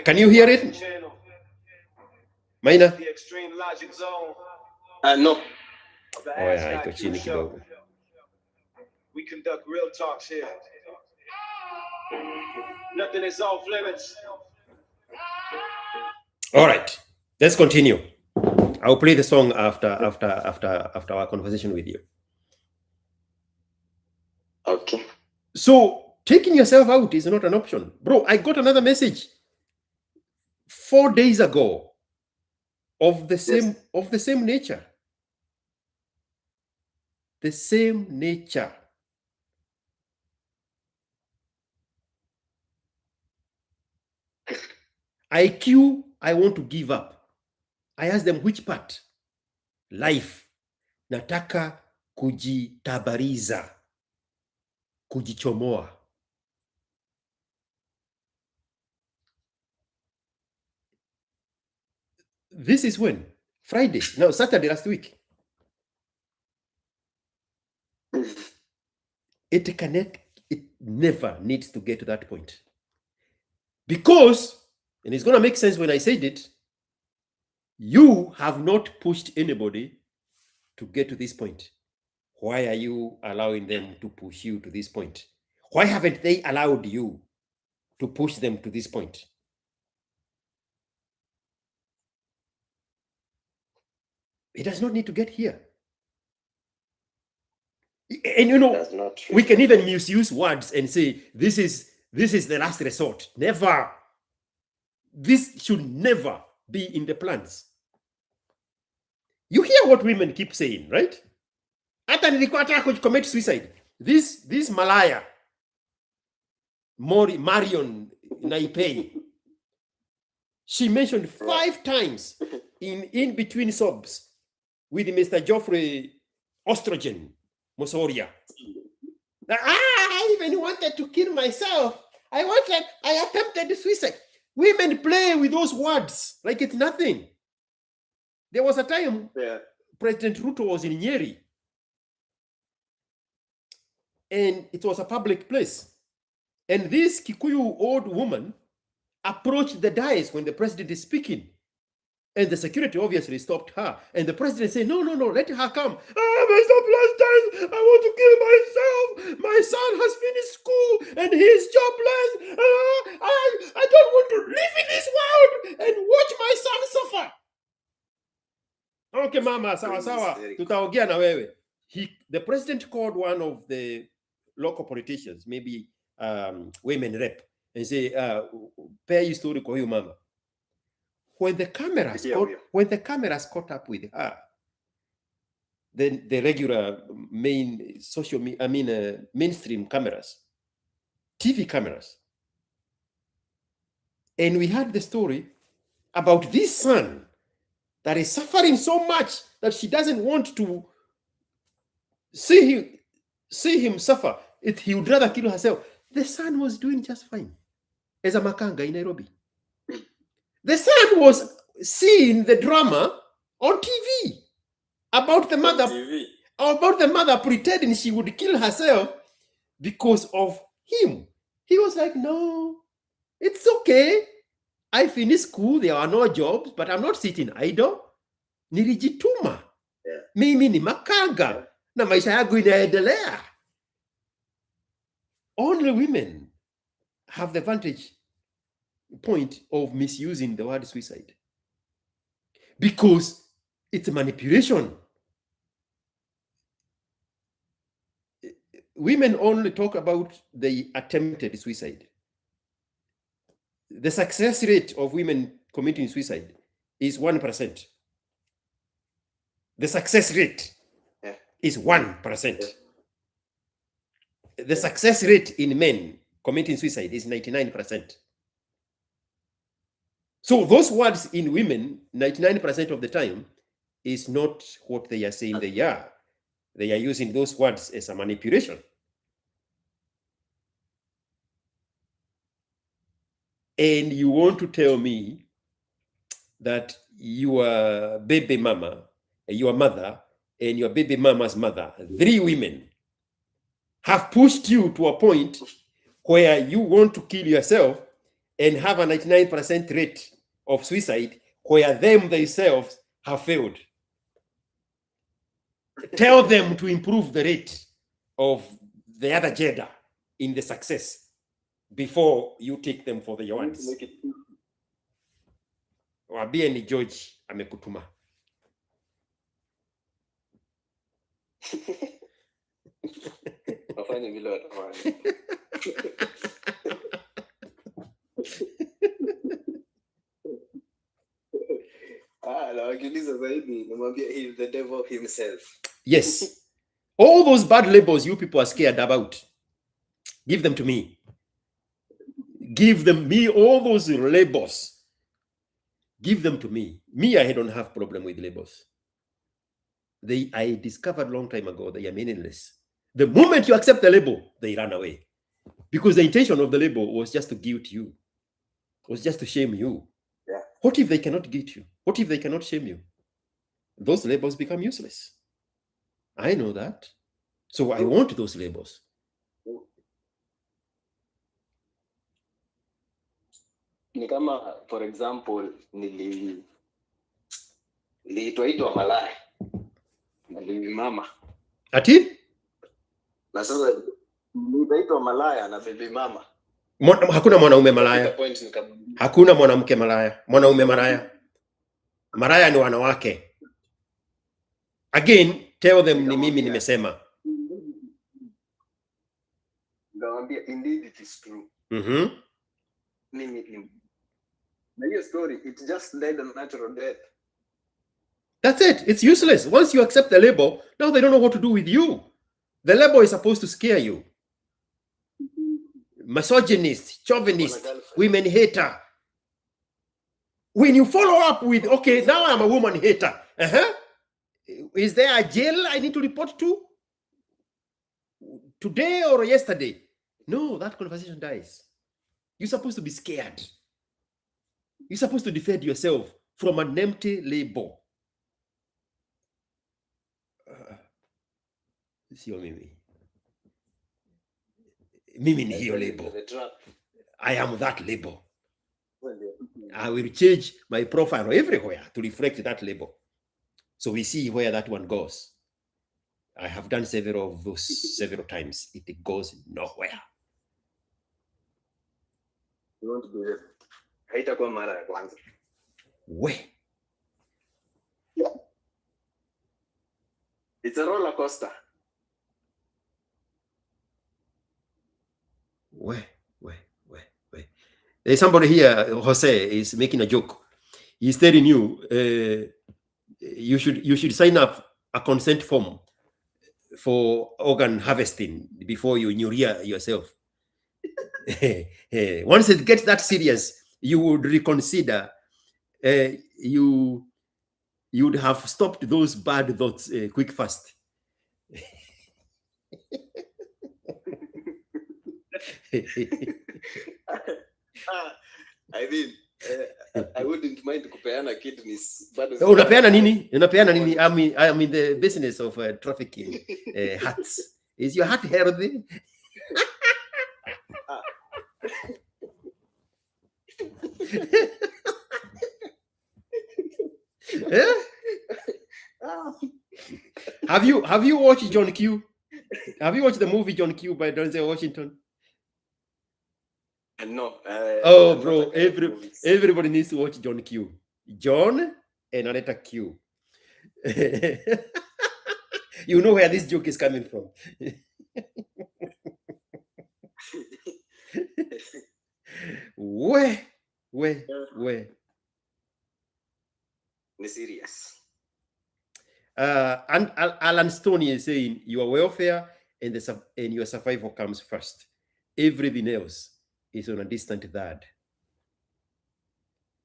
Can you hear it? Maina? The Extreme Logic Zone. No. Oh yeah, iko chini kidogo. We conduct real talks here. Nothing is off limits. All right, let's continue. I'll play the song after our conversation with you. Okay. So taking yourself out is not an option. Bro, I got another message 4 days ago of the same nature. The same nature. IQ, I want to give up. I asked them which part? Life. Nataka kujitabariza. Kujichomoa. This is when? Friday. No, Saturday last week. It never needs to get to that point. Because, and it's going to make sense when I said it, you have not pushed anybody to get to this point. Why are you allowing them to push you to this point? Why haven't they allowed you to push them to this point? It does not need to get here. And you know, we can even misuse words and say, this is the last resort. Never. This should never be in the plans. You hear what women keep saying, right? Hata nilikuwa nataka commit suicide. This Malaya, Marion Naipei, she mentioned 5 times in between sobs with Mr. Geoffrey Ostrogen Mosoria. I even wanted to kill myself. I attempted suicide. Women play with those words like it's nothing. There was a time President Ruto was in Nyeri, and it was a public place. And this Kikuyu old woman approached the dais when the president is speaking. And the security obviously stopped her. And the president said, no, let her come. Mr. President, I want to kill myself. My son has finished school and he is jobless. I don't want to live in this world and watch my son suffer. Okay, mama, sawa. Tutaongea na wewe. The president called one of the local politicians, maybe women rep, and say, pay your story kwa huyu mama. When the cameras caught up with her, then the regular mainstream cameras, TV cameras, and we heard the story about this son that is suffering so much that she doesn't want to see him suffer. He would rather kill herself. The son was doing just fine as a makanga in Nairobi. The son was seeing the drama on TV about the mother pretending she would kill herself because of him. He was like, no, it's okay. I finished school, there are no jobs, but I'm not sitting idle. Nilijituma. Mimi ni makanga. Na maisha yangu inaendelea. Only women have the vantage point of misusing the word suicide because it's a manipulation. Women only talk about the attempted suicide. The success rate of women committing suicide is 1%. The success rate is 1%. the success rate in men committing suicide is 99%. So those words in women, 99% of the time, is not what they are saying they are. They are using those words as a manipulation. And you want to tell me that your baby mama, your mother, and your baby mama's mother, 3 women, have pushed you to a point where you want to kill yourself and have a 99% rate of suicide, where them themselves have failed. Tell them to improve the rate of the other gender in the success before you take them for the ones. Wambie ni George amekutuma. Wafanye vile watafanya. Na wakiuliza zaidi namwambia he is the devil himself. Yes. All those bad labels you people are scared about, give them to me. Give them me all those labels. Give them to me. Me, I don't have problem with labels. I discovered a long time ago they are meaningless. The moment you accept the label, they run away. Because the intention of the label was just to guilt you. Was just to shame you. Yeah. What if they cannot guilt you? What if they cannot shame you? Those labels become useless. I know that. So I want those labels. Ni kama for example niliitwa malaya na bibi mama. Ati? Na sasa niliitwa malaya na bibi mama. Hakuna mwanaume malaya. Hakuna mwanamke malaya. Mwanaume malaya. Malaya ni wanawake. Again, tell them ni mimi nimesema. Ngawambia indeed it is true. Mimi na hiyo story it just led a natural death. That's it. It's useless. Once you accept the label, now they don't know what to do with you. The label is supposed to scare you. Misogynist, chauvinist, women hater. When you follow up with, okay, now I'm a woman hater. Is there a jail I need to report to? Today or yesterday? No, that conversation dies. You're supposed to be scared. You're supposed to defend yourself from an empty label. Sio mimi. Mimi ni hiyo label. I am that label. I will change my profile everywhere to reflect that label. So we see where that one goes. I have done several of those several times. It goes nowhere. You want to do it? Haitakuwa mara ya kwanza. We. Yeah. It's a roller coaster. There's somebody here, Jose, is making a joke. He's telling you, you should sign up a consent form for organ harvesting before you urea yourself. Once it gets that serious, you would reconsider. You would have stopped those bad thoughts quick fast. I mean, I wouldn't mind kupeana kidneys. Unapeana nini? Unapeana nini? I'm in the business of trafficking hearts. Is your heart healthy? Have you watched John Q? Have you watched the movie John Q by Denzel Washington? No. Oh, bro, everybody needs to watch John Q. John and Aneta Q. You know where this joke is coming from. Where? Ni serious. And Alan Stoney is saying your welfare and your survival comes first. Everything else is on a distant third.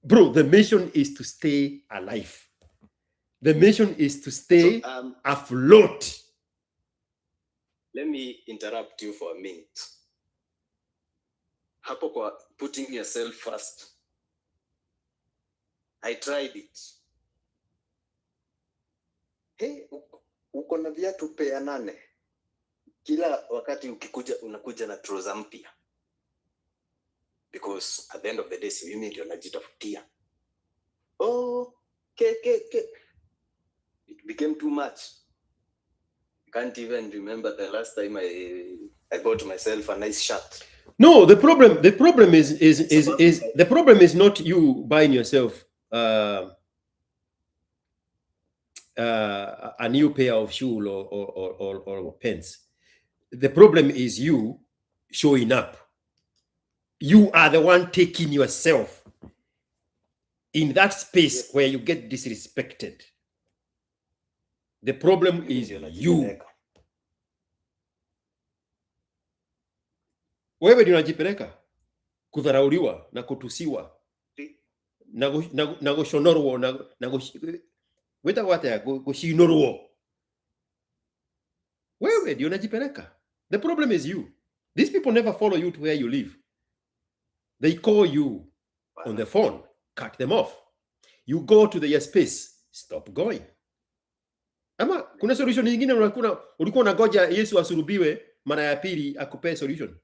Bro, the mission is to stay alive. The mission is to stay afloat. Let me interrupt you for a minute. Hapo kwa putting yourself first. I tried it. Hey, uko na viatu pea 8. Kila wakati ukikuja unakuja na trouser mpya. Because at the end of the day, si mimi ndio najitafutia. Oh, it became too much. I can't even remember the last time I bought myself a nice shirt. No, the problem is not you buying yourself a new pair of shoes or pants. The problem is you showing up. You are the one taking yourself in that space where you get disrespected. The problem is you. Wewe ndio unajipeleka kudharauliwa na kutusiwa na gushonorwo na weta wata gushinorwo. Wewe ndio unajipeleka. The problem is you. These people never follow you to where you live. They call you on the phone, cut them off. You go to their space, stop going. Ama kuna solution nyingine ulikuwa unagoja Yesu asulubiwe mara ya pili akupee solution?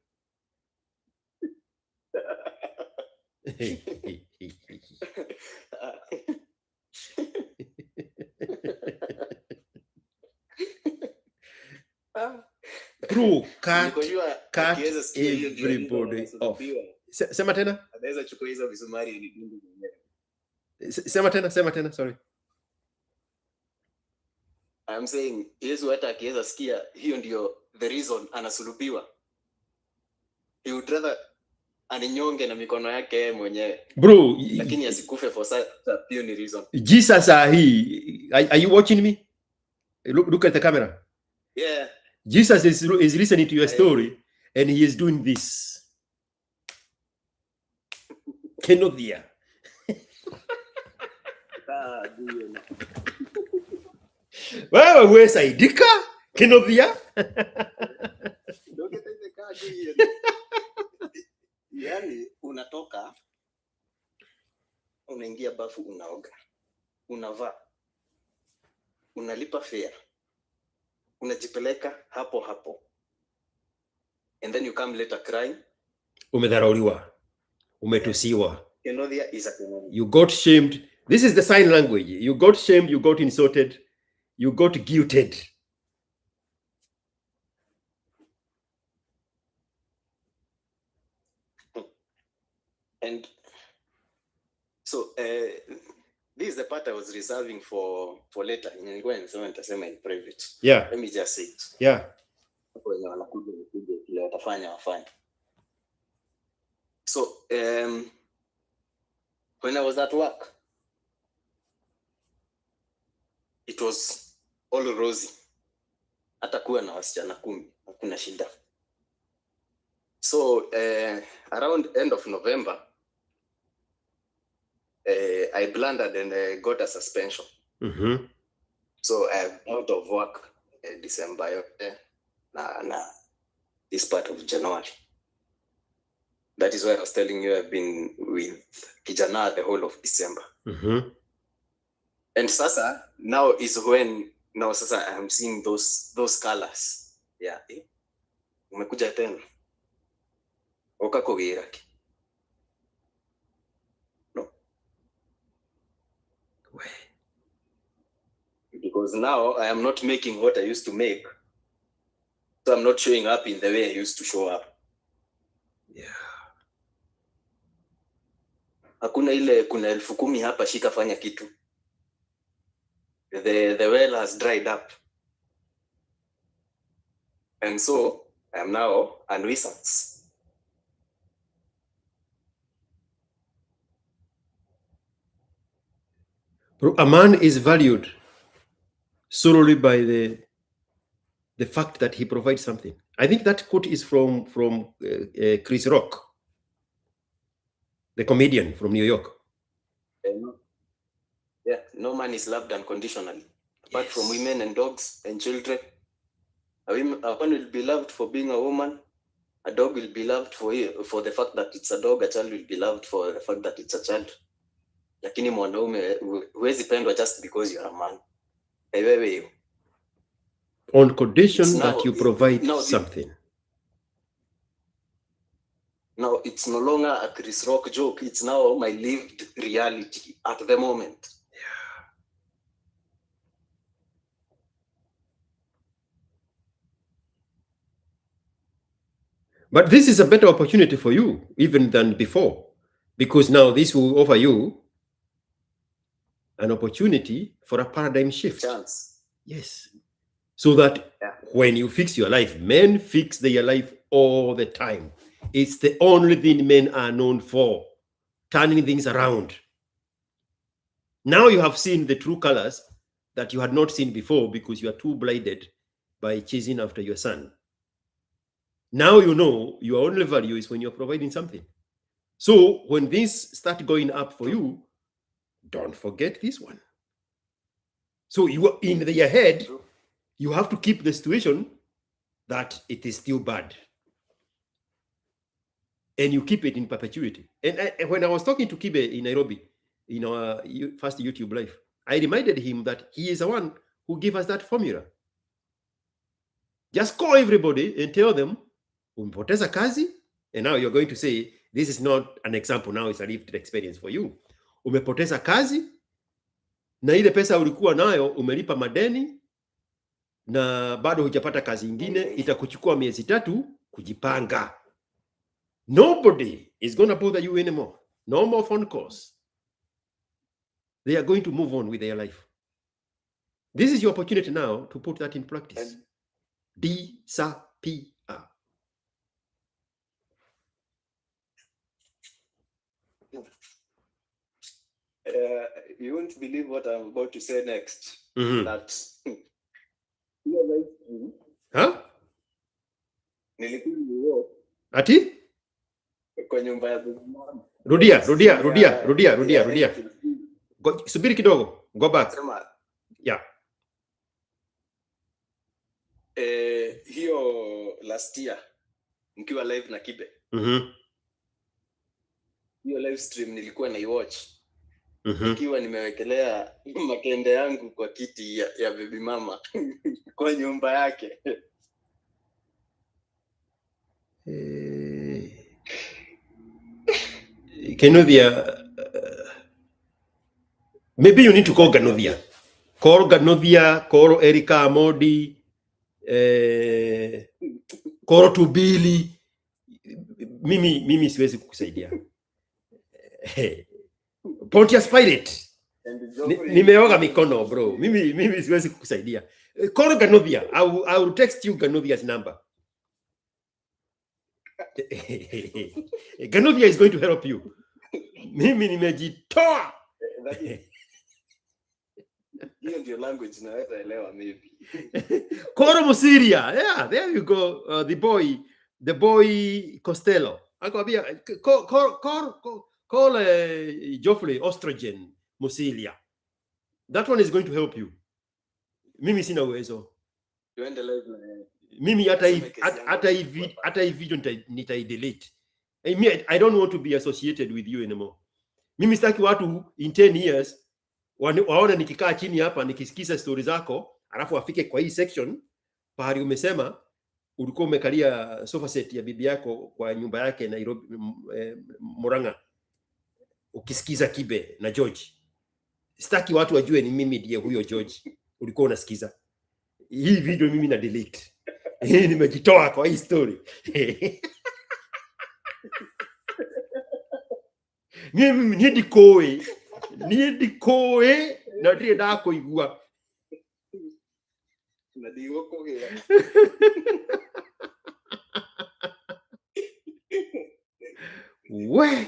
Bro, cut everybody off. Sema tena? Anaweza chukua hizo visumari ni dundu mwenyewe. Sema tena, sorry. I'm saying Yesu hata akiweza sikia hiyo ndio the reason anasulubiwa. He would rather aninyonge na mikono yake mwenyewe. Bro, lakini asikufe for such a pure reason. Jesus are you watching me? Look at the camera. Yeah. Jesus is listening to your story and he is doing this. Kenodia. Wewe wesaidika Kenodia. Yani unatoka unaingia bafu, unaoga, unavaa, unalipa fare, unajipeleka hapo, and then you come later crying. Umedharauliwa, umetusiwa. Kenodia is a Kenodia. You got shamed. This is the sign language. You got shamed, you got insulted, you got guilted. And so this is the part I was reserving for later. Nilikuwa nimesema nitasema in private. Yeah. Let me just say it. Yeah. Wenye wanakuja kile watafanya. So when I was at work, it was all rosy. Hata kuwa na wasichana 10, hakuna shida. So around end of November, I blundered and got a suspension. Mm-hmm. So I'm out of work December, this part of January. That is why I was telling you I've been with Kijana the whole of December. Mm-hmm. And sasa, now is when sasa I'm seeing those colors. Yeah. Umekuja tena. Okakogiraki. No. Because now I am not making what I used to make. So I'm not showing up in the way I used to show up. Yeah. Hakuna ile kuna 10,000 hapa shika fanya kitu. The well has dried up. And so I am now a nuisance. A man is valued solely by the fact that he provides something. I think that quote is from Chris Rock, the comedian from New York. No man is loved unconditionally, apart from women and dogs and children. A woman will be loved for being a woman. A dog will be loved for the fact that it's a dog. A child will be loved for the fact that it's a child. Lakini mwanaume huwezi pendwa just because you're a man. On condition that you provide something. Now it's no longer a Chris Rock joke. It's now my lived reality at the moment. But this is a better opportunity for you even than before, because now this will offer you an opportunity for a paradigm shift. Chance. Yes. So that when you fix your life, men fix their life all the time. It's the only thing men are known for, turning things around. Now you have seen the true colors that you had not seen before because you are too blinded by chasing after your son. Now you know your only value is when you're providing something. So when things start going up for you, don't forget this one. So you are in your head, you have to keep the situation that it is still bad. And you keep it in perpetuity. And when I was talking to Kibe in Nairobi, in our first YouTube live, I reminded him that he is the one who gave us that formula. Just call everybody and tell them, umepoteza kazi, and now you're going to say, this is not an example, now it's a lived experience for you. Umepoteza kazi, na ile pesa ulikuwa nayo umelipa madeni, na bado hujapata kazi ingine, itakuchukua miezi 3 kujipanga. Nobody is going to bother you anymore. No more phone calls. They are going to move on with their life. This is your opportunity now to put that in practice. Disappear. You won't believe what I'm about to say next. That huh? Nilikuwa ati? Kwa nyumba ya mama. Rudia. Subiri kidogo. Go back. Yeah. Hiyo last year mkiwa live na Kibe. Hiyo live stream nilikuwa naiwatch. Nikiwa nimewekelea makende yangu kwa kiti ya baby mama kwa nyumba yake. Ganovia, maybe you need to call Ganovia. Call Ganovia, call Erika Amodi, call Tubili. Mimi siwezi kukusaidia. Pontius Pilate. Nimeoga mikono bro. Mimi siwezi kukusaidia. Call Ganovia. I will text you Ganovia's number. Ganovia is going to help you. Mimi nimejitoa. Hiyo ndio language naweza elewa maybe. Koro Musiria. Yeah, there you go. The boy Costello. Akwambia call Geoffrey Ostrogen Musilia. That one is going to help you. Mimi sina uwezo. Tuende live na mimi hata hii video nitaidelete. I don't want to be associated with you anymore. Mimi sitaki watu in 10 years waone nikikaa chini hapa nikisikiza stories zako alafu afike kwa hii section pahali umesema ulikuwa umekalia sofa set ya bibi yako kwa nyumba yake Nairobi, Murang'a, ukisikiza Kibe na George. Sitaki watu wajue ni mimi ndiye huyo George ulikuwa unasikiza. Hii video mimi na delete. Nimejitoa kwa hii story. Mimi nidikoe na ndiye ndako igua. Na digo kogea. We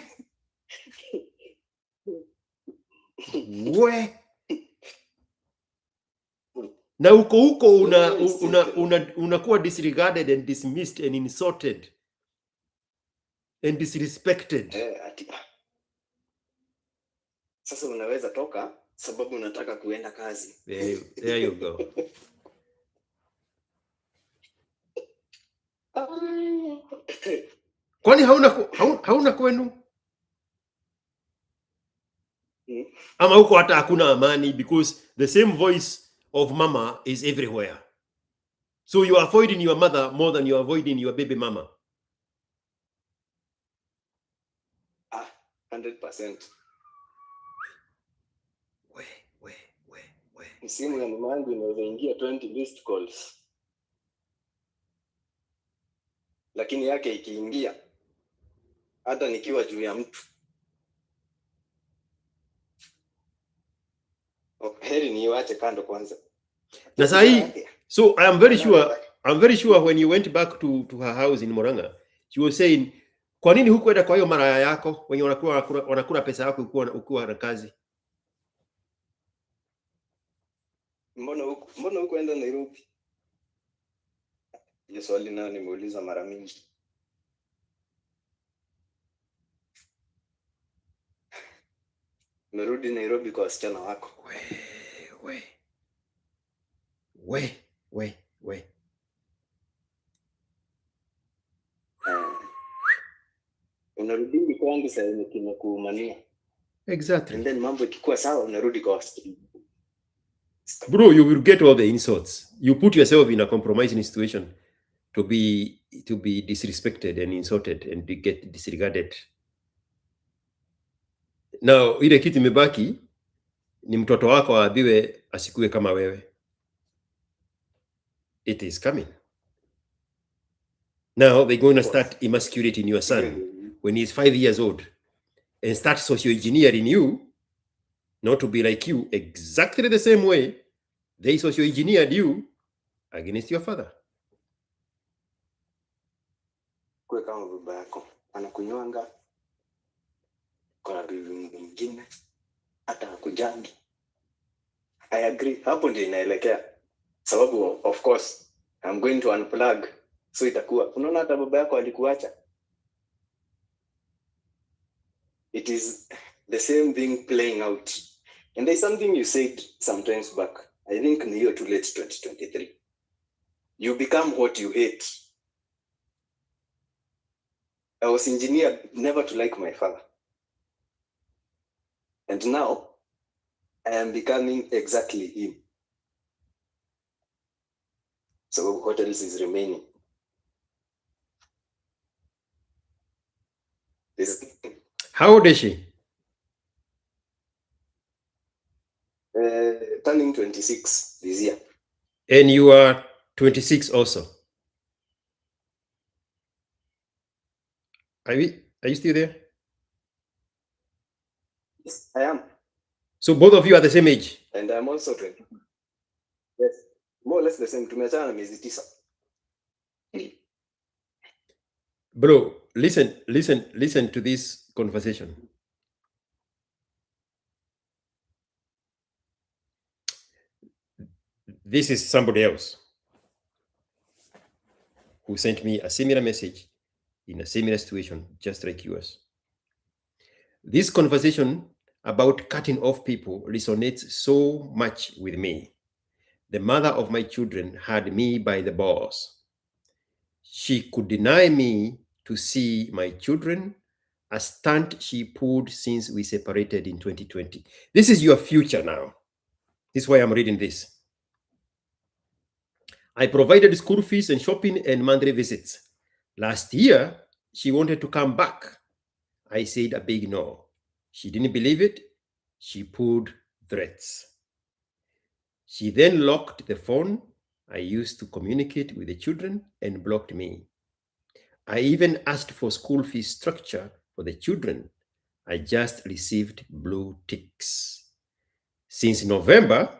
na huko unakuwa disregarded and dismissed and insulted and disrespected. Sasa unaweza toka sababu unataka kuenda kazi. There you go. Kwani hauna kwenu? Ama huko hata hakuna amani, because the same voice of mama is everywhere. So you are avoiding your mother more than you are avoiding your baby mama. 100%. We. Simu ya mama yangu inaweza ingia 20 missed calls. Lakini yake ikiingia hata nikiwa juu ya mtu, heri niiwache kando kwanza. Na sahi, so I'm very sure when you went back to her house in Murang'a, she was saying, kwa nini hukuenda kwa hiyo maraya yako wenye wanakula pesa yako ukiwa na kazi? Mbona hukuenda Nairobi? Hiyo swali nayo nimeuliza mara mingi. Merudi Nairobi kwa wasichana wako. We. Unarudi kwangu sasa yenye kimekuumania. Exactly. And then mambo ikikuwa sawa unarudi kwa wasichana. Bro, you will get all the insults. You put yourself in a compromising situation to be disrespected and insulted and to get disregarded. Now, ile kitu imebaki ni mtoto wako aambiwe asikue kama wewe. It is coming. Now they're going to start emasculating your son when he's 5 years old and start socio-engineering you not to be like you exactly the same way they socio-engineered you against your father. Kwa kama baba yako anakunywanga kwa bibi mwingine hata hakujangi. I agree. Hapo ndio inaelekea. Sababu of course I'm going to unplug. So itakuwa unaona hata baba yako alikuacha. It is the same thing playing out. And there's something you said sometimes back. I think in the year too late 2023. You become what you hate. I was engineered never to like my father. And now I am becoming exactly him. So what else is remaining? How old is she? Turning 26 this year. And you are 26 also. Are you still there? Yes, I am. So both of you are the same age? And I'm also 20. Yes, more or less the same. Tumeachana na miezi 9. Bro, listen to this conversation. This is somebody else who sent me a similar message in a similar situation, just like yours. This conversation about cutting off people resonates so much with me. The mother of my children had me by the balls. She could deny me to see my children, a stunt she pulled since we separated in 2020. This is your future now. This is why I'm reading this. I provided school fees and shopping and monthly visits. Last year, she wanted to come back. I said a big no. She didn't believe it. She pulled threats. She then locked the phone I used to communicate with the children and blocked me. I even asked for school fee structure for the children. I just received blue ticks. Since November,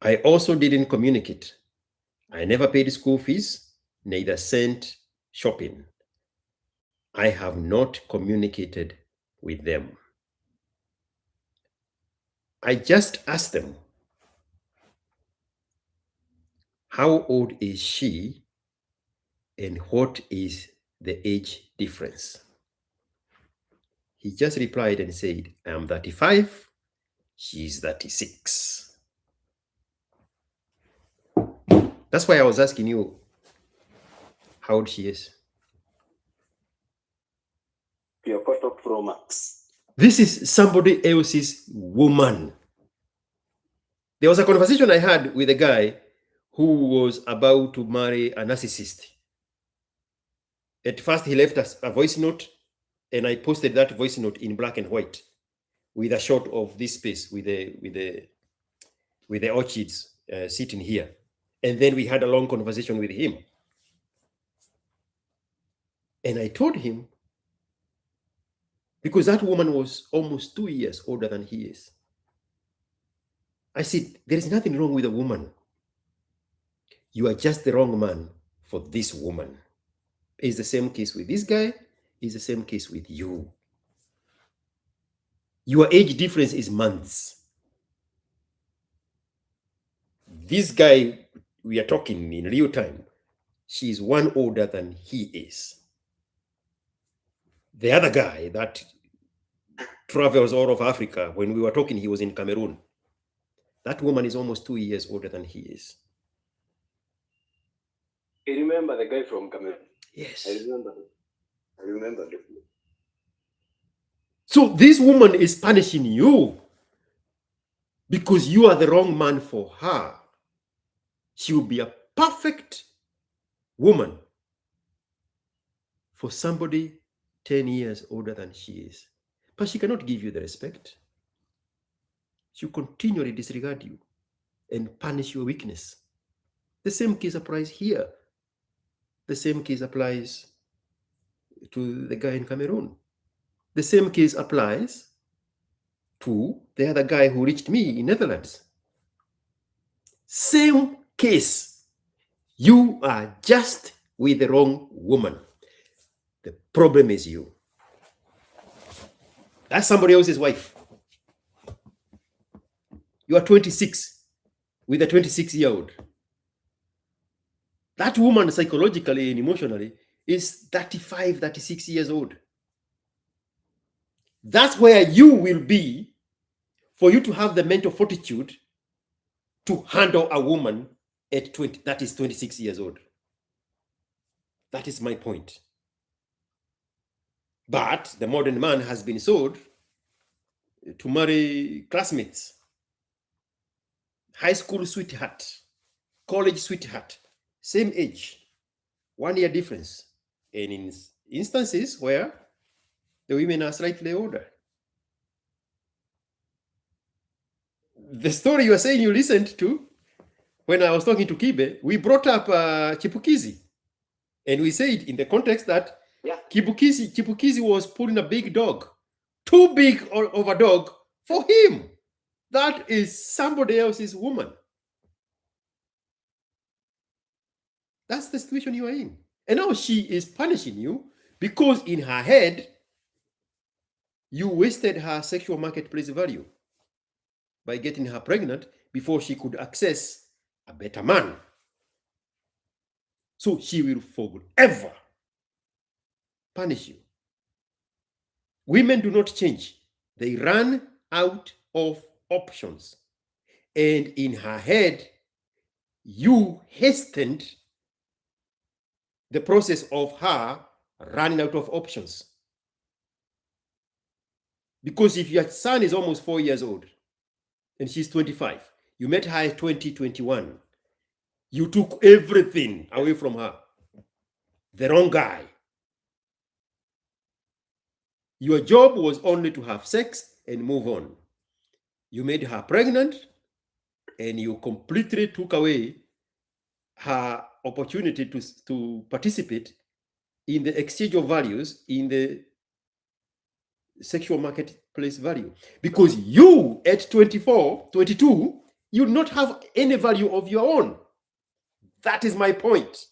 I also didn't communicate. I never paid school fees, neither sent shopping. I have not communicated with them. I just asked them, How old is she and what is the age difference? He just replied and said, I am 35, she's 36. That's why I was asking you how old she is. Your photo Pro Max. This is somebody else's woman. There was a conversation I had with a guy who was about to marry a narcissist. At first, he left us a voice note, and I posted that voice note in black and white with a shot of this space with the orchids sitting here. And then we had a long conversation with him. And I told him, because that woman was almost 2 years older than he is, I said, there is nothing wrong with a woman. You are just the wrong man for this woman. It's the same case with this guy. It's the same case with you. Your age difference is months. This guy, we are talking in real time, she's one older than he is. The other guy that travels all of Africa, when we were talking, he was in Cameroon. That woman is almost 2 years older than he is. You remember the guy from Cameroon? Yes. I remember. So this woman is punishing you because you are the wrong man for her. She will be a perfect woman for somebody 10 years older than she is. But she cannot give you the respect. She will continually disregard you and punish your weakness. The same case applies here. The same case applies to the guy in Cameroon. The same case applies to the other guy who reached me in Netherlands. Same case. You are just with the wrong woman. The problem is you. That's somebody else's wife. You are 26 with a 26-year-old. That woman psychologically and emotionally is 35, 36 years old. That's where you will be for you to have the mental fortitude to handle a woman at 20, that is 26 years old. That is my point. But the modern man has been sold to marry classmates, high school sweetheart, college sweetheart, same age, 1 year difference. And in instances where the women are slightly older. The story you are saying you listened to, when I was talking to Kibe, we brought up Chipukizi. And we said in the context that Chipukizi was pulling a big dog, too big of a dog for him. That is somebody else's woman. That's the situation you are in. And now she is punishing you because in her head, you wasted her sexual marketplace value by getting her pregnant before she could access a better man. So she will forever punish you. Women do not change. They run out of options. And in her head, you hastened the process of her running out of options. Because if your son is almost 4 years old and she's 25, you met her at 2021, you took everything away from her. The wrong guy. Your job was only to have sex and move on. You made her pregnant and you completely took away her opportunity to participate in the exchange of values in the sexual marketplace value. Because you at 24, 22, you do not have any value of your own. That is my point.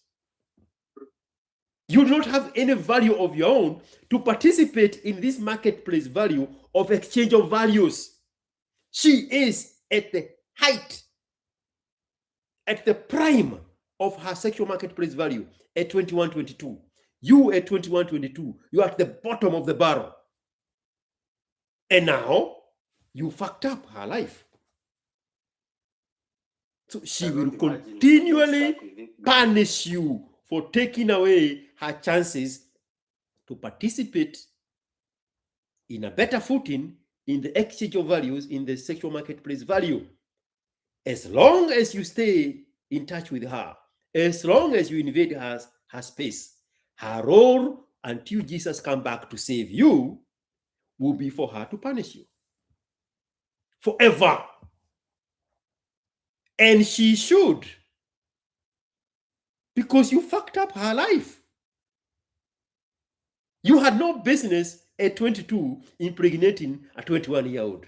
You do not have any value of your own to participate in this marketplace value of exchange of values. She is at the height, at the prime of her sexual marketplace value at 21.22. You at 21.22, you're at the bottom of the barrel. And now you fucked up her life. So she will continually punish you for taking away her chances to participate in a better footing in the exchange of values in the sexual marketplace value. As long as you stay in touch with her, as long as you invade her space, her role until Jesus comes back to save you will be for her to punish you forever. And she should, because you fucked up her life. You had no business at 22 impregnating a 21-year-old.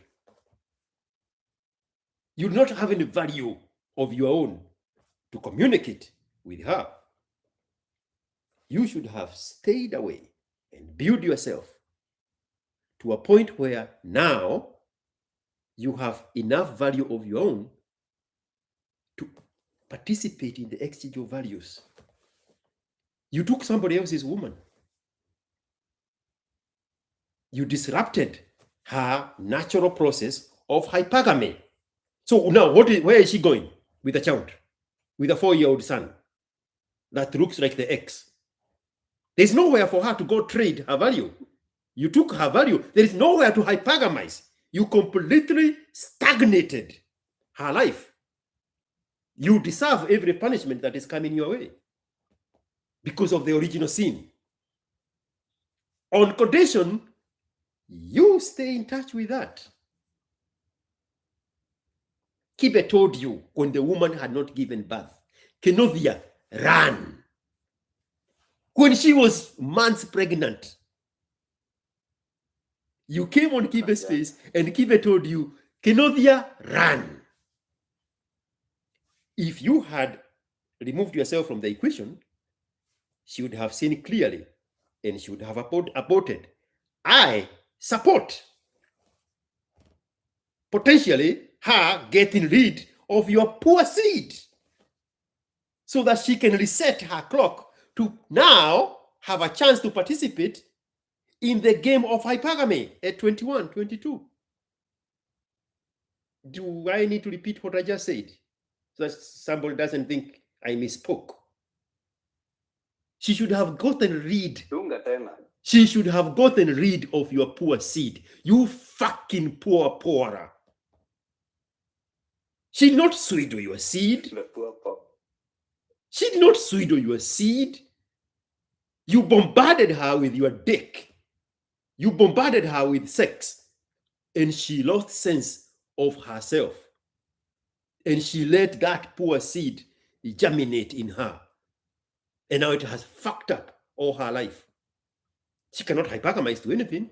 You do not have any value of your own to communicate with her. You should have stayed away and built yourself to a point where now you have enough value of your own to participate in the exchange of values. You took somebody else's woman. You disrupted her natural process of hypergamy. So now, where is she going with a child, with a 4-year-old son that looks like the ex? There's nowhere for her to go trade her value. You took her value. There is nowhere to hypergamize. You completely stagnated her life. You deserve every punishment that is coming your way because of the original sin. On condition, you stay in touch with that. Kibe told you when the woman had not given birth, Kenovia ran. When she was months pregnant, you came on Kibe's face and Kibe told you, Kenovia ran. If you had removed yourself from the equation, she would have seen clearly and she would have aborted. I support potentially her getting rid of your poor seed so that she can reset her clock to now have a chance to participate in the game of hypergamy at 21, 22. Do I need to repeat what I just said so that somebody doesn't think I misspoke? She should have gotten rid. She should have gotten rid of your poor seed. You fucking poorer. She did not swindle your seed. She did not swindle your seed. You bombarded her with your dick. You bombarded her with sex. And she lost sense of herself. And she let that poor seed germinate in her. And now it has fucked up all her life. She cannot hypergamize to anything.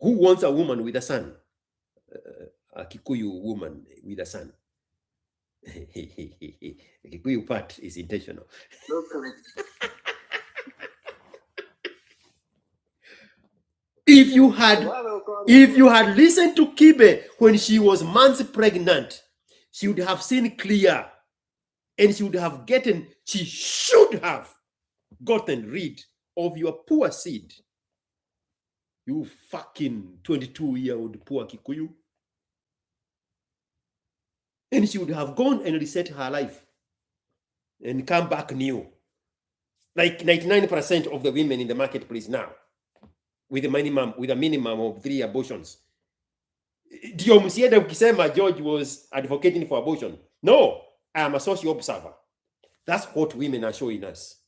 Who wants a woman with a son? A Kikuyu woman with a son. The Kikuyu part is intentional. If you had listened to Kibe when she was months pregnant, she would have seen clear, and she should have gotten rid of your poor seed. You fucking 22-year-old poor Kikuyu. And she would have gone and reset her life and come back new. Like 99% of the women in the marketplace now, with a minimum of 3 abortions. Ndio msiende ukisema George was advocating for abortion. No, I am a social observer. That's what women are showing us.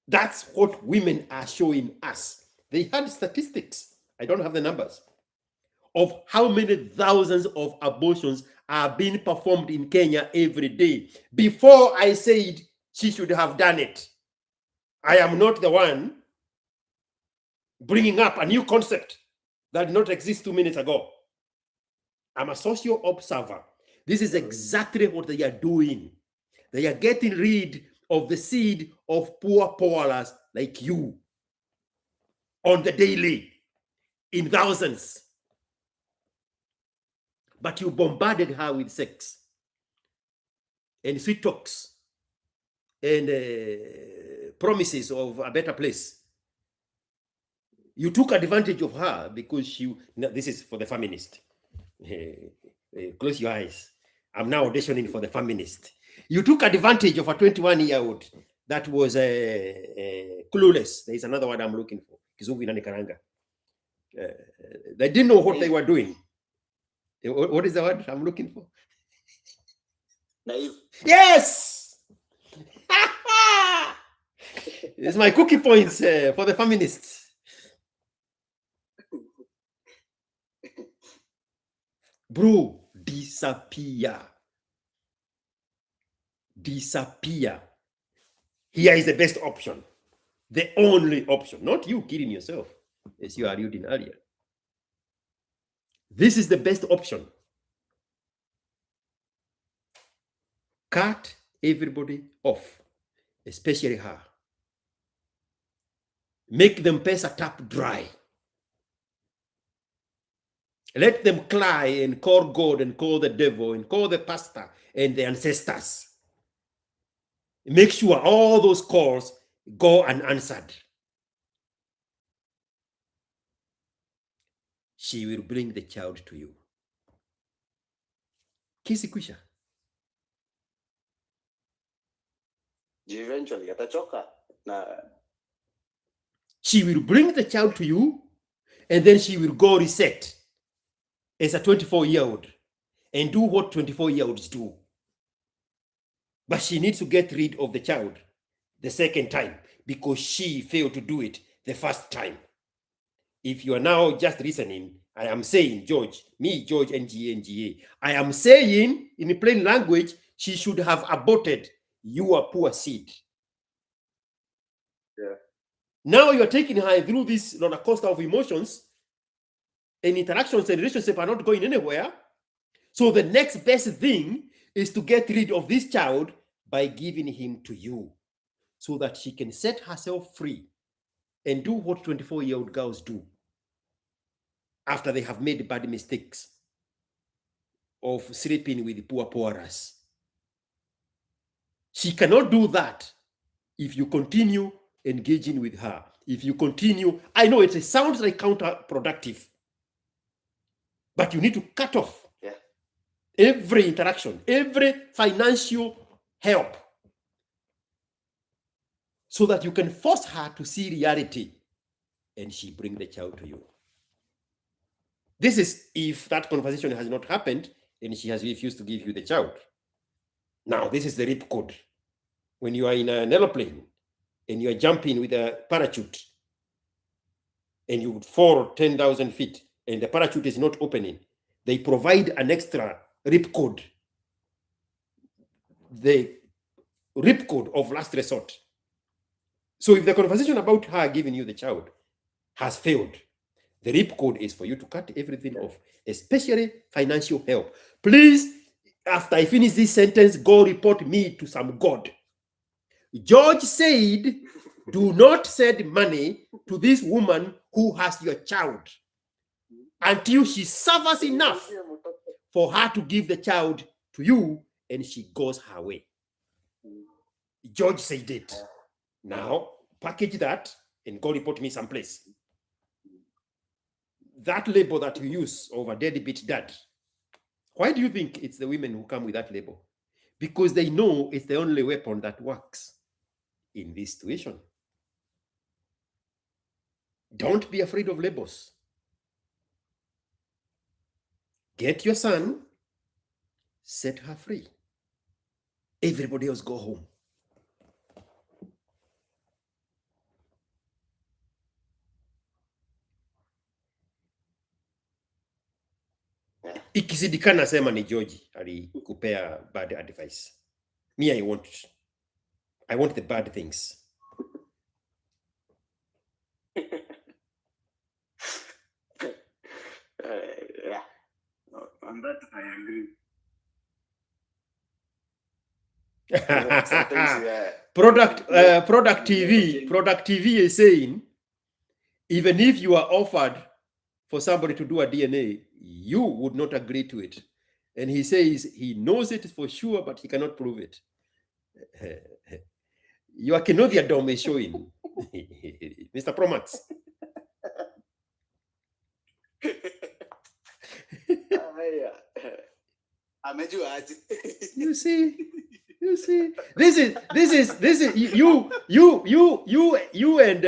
That's what women are showing us. They had statistics. I don't have the numbers of how many thousands of abortions are being performed in Kenya every day. Before I said she should have done it, I am not the one bringing up a new concept that did not exist 2 minutes ago. I'm a social observer. This is exactly what they are doing. They are getting rid of the seed of poorers like you on the daily in thousands. but you bombarded her with sex and sweet talks and promises of a better place. You took advantage of her because this is for the feminist. Close your eyes. I'm now auditioning for the feminist. You took advantage of a 21-year-old that was clueless. There is another word I'm looking for. Kizungu inani karanga. They didn't know what they were doing. What is the word I'm looking for? Naive. Yes! It's my cookie points for the feminists. Bro, disappear. Disappear. Here is the best option. The only option. Not you killing yourself, as you alluded earlier. This is the best option. Cut everybody off, especially her. Make them pesa tap dry. Let them cry and call God and call the devil and call the pastor and the ancestors. Make sure all those calls go unanswered. She will bring the child to you. Kisi kwisha. Eventually, atachoka na. She will bring the child to you, and then she will go reset as a 24-year-old and do what 24-year-olds do. But she needs to get rid of the child the second time because she failed to do it the first time. If you are now just listening, I am saying, George, NGA, I am saying in plain language, she should have aborted your poor seed. Yeah. Now you are taking her through this roller coaster of emotions, and interactions and relationships are not going anywhere. So the next best thing is to get rid of this child by giving him to you so that she can set herself free and do what 24-year-old girls do after they have made bad mistakes of sleeping with poorers. She cannot do that if you continue engaging with her. If you continue, I know it sounds like counterproductive, but you need to cut off every interaction, every financial help, so that you can force her to see reality and she bring the child to you. This is if that conversation has not happened and she has refused to give you the child. Now, this is the rip code. When you are in an airplane and you are jumping with a parachute and you fall 10,000 feet and the parachute is not opening, they provide an extra rip code. The rip code of last resort. So if the conversation about her giving you the child has failed, the rip code is for you to cut everything off, especially financial help. Please, after I finish this sentence, go report me to some God. George said, do not send money to this woman who has your child until she suffers enough for her to give the child to you and she goes her way. George said it. Now, package that and go report me someplace. That label that you use over deadbeat dad, why do you think it's the women who come with that label? Because they know it's the only weapon that works in this situation. Don't be afraid of labels. Get your son, set her free. Everybody else go home. Ikizidikana sema ni George alikupea bad advice. Me, I want the bad things. Yeah, on that I agree. Product TV is saying, even if you are offered for somebody to do a DNA, you would not agree to it. And he says he knows it for sure, but he cannot prove it. Your Kenodia dome is showing. Mr. Promax. You see, this is you and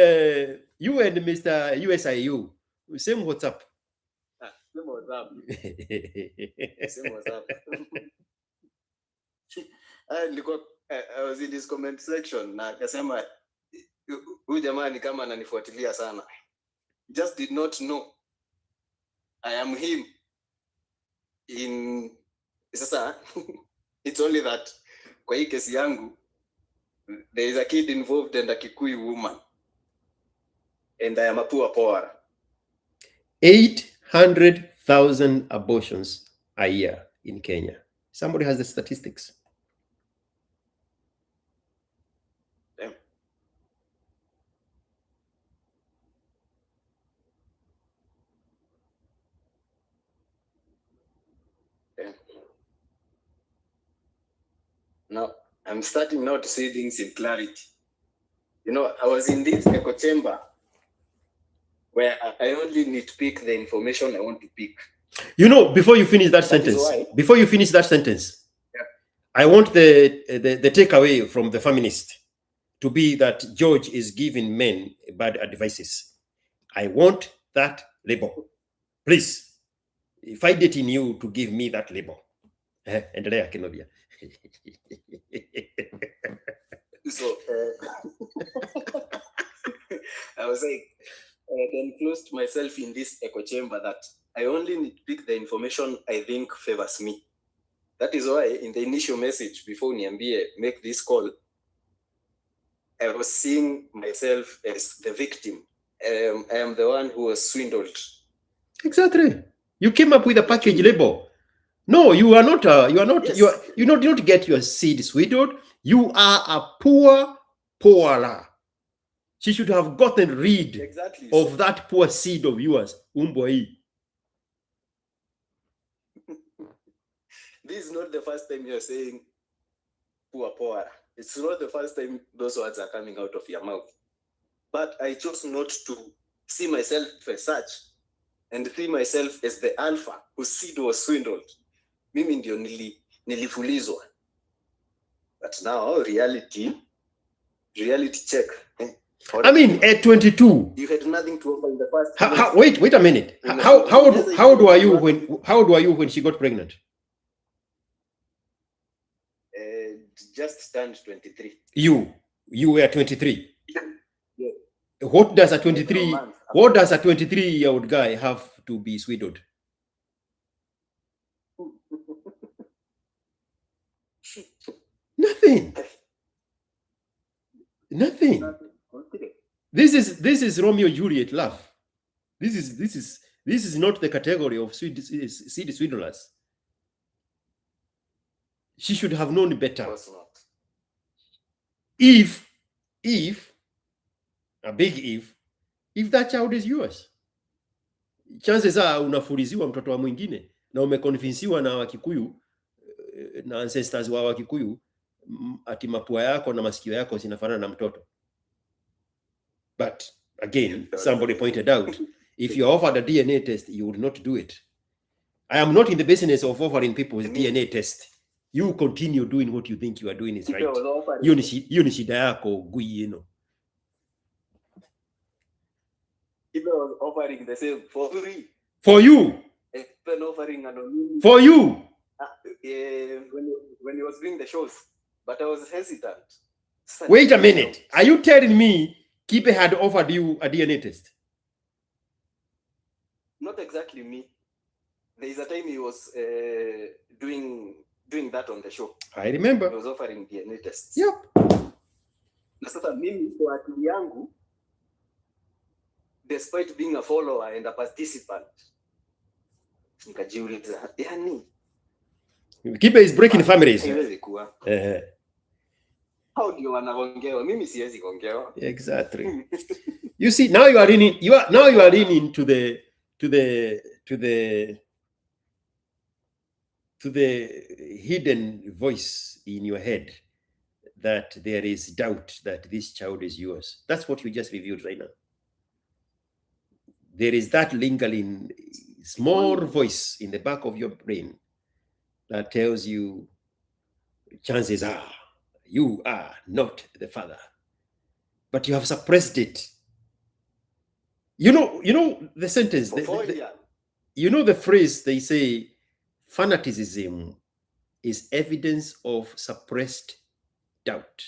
Mr. USIU, same WhatsApp. Same WhatsApp. Same WhatsApp. I was in this comment section na akasema huyu jamaa ni kama ananifuatilia sana. Just did not know I am him. In sasa it's only that kwa hii kesi yangu there is a kid involved and a Kikuyu woman and I am a poor. 800,000 abortions a year in Kenya. Somebody has the statistics. Damn. Now, I'm starting now to see things in clarity. You know, I was in this echo chamber where I only nitpick the information I want to pick. You know, before you finish that sentence, I want the takeaway from the feminist to be that George is giving men bad advices. I want that label. Please, if I date in you to give me that label. Endelea Kenodia. So, I was like, then closed myself in this echo chamber that I only nitpick the information I think favors me. That is why in the initial message before Niambie make this call, I was seeing myself as the victim. I am the one who was swindled. Exactly. You came up with a package label. No, you are not. Yes. You don't get your seed swindled. You are a poorer. She should have gotten rid of that poor seed of yours, Umboi. This is not the first time you're saying poor. It's not the first time those words are coming out of your mouth. But I chose not to see myself as such and see myself as the alpha whose seed was swindled. Mimi ndio nilifulizwa. But now reality check. I mean, at 22, you had nothing to offer in the past. Wait a minute. How old were you when she got pregnant? Just turned 23. You were 23. Yeah. What does a 23-year-old guy have to be swindled? Nothing. This is Romeo and Juliet love. This is not the category of seed swindlers. She should have known better. Of course not. If a big if that child is yours, chances are unafuliziwa mtoto wa mwingine na umeconvincewa na Wakikuyu na ancestors wa Wakikuyu ati mapua yako na masikio yako zinafanana na mtoto. But again, somebody pointed out, if you offered a DNA test, you would not do it. I am not in the business of offering people DNA test. You continue doing what you think you are doing is right. You ni shida yako gui, you know. People was offering the same for free. For you. Even offering anonymity. For you. When he was doing the shows, but I was hesitant. Wait a minute. Are you telling me Kipe had offered you a DNA test? Not exactly me. There is a time he was doing that on the show. I remember. He was offering DNA tests. Yep. Na sasa mimi kwa akili yangu, despite being a follower and a participant, nikajiuliza, yani Kipe is breaking families. Haiwezi kuwa. How do you wanagongewa? Mimi siwezi gongewa. Exactly. You see, now you are leaning to hidden voice in your head that there is doubt that this child is yours. That's what you just reviewed right now. There is that lingering small voice in the back of your brain that tells you, chances are you are not the father, but you have suppressed it. You know the sentence, you know the phrase they say, fanaticism is evidence of suppressed doubt.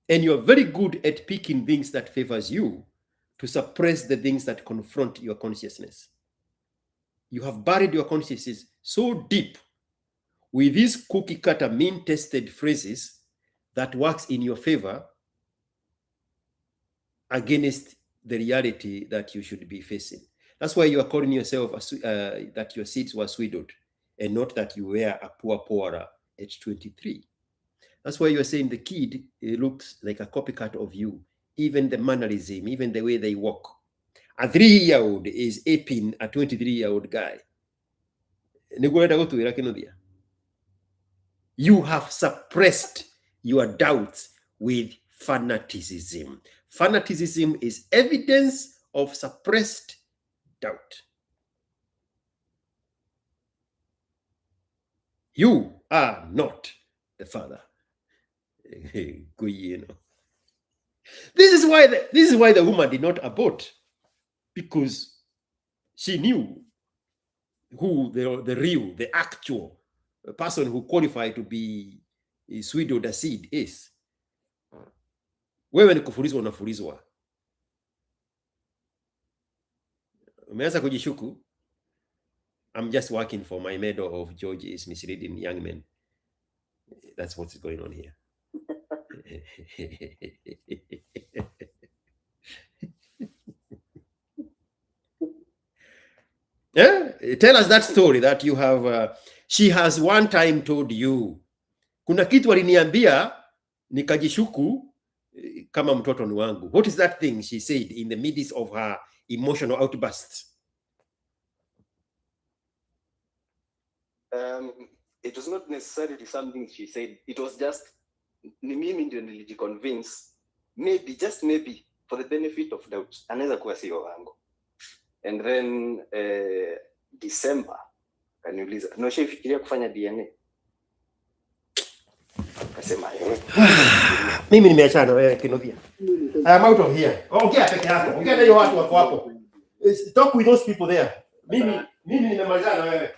And you're very good at picking things that favors you to suppress the things that confront your consciousness. You have buried your consciousness so deep with these cookie cutter mean tested phrases that works in your favor against the reality that you should be facing. That's why you are calling yourself that your seeds were swindled, and not that you were a poor at 23. That's why you are saying the kid looks like a copycat of you, even the mannerism, even the way they walk. A 3-year-old is aping a 23-year-old guy. You have suppressed your doubts with fanaticism. Fanaticism is evidence of suppressed doubt. You are not the father. This is why the woman did not abort, because she knew who the actual person who qualified to be swindled the seed is. Wewe ni kufulizwa unafulizwa. Umeanza kujishuku. I'm just working for my medal of George is misleading young men. That's what's going on here. Yeah? Tell us that story that you have. She has one time told you, kuna kitu aliniambia nikajishuku kama mtoto ni wangu. What is that thing she said in the midst of her emotional outburst? It was not necessarily something she said. It was just mimi ndio nilijiconvince, maybe, just maybe, for the benefit of doubt, anaweza kuwa sio wangu. And then December kaniuliza, unashafikiria kufanya DNA? Kasema mimi nimeachana wewe Kinovia. I am out of here. Ongea peke yako. Ongea na hiyo watu wako hapo. Talk with those people there. Mimi nimemalizana wewe.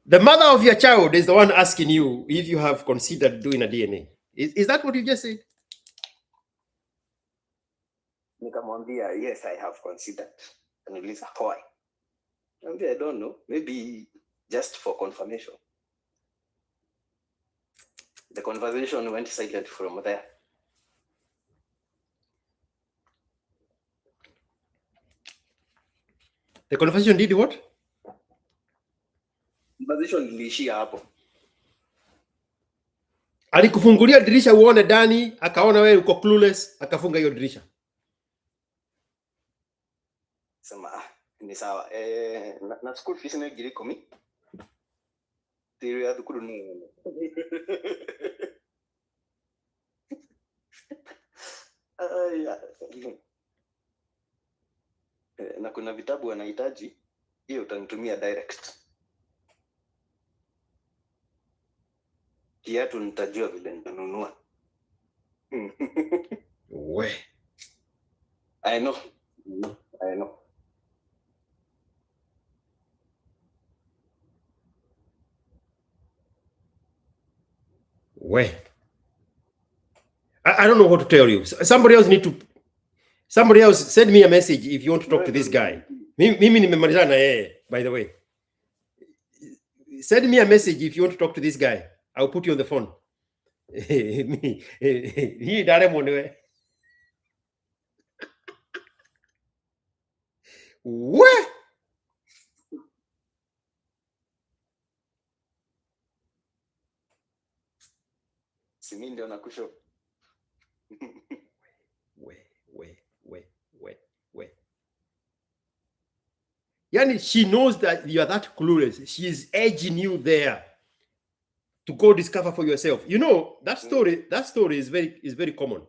The mother of your child is the one asking you if you have considered doing a DNA. Is that what you just said? Nikamwambia, yes, I have considered. And Lisa, why? I don't know. Maybe just for confirmation. The conversation went silent from there. The conversation did what? Conversation iliishia hapo. Alikufungulia dirisha uone ndani, akaona wewe uko clueless, akafunga hiyo dirisha. Sema ni sawa. Na school fees ni giri komi. Tiri ya dukuru ni. Na kuna vitabu wanahitaji, hiyo utanitumia direct. Kiatu nitajua vile nitanunua. We. I know. We. I don't know what to tell you. Somebody else send me a message if you want to talk to this guy. Mimi nimemalizana na yeye, by the way. Send me a message if you want to talk to this guy. I'll put you on the phone. What? Simi ndio nakusho. Wait. Yani, she knows that you are that clueless. She is edging you there to go discover for yourself. You know, that story is very common.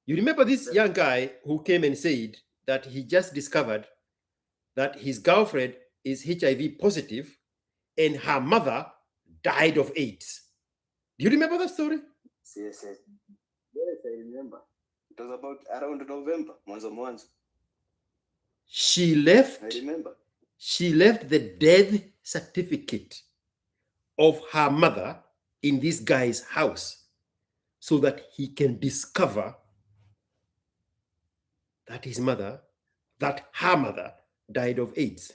You remember this young guy who came and said that he just discovered that his girlfriend is HIV positive and her mother died of AIDS. Do you remember that story? Yes, I remember. It was about around November, mwanzo. She left. I remember. She left the death certificate of her mother in this guy's house so that he can discover that her mother died of AIDS.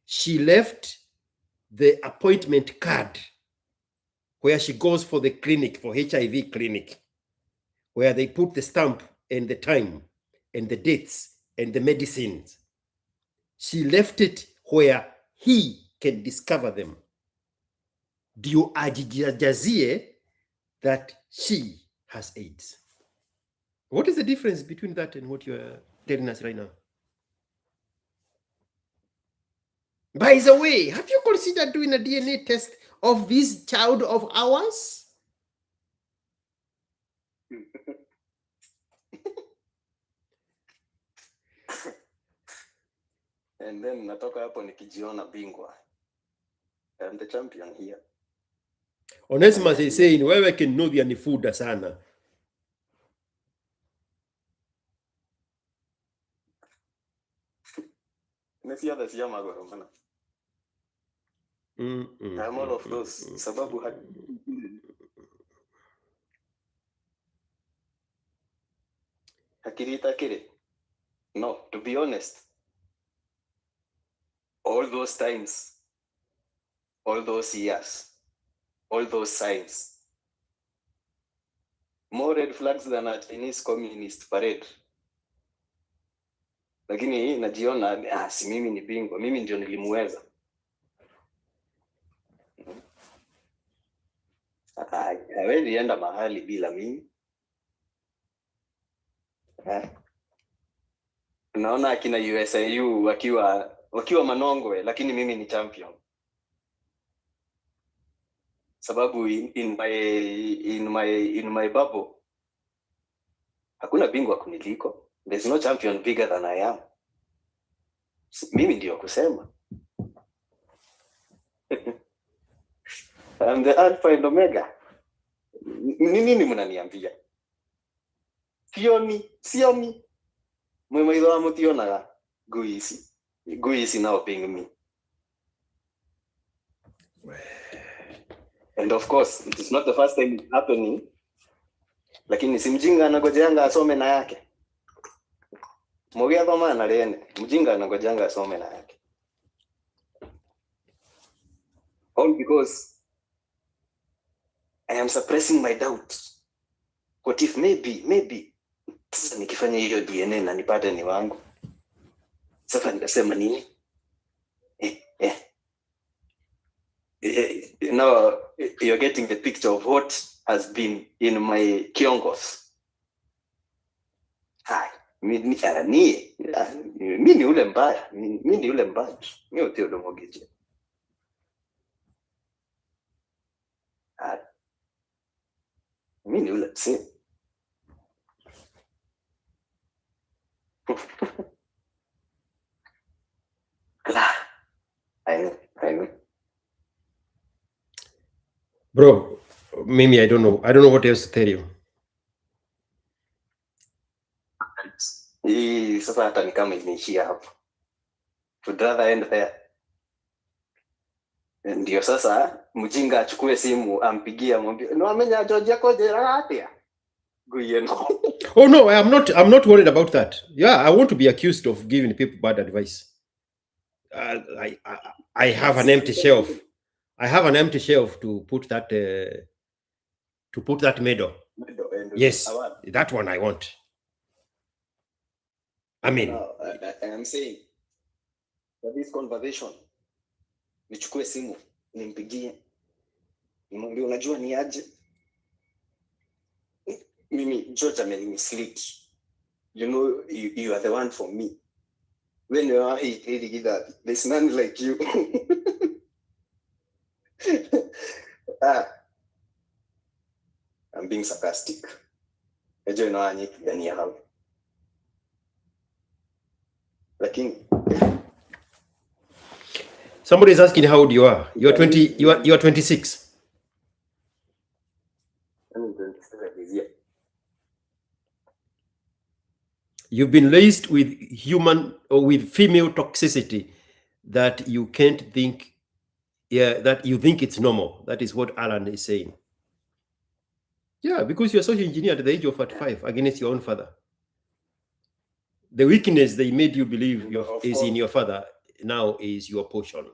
She left the appointment card where she goes for the clinic, for HIV clinic, where they put the stamp and the time and the dates and the medicines. She left it where he can discover them. Dio ajijazie that she has AIDS. What is the difference between that and what you're telling us right now? By the way, have you considered doing a DNA test of this child of ours? And then natoka hapo nikijiona bingwa. I'm the champion here. Onesimus is saying, wewe kinuthia ni fuda sana. I'm all of those. Sababu hakirita kire. No, to be honest, all those times, all those years, all those signs, more red flags than a Chinese communist parade. Lakini najiona si mimi ni bingwa, mimi ndio nilimuweza. Hawezi enda mahali bila mimi. Naona akina USAU wakiwa manongwe, lakini mimi ni champion. Sababu in my bubble hakuna bingwa kuniliko. There's no champion bigger than I am. Mimi ndio kusema. I'm the alpha and omega. Nini mnaniambia? Siomi. Mwimaitho wa mutionaga guisi now being me. And of course, it is not the first time it's happening. Lakini si mjinga anagojeanga asome na yake. Mogea thoma na rene, mjinga anagojeanga asome na yake. All because I am suppressing my doubts. What if maybe sasa nikifanya hiyo DNA na nipate ni wangu. Sasa nitasema nini? Now you're getting the picture of what has been in my kiongos. Mimi ni ule mbaya. Mimi utio mogeje. Mimi ni ule si. I know. Bro, Mimi, I don't know what else to tell you. Sasa hata ni kama imeishia hapo. Would rather end there. Ndio sasa mjinga achukue simu ampigie amwambie no amenya George yako jera atia. Oh no, I'm not worried about that. Yeah, I want to be accused of giving people bad advice. I have an empty shelf. I have an empty shelf to put that medal. Yes, that one I want. I mean, I am saying for this conversation, nichukue simu nimpigie, nimwambie unajua ni aje, mimi George amenimislead. You know, you are the one for me. When you are that, there's none like you. I'm being sarcastic. Najua na wani kigania hao. Lakini somebody is asking how old you are. You are 20. You are 26. I'm 27 this year. You've been laced with human or with female toxicity that you can't think. Yeah, that you think it's normal. That is what Alan is saying. Yeah, because you're a social engineer at the age of 45 against your own father. The weakness they made you believe is in your father now is your portion.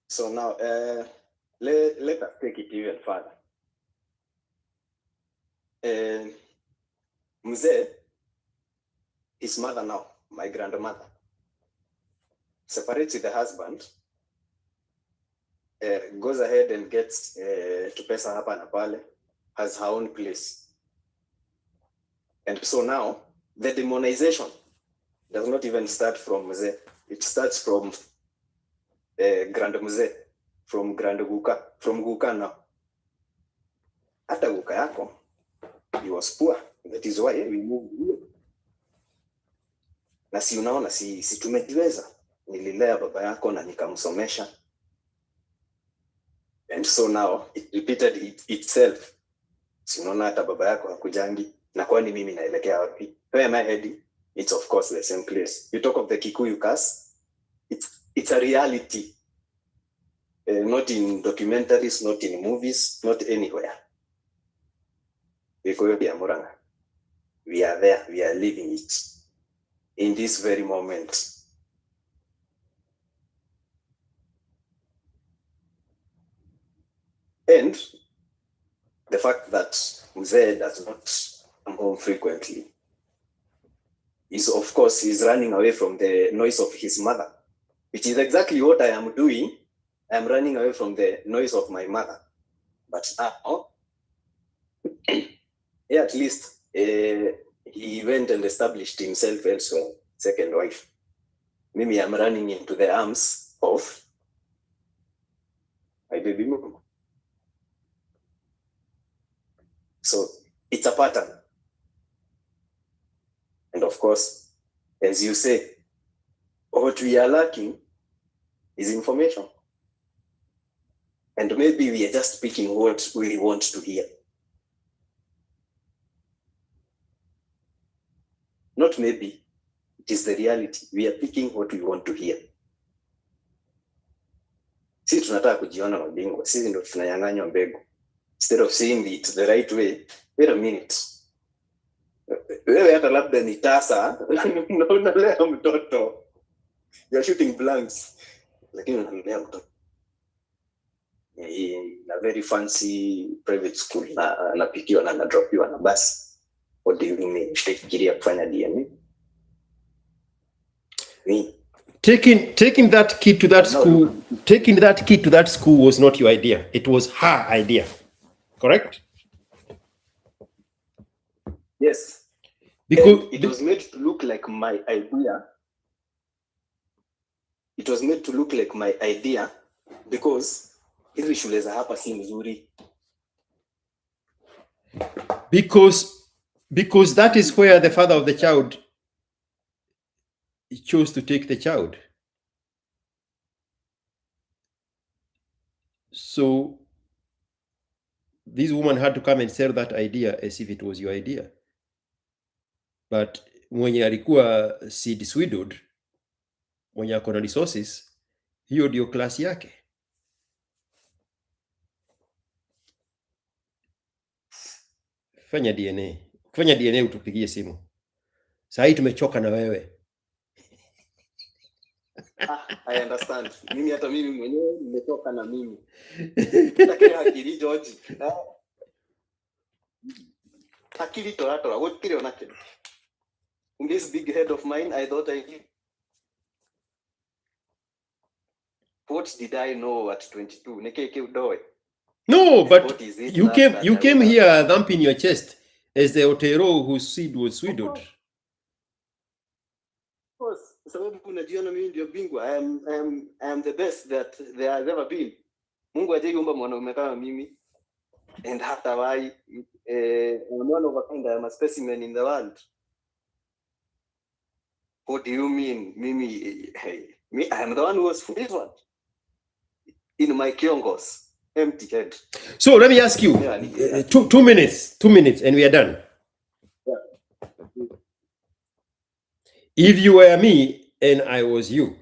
So now, let us take it even further. Mzee, his mother now, my grandmother, separates with the husband, goes ahead and gets to pesa hapa na pale, has her own place. And so now, the demonization does not even start from Mzee. It starts from Grand Mzee, from Grand Guka, from Guka now. Hata Guka yako, he was poor. That is why we moved here. Na si unaona, si tumejiweza. Nililea baba yako na nikamsomesha. And so now, it repeated itself. Si unaona hata baba yako hakujangi. Na kwani mimi naelekea wapi? Where am I heading? It's of course the same place. You talk of the Kikuyu curse. It's a reality. Not in documentaries, not in movies, not anywhere. We are there, we are living it in this very moment. And the fact that Mzee does not come home frequently is, of course, he's running away from the noise of his mother, which is exactly what I am doing. I am running away from the noise of my mother. But now, yeah, at least he went and established himself elsewhere, second wife. Maybe I'm running into the arms of my baby mom. So it's a pattern. And of course, as you say, what we are lacking is information. And maybe we are just speaking what we want to hear. Not maybe, it is the reality. We are picking what we want to hear. Sisi tunataka kujiona mabingwa, sisi ndio tunanyang'anywa mbegu. Instead of saying it the right way, wait a minute. Wewe hata labda ni tasa, unalea mtoto. You are shooting blanks. Lakini unalea mtoto. In a very fancy private school, napikiwa na nadropiwa na basi. What do you mean? Utafikiria kufanya DNA? Taking that kid to that school, taking that kid to that school was not your idea. It was her idea. Correct? Yes. Because it was made to look like my idea. It was made to look like my idea because hizi shule za hapa si nzuri. Because that is where the father of the child chose to take the child. So this woman had to come and sell that idea as if it was your idea. But mwenye alikuwa seed swindled, mwenye akona resources, hiyo ndio class yake. Fanya DNA utupigie simu. Saa hii tumechoka na wewe. I understand. Mimi hata mimi mwenyewe nimetoka na mimi. Lakini akili George. Akili toratora gutire ona kindu. In this big head of mine, I thought I did. What did I know at 22? No, but What is it you that came I came would have- here thumping your chest as the Otero whose seed was widowed. Of course, sababu unajiona mimi ndio bingwa. I am the best that there has ever been. Mungu hajaiumba mwanaume kama mimi. And hata why I'm one of a kind, I am a specimen in the world. What do you mean? Mimi, I am the one who was favored in my kiongos, empty head. So let me ask you, 2 minutes, 2 minutes, and we are done. Yeah. If you were me and I was you,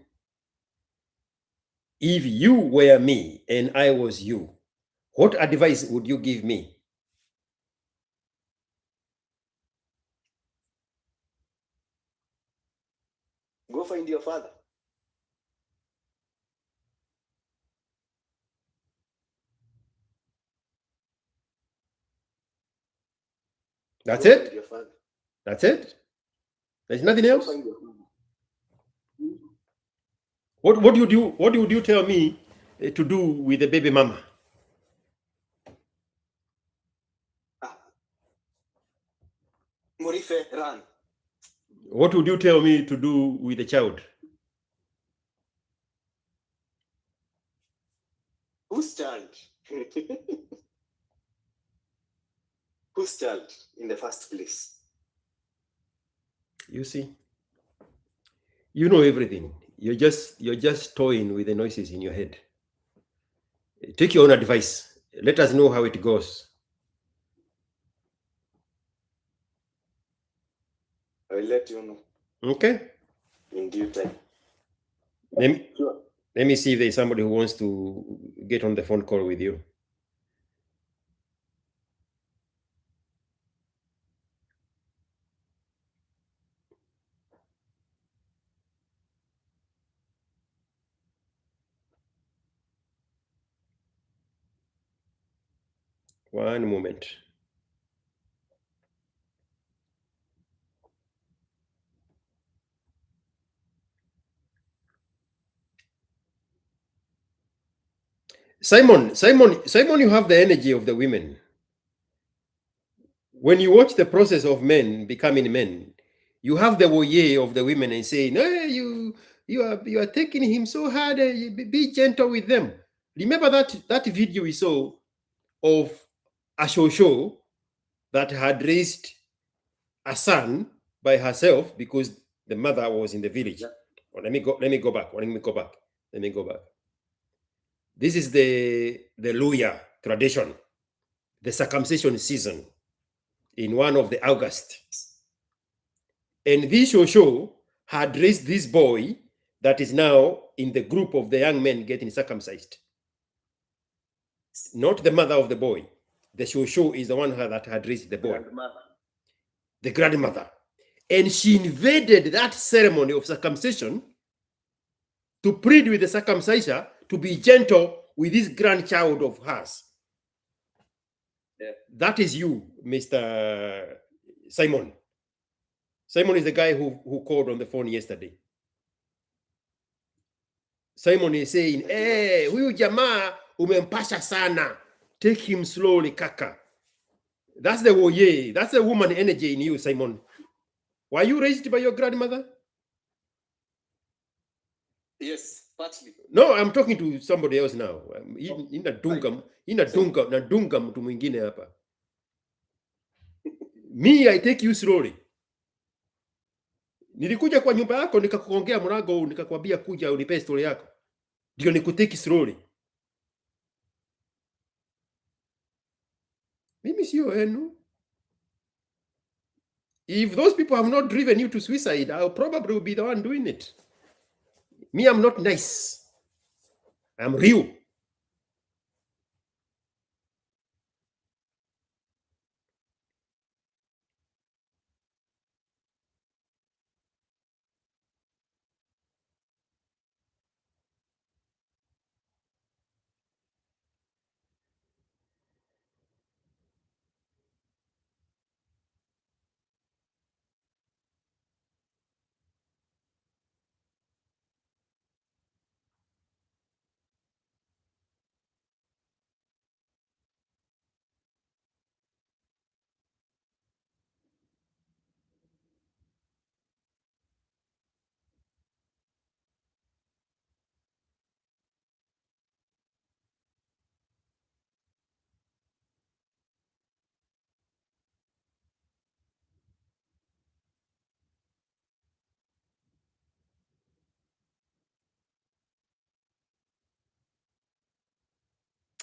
if you were me and I was you, what advice would you give me? Go find your father. That's Go find it? your father. That's it? There's nothing Go else? find your father. What would you tell me to do with the baby mama? Morife, run. What would you tell me to do with the child? Whose child? Whose child in the first place? You see, you know everything. You're just toying with the noises in your head. Take your own advice. Let us know how it goes. I will let you know Okay? in due time. Let me see if there's somebody who wants to get on the phone call with you. One moment. Simon, you have the energy of the women. When you watch the process of men becoming men, you have the voyeur of the women and saying, hey, you are taking him so hard, be gentle with them. Remember that video we saw of a shosho that had raised a son by herself because the mother was in the village. Yeah. Oh, let me go back. This is the Luya tradition, the circumcision season in one of the August. And this shosho had raised this boy that is now in the group of the young men getting circumcised. Not the mother of the boy. The shosho is the one that had raised the boy. The grandmother. And she invaded that ceremony of circumcision to plead with the circumciser to be gentle with this grandchild of hers. Yeah. That is you, Mr. Simon. Simon is the guy who called on the phone yesterday. Simon is saying, hey, huyu jamaa umempasha sana. Take him slowly, kaka. That's the woye. That's the woman energy in you, Simon. Were you raised by your grandmother? Yes, partly. No, I'm talking to somebody else now. Nadunga mtu mwingine hapa. Me, I take you slowly. Nilikuja kwa nyumba yako nikakuongea mlango nikakwambia kuja unipe story yako. Ndio nikuteki slowly. Mimi sio wenu. If those people have not driven you to suicide, I'll probably be the one doing it. Me, I'm not nice. I'm real.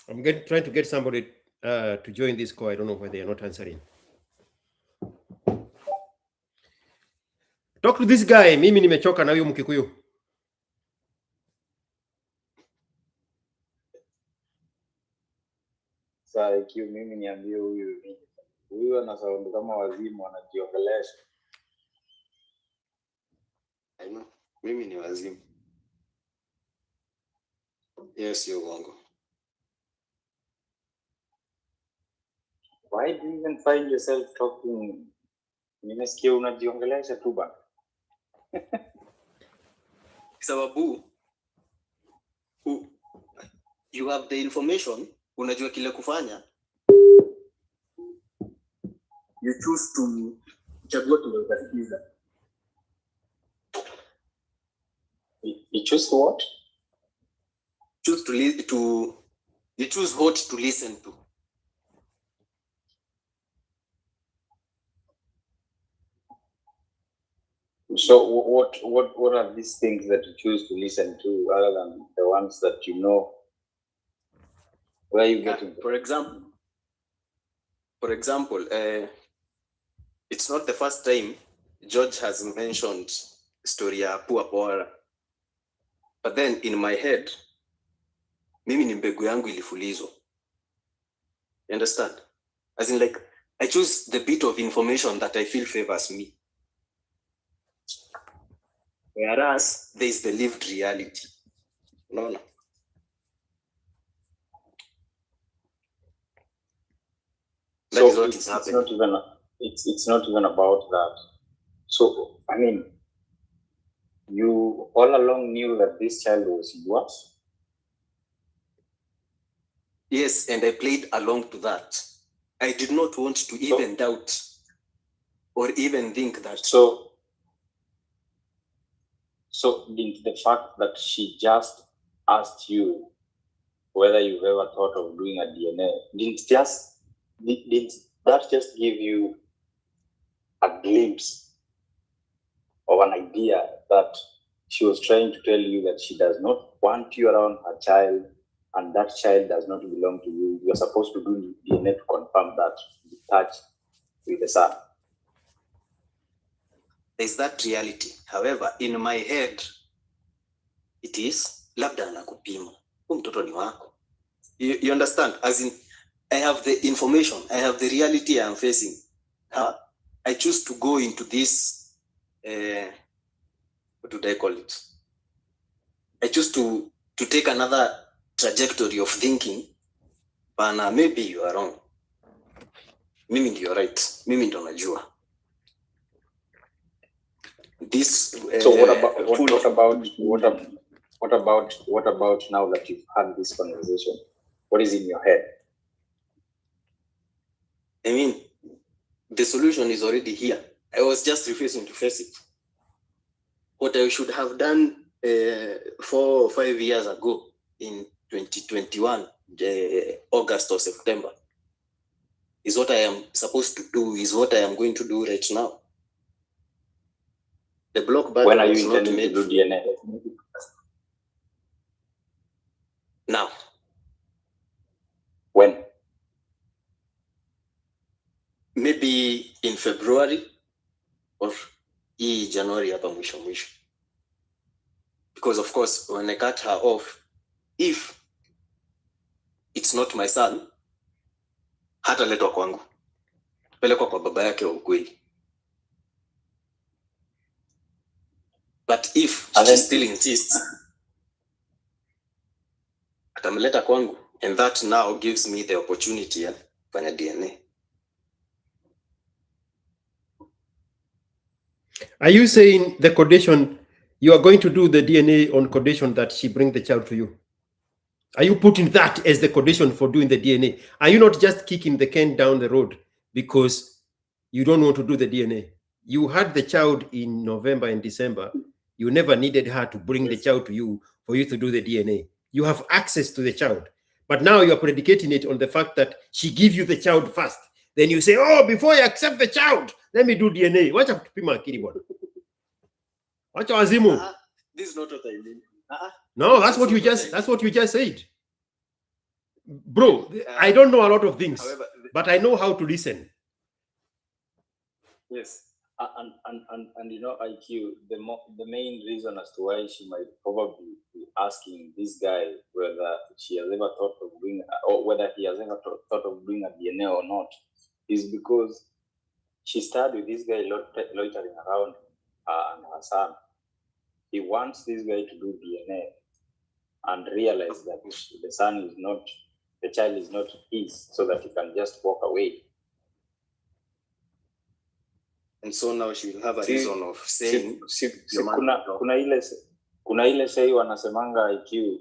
I'm trying to get somebody to join this call. I don't know why they are not answering. Talk to this guy. Mimi nimechoka na huyu Mkikuyu. Sasa ikiwa mimi niambie huyu ana saundi kama wazimu anajiongelesha. I know. Mimi ni wazimu. Yes, you're wrong. Why do you even find yourself talking? Nimesikia unajiongelesha tu bana. Sababu you have the information, unajua kile kufanya. You choose to chagua kile utasikiza. You choose what? You choose what to listen to. So what are these things that you choose to listen to other than the ones that you know? Where are you getting? For example, it's not the first time George has mentioned story ya Pua Pora. But then in my head, mimi ni mbegu yangu ilifulizwa. You understand? As in, like, I choose the bit of information that I feel favors me. Whereas there is the lived reality. No. That So is what is happening. It's not even about that. So I mean, you all along knew that this child was yours? Yes, and I played along to that. I did not want to even doubt or even think that. So didn't the fact that she just asked you whether you've ever thought of doing a DNA, didn't that just give you a glimpse of an idea that she was trying to tell you that she does not want you around her child and that child does not belong to you? You are supposed to do DNA to confirm that you touched with the son. There's that reality. However, in my head, it is labda anakupima. Mtoto ni wako. You understand? As in, I have the information, I have the reality I am facing. I choose to go into this, what do I call it? I choose to take another trajectory of thinking. But maybe you are wrong. Mimi ndio right. Mimi ndo najua. This. So what about now that you've had this conversation? What is in your head? I mean, the solution is already here. I was just refusing to face it. What I should have done 4 or 5 years ago in 2021, August or September, is what I am supposed to do, is what I am going to do right now. The block button. When are you intending to do DNA? Now. When? Maybe in February or January hapa mwisho. Because of course, when I cut her off, if it's not my son, hata letwa kwangu. Pelekwa kwa baba yake wa ukweli. But if she still insists, atamleta kwangu, and that now gives me the opportunity ya kufanya DNA. Are you saying the condition, you are going to do the DNA on condition that she bring the child to you? Are you putting that as the condition for doing the DNA? Are you not just kicking the can down the road because you don't want to do the DNA? You had the child in November and December. You never needed her to bring the child to you for you to do the DNA. You have access to the child. But now you are predicating it on the fact that she give you the child first. Then you say, oh, before you accept the child, let me do DNA. Wacha kutupima akili bwana. Wacha wazimu. This is not what I mean. No, that's what you just said. Bro, I don't know a lot of things, However, but I know how to listen. yes. And you know, IQ, the main reason as to why she might probably be asking this guy whether she has ever thought of doing, or whether he has ever thought of doing a DNA or not, is because she started with this guy loitering around and her son. He wants this guy to do DNA and realize that the child is not his, so that he can just walk away. And so now she will have a reason of saying kuna ile say wanasemanga IQ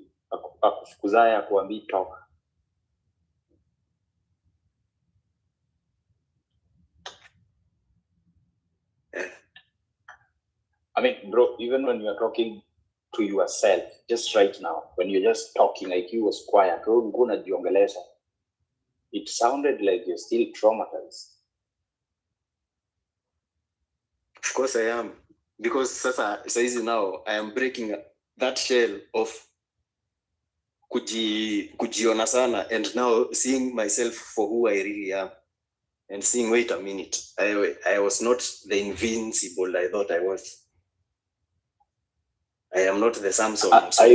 akufukuzaya kuambi toka. I mean, bro, even when you are talking to yourself, just right now, when you're just talking, IQ was quiet, it sounded like you're still traumatized. Of course I am. Because sasa now I am breaking that shell of kujiona sana, and now seeing myself for who I really am, and seeing, wait a minute, I was not the invincible I thought I was. I am not the Samson. Are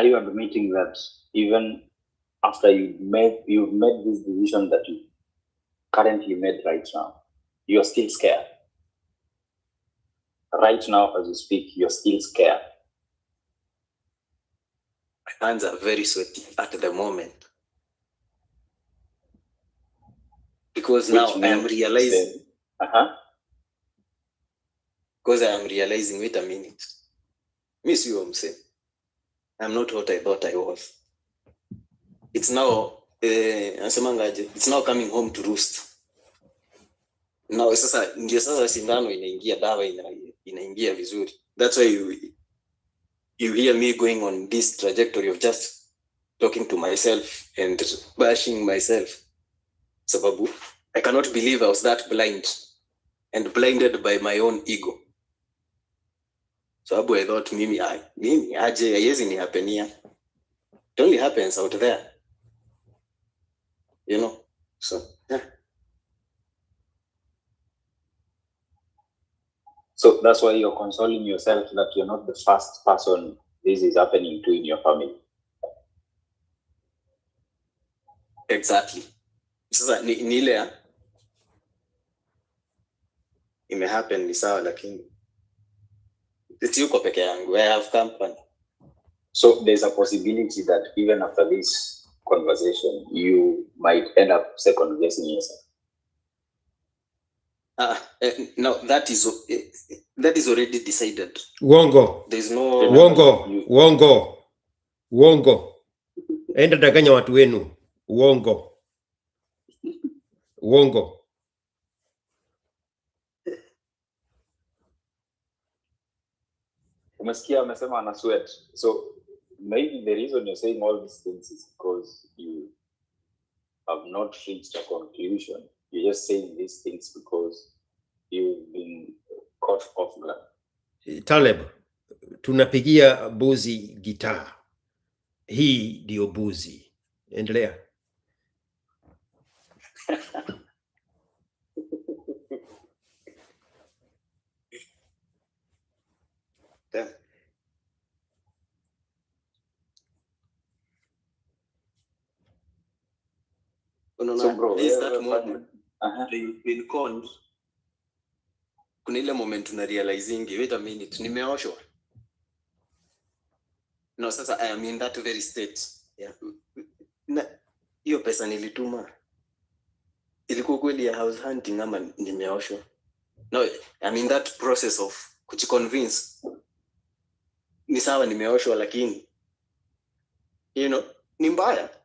you admitting that even after you've made this decision that you currently made right now, you're still scared? Right now, as you speak, you're still scared. My hands are very sweaty at the moment. Because now I am realizing. Because I am realizing, wait a minute. Miss you, I'm saying. I'm not what I thought I was. It's now, it's now coming home to roost. Now, ndio sasa sindano inaingia, dawa inaingia vizuri. That's why you hear me going on this trajectory of just talking to myself and bashing myself. Sababu, I cannot believe I was that blind and blinded by my own ego. Sababu I thought mimi aje haiwezi ni hapenia. It only happens out there. You know? So, yeah. So that's why you're consoling yourself that you're not the first person this is happening to in your family. Exactly. Sasa ni ile ime happen ni sawa, lakini yuko peke yangu. I have company. So there's a possibility that even after this conversation, you might end up second guessing yourself. No, that is already decided. Uongo. There's no uongo. Enda danganya watu wenu. Uongo. Umesikia amesema ana sweat. So maybe the reason you're saying all these things is because you have not reached a conclusion. You're just saying these things because you've been caught off guard. Taleb, tunapigia buzi gitaa. Hii ndio buzi. Endelea. So bro, this that moment you've been conned. Kuna ile moment una realizing, wait a minute, nimeoshwa. No, sasa I am in that very state. Yeah. Na hiyo pesa nilituma ilikuwa kweli ya house hunting ama nimeoshwa? No, I'm in that process of kujiconvince. Ni sawa nimeoshwa, lakini you know, ni mbaya.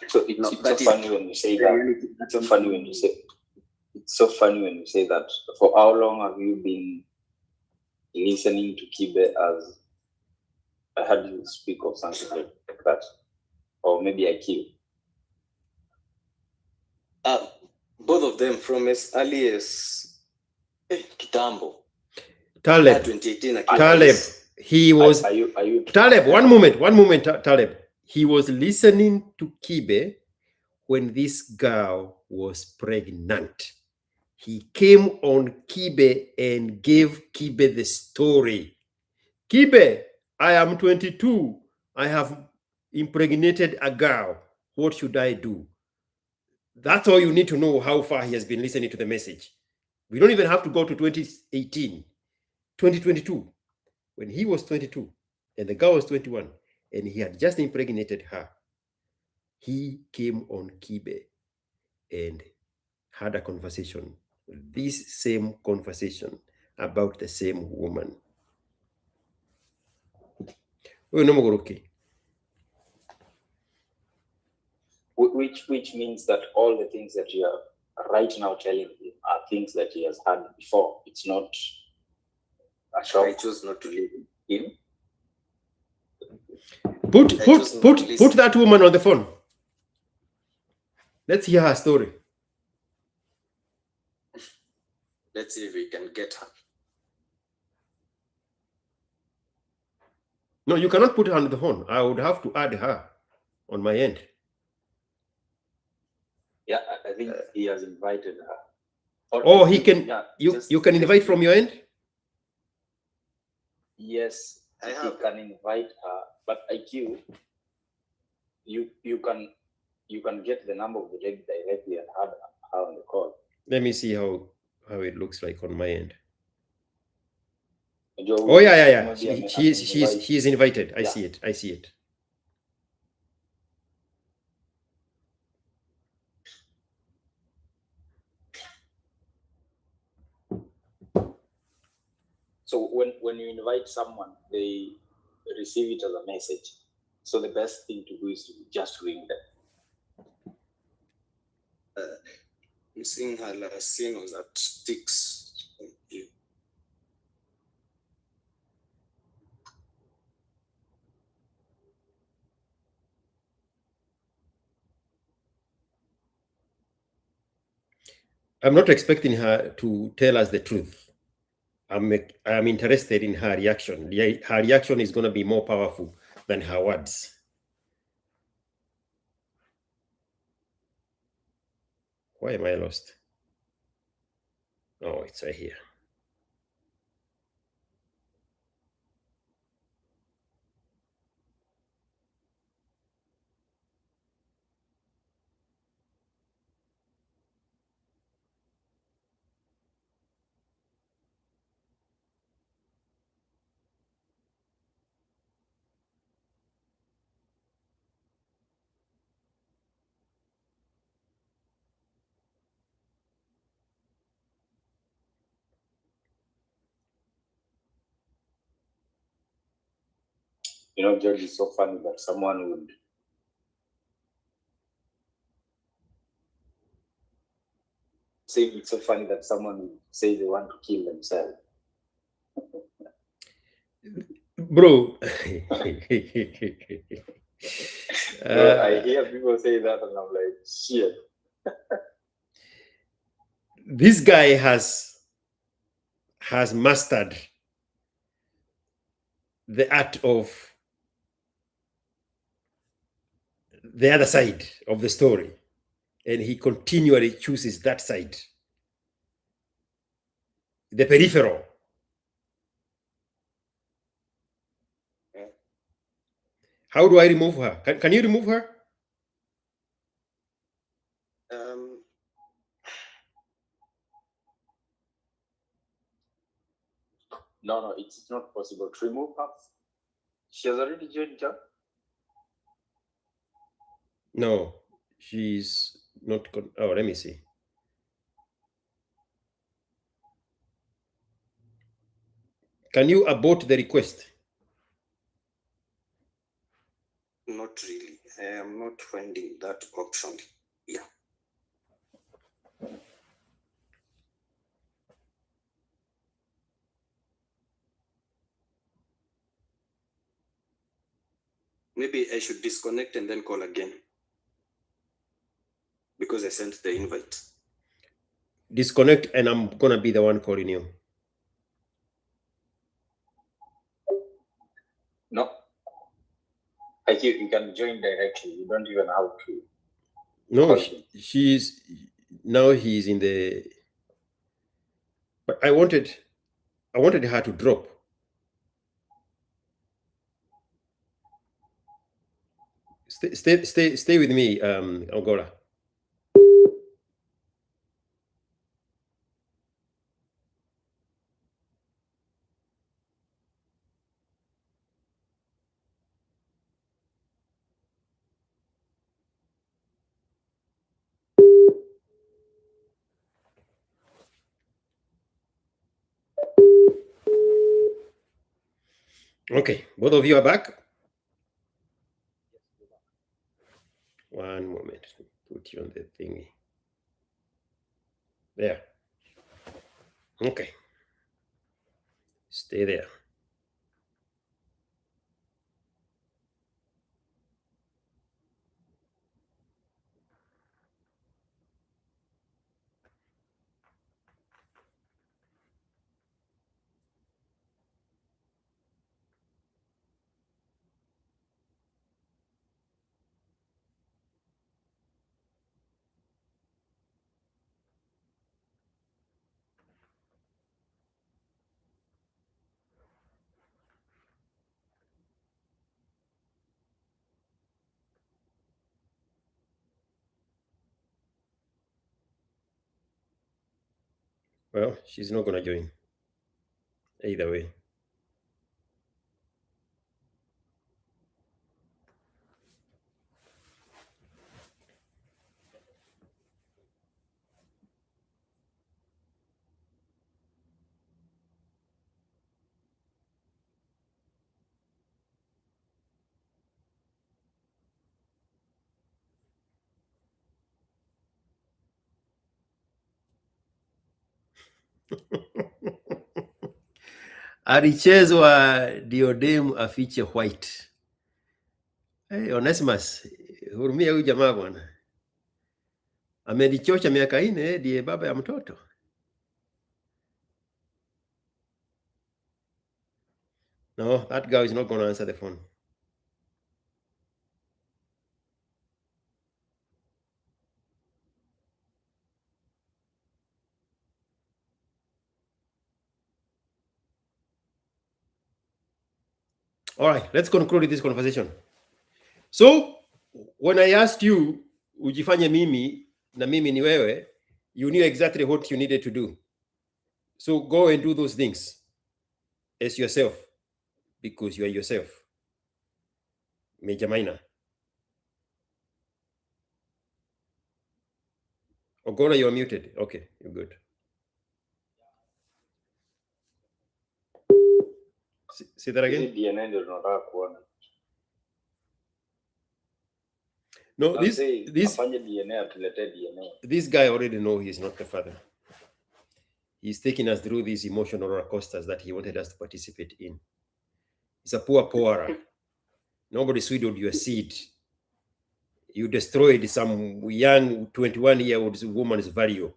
So it's so funny when you say that. It's so funny when you say. It's so funny when you say that. For how long have you been listening to Kibe as I heard you speak of something like that, or maybe IQ? Both of them from as early as Kitambo. Taleb, He was Are you Taleb. One moment, Taleb. He was listening to Kibe when this girl was pregnant. He came on Kibe and gave Kibe the story. Kibe, I am 22. I have impregnated a girl. What should I do? That's all you need to know how far he has been listening to the message. We don't even have to go to 2018, 2022, when he was 22 and the girl was 21 and he had just impregnated her. He came on Kibe and had a conversation, this same conversation about the same woman. Which means that all the things that you are right now telling him are things that he has heard before. It's not a shock. I choose not to leave him. Put that woman on the phone. Let's hear her story. Let's see if we can get her. No, you cannot put her on the phone. I would have to add her on my end. Yeah, I think he has invited her. Or he can. Yeah, you can invite from your end. Yes, he can invite her, but IQ, you can get the number of the lady directly and have her on the call. Let me see how it looks like on my end. Oh yeah. She's invited. I see it. So when you invite someone, they receive it as a message. So the best thing to do is to just ring them. I'm seeing her last scene was at 6. I'm not expecting her to tell us the truth. I'm interested in her reaction. Her reaction is going to be more powerful than her words. Why am I lost? Oh, it's right here. You know, George, it's so funny that someone would say it's so funny that someone would say they want to kill themselves. Bro. Bro, I hear people say that and I'm like, shit. This guy has mastered the art of the other side of the story, and he continually chooses that side, the peripheral. How do I remove her? Can you remove her? No, it's not possible to remove her. She has already joined her. No, she's not. Oh, let me see. Can you abort the request? Not really. I am not finding that option. Yeah. Maybe I should disconnect and then call again, because I sent the invite. Disconnect and I'm gonna be the one calling you. Like you can join directly. You don't even have to. No, she's now he's in the. But I wanted her to drop. Stay with me, Angola. Okay, both of you are back. One moment, put you on the thingy. There. Okay. Stay there. Well, she's not gonna join. Either way. Alichezwa diodem afiche white. Hey, Onesimus, hurumia huyu jamaa bwana. Amelichocha miaka 4 ndiye baba ya mtoto. No, that guy is not going to answer the phone. All right, let's conclude this conversation. So, when I asked you, ujifanye mimi na mimi ni wewe, you knew exactly what you needed to do. So go and do those things as yourself, because you are yourself. Major minor. Ogora, you are muted. Okay, you're good. Say that again. No, this guy already know he's not the father. He's taking us through these emotional roller coasters that he wanted us to participate in. He's a poor. Nobody swindled your seed. You destroyed some young 21-year-old woman's value.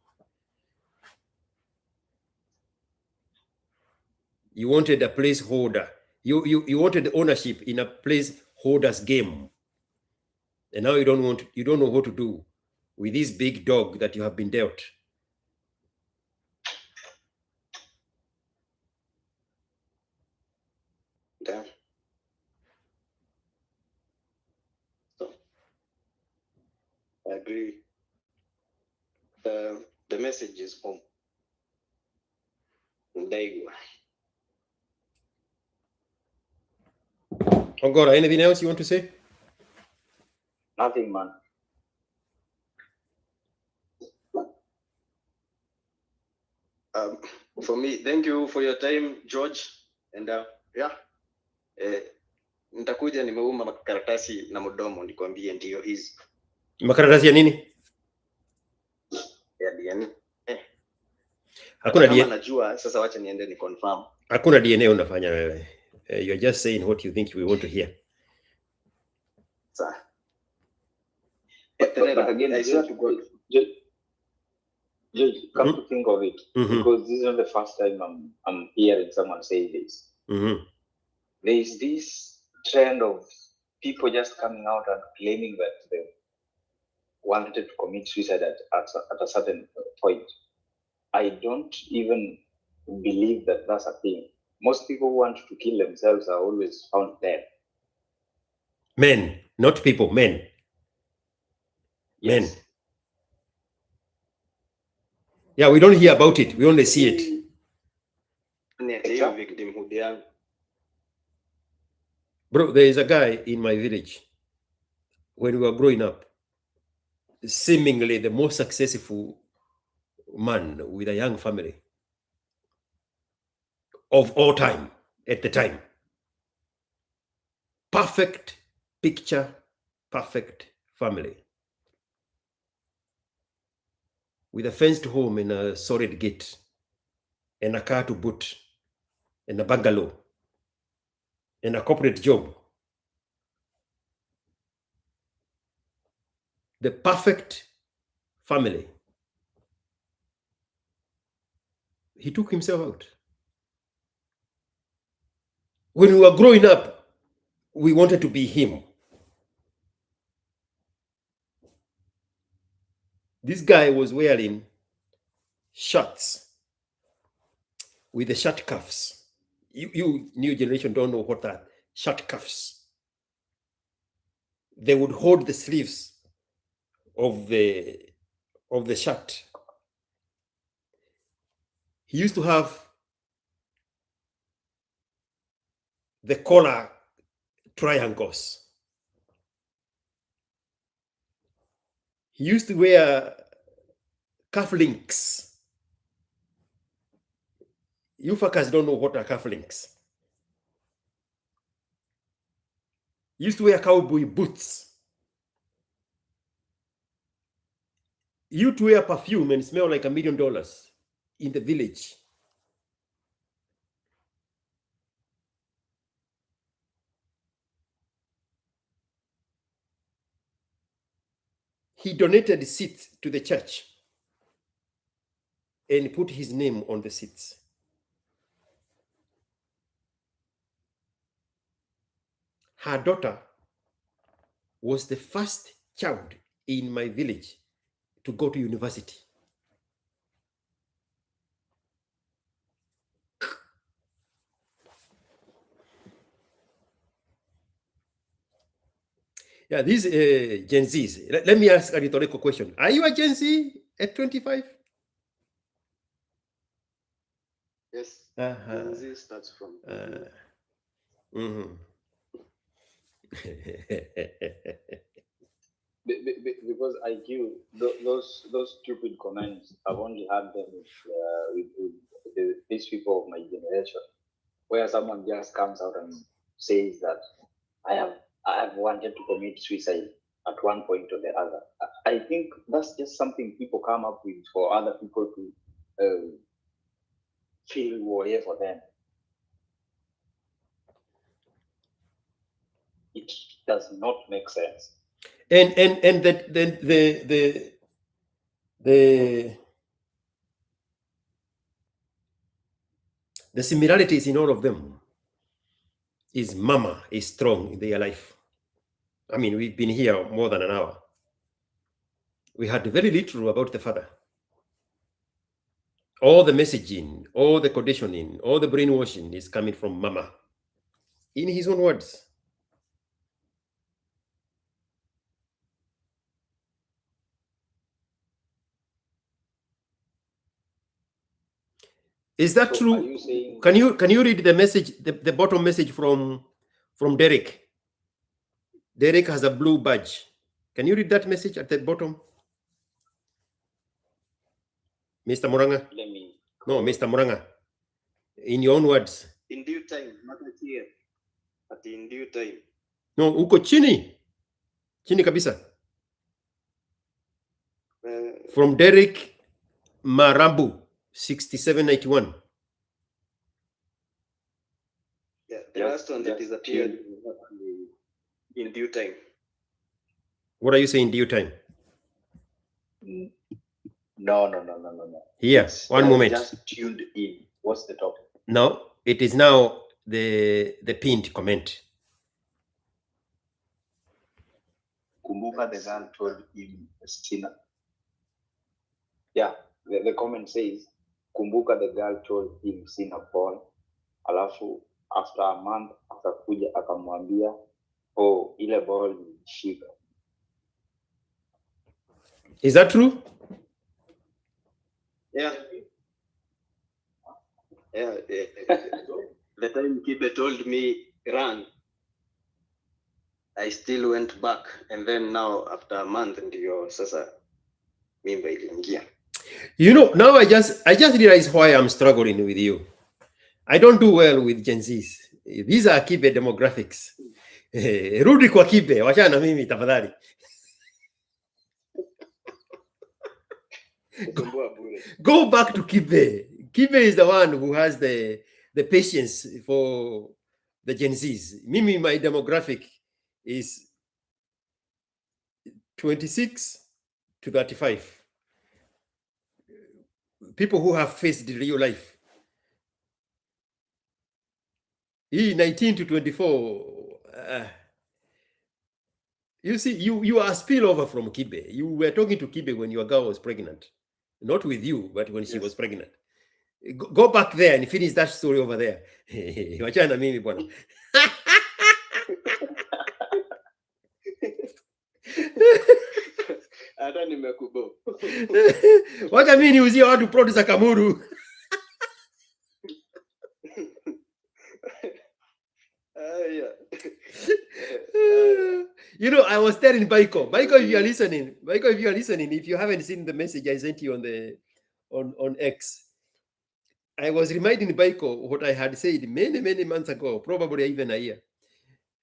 You wanted a placeholder. You wanted ownership in a placeholder's game. And now you don't know what to do with this big dog that you have been dealt. Damn. So, I agree. The message is home. Ogora, anything else you want to say? Nothing, man. For me, thank you for your time, George. And nitakuja nimeuma makaratasi na mdomo nikwambie ndio hizi. Makaratasi ya nini? Ya DNA. Hakuna DNA. Najua sasa, wacha niende ni confirm. Hakuna DNA unafanya wewe. You're just saying what you think we want to hear. Sir. But again, I swear to God, Judge, come to think of it, because this is not the first time I'm hearing someone say this. There is this trend of people just coming out and claiming that they wanted to commit suicide at a certain point. I don't even believe that that's a thing. Most people who want to kill themselves are always found dead. Men, not people, men. Yes. Men. Yeah, we don't hear about it. We only see it. Bro, there is a guy in my village when we were growing up, seemingly the most successful man with a young family of all time at the time. Perfect picture, perfect family. With a fenced home and a solid gate and a car to boot and a bungalow and a corporate job. The perfect family. He took himself out. When we were growing up, we wanted to be him. This guy was wearing shirts with the shirt cuffs. You new generation don't know what that shirt cuffs. They would hold the sleeves of the shirt. He used to have the collar triangles. He used to wear cufflinks. You fuckers don't know what are cufflinks. He used to wear cowboy boots. He used to wear perfume and smell like $1 million in the village. He donated seats to the church and put his name on the seats. Her daughter was the first child in my village to go to university. Yeah, these Gen Zs. Let me ask a rhetorical question. Are you a Gen Z at 25? Yes. Gen Z starts from. Because those stupid comments, I've only had them with these people of my generation, where someone just comes out and says that I have wanted to commit suicide at one point or the other. I think that's just something people come up with for other people to feel worry for them. It does not make sense. And the similarities in all of them is mama is strong in their life. I mean, we've been here more than an hour. We had very little about the father. All the messaging, all the conditioning, all the brainwashing is coming from mama. In his own words. Is that true? Can you read the message, the bottom message from Derek? Derek has a blue badge. Can you read that message at the bottom? Mr. Muranga? No, Mr. Muranga. In your own words. In due time, not here. But in due time. No, uko chini. Chini kabisa. From Derek Marambu, 6791. Yeah, the last one that is appeared in due time. What are you saying, due time? No. Here, one moment. Just tuned in. What's the topic? No, it is now the pinned comment. Kumbuka the girl told him Sina. Yeah, the comment says Kumbuka the girl told him Sina Paul. Alafu after a month akakuja akamwambia oh ile ball shika. Is that true? Yeah. Yeah. The time Kibe told me run, I still went back, and then now after a month ndio sasa mimba iliingia. You know, now I just realized why I'm struggling with you. I don't do well with Gen Zs. These are Kibe demographics. Rudi kwa Kibe, wachana na mimi tafadhali. Go back to Kibe. Kibe is the one who has the patience for the Gen Zs. Mimi, my demographic is 26 to 35. People who have faced real life. 19 to 24. You see, you are a spillover from Kibe. You were talking to Kibe when your girl was pregnant. Not with you, but when she was pregnant. Go back there and finish that story over there. Wachana mimi bwana. Hata nimekubo. Wacha mimi niuzie watu produce za Kamuru. You know, I was telling Baiko, if you are listening, if you haven't seen the message I sent you on X, I was reminding Baiko what I had said many months ago, probably even a year.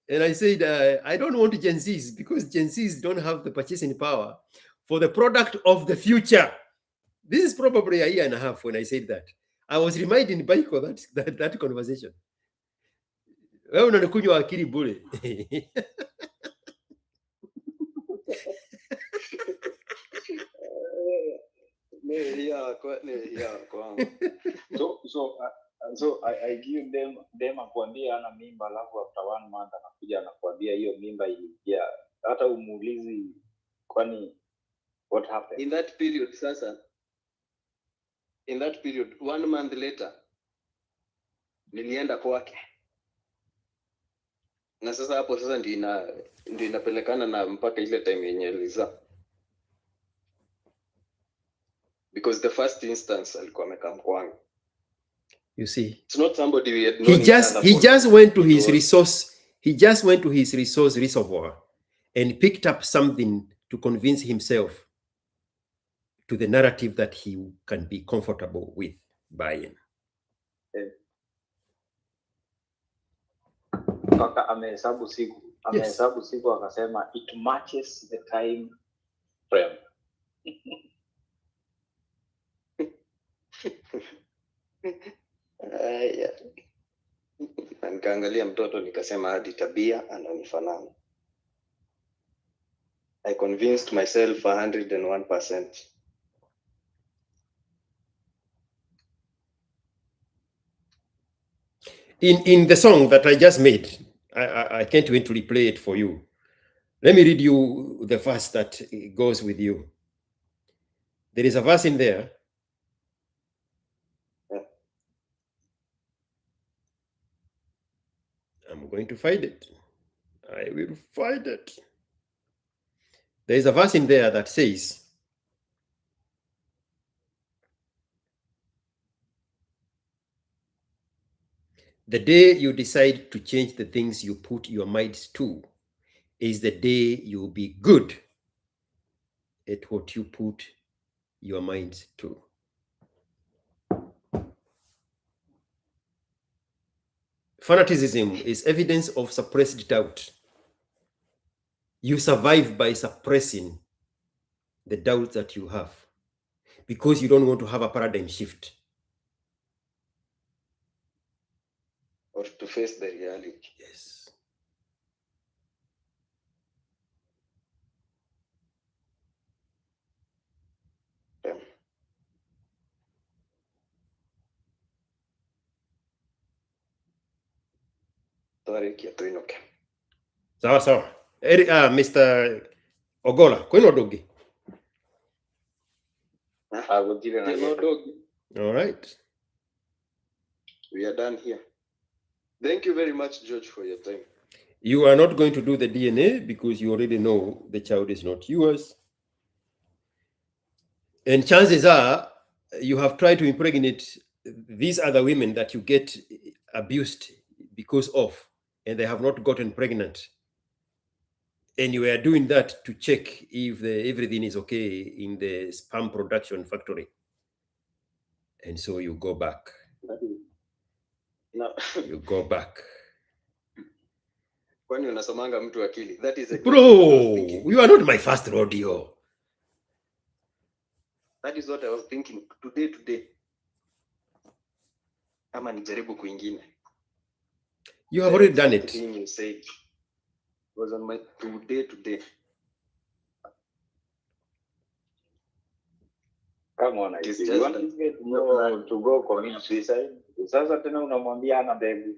And I said, I don't want Gen Zs because Gen Zs don't have the purchasing power for the product of the future. This is probably a year and a half when I said that. I was reminding Baiko that conversation. Wewe unanikunywa akili bure. So I give them akwambia ana mimba, alafu after 1 month anakuja anakuambia hiyo mimba iliingia, hata umuulizi kwani what happened in that period. Sasa in that period 1 month later nilienda kwake, na sasa hapo sasa ndio inapelekana na mpaka ile time yenye aliza, because the first instance alikuwa amekaa kwangu. You see, it's not somebody we had known. He just went to his resource. He just went to his resource reservoir and picked up something to convince himself to the narrative that he can be comfortable with buying. Kaka amehesabu siku akasema it matches the time frame. Nikaangalia mtoto nikasema hadi tabia ananifanana. I convinced myself 101%. In the song that I just made, I can't wait to replay it for you. Let me read you the verse that goes with you. There is a verse in there. I'm going to find it. I will find it. There is a verse in there that says, the day you decide to change the things you put your minds to is the day you'll be good at what you put your minds to. Fanaticism is evidence of suppressed doubt. You survive by suppressing the doubts that you have because you don't want to have a paradigm shift. Or to face the reality. Yes. Sawa. Mr. Ogola, kweno dogi. All right. We are done here. Thank you very much, George, for your time. You are not going to do the DNA because you already know the child is not yours. And chances are you have tried to impregnate these other women that you get abused because of, and they have not gotten pregnant. And you are doing that to check if everything is okay in the sperm production factory. And so you go back. No. You go back. Kwani unasomanga mtu akili? That is exactly bro, you are not my first rodeo. That is what I was thinking today. Ama nijaribu kwingine. You have already done it. Thing you said was on my today. Come on, I see. You want this guy to go commit suicide? Sasa tena unamwambia ana baby.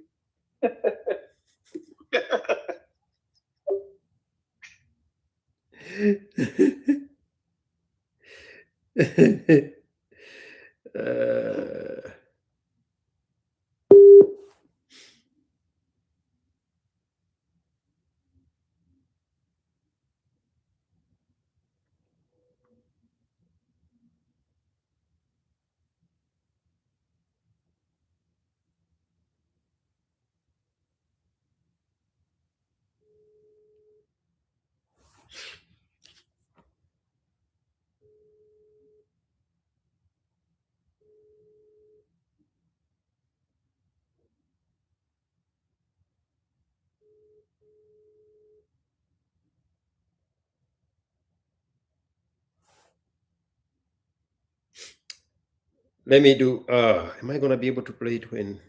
Let me do, am I going to be able to play it when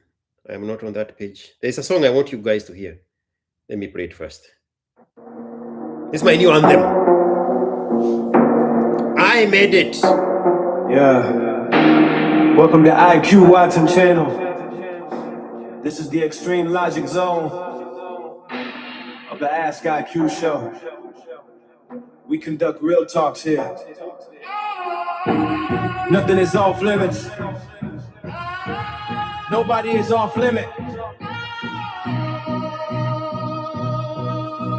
I'm not on that page? There's a song I want you guys to hear. Let me play it first. It's my new anthem. I made it. Yeah. Welcome to IQ Watson channel. This is the extreme logic zone of the Ask IQ show. We conduct real talks here. Nothing is off limits. Nobody is off limit.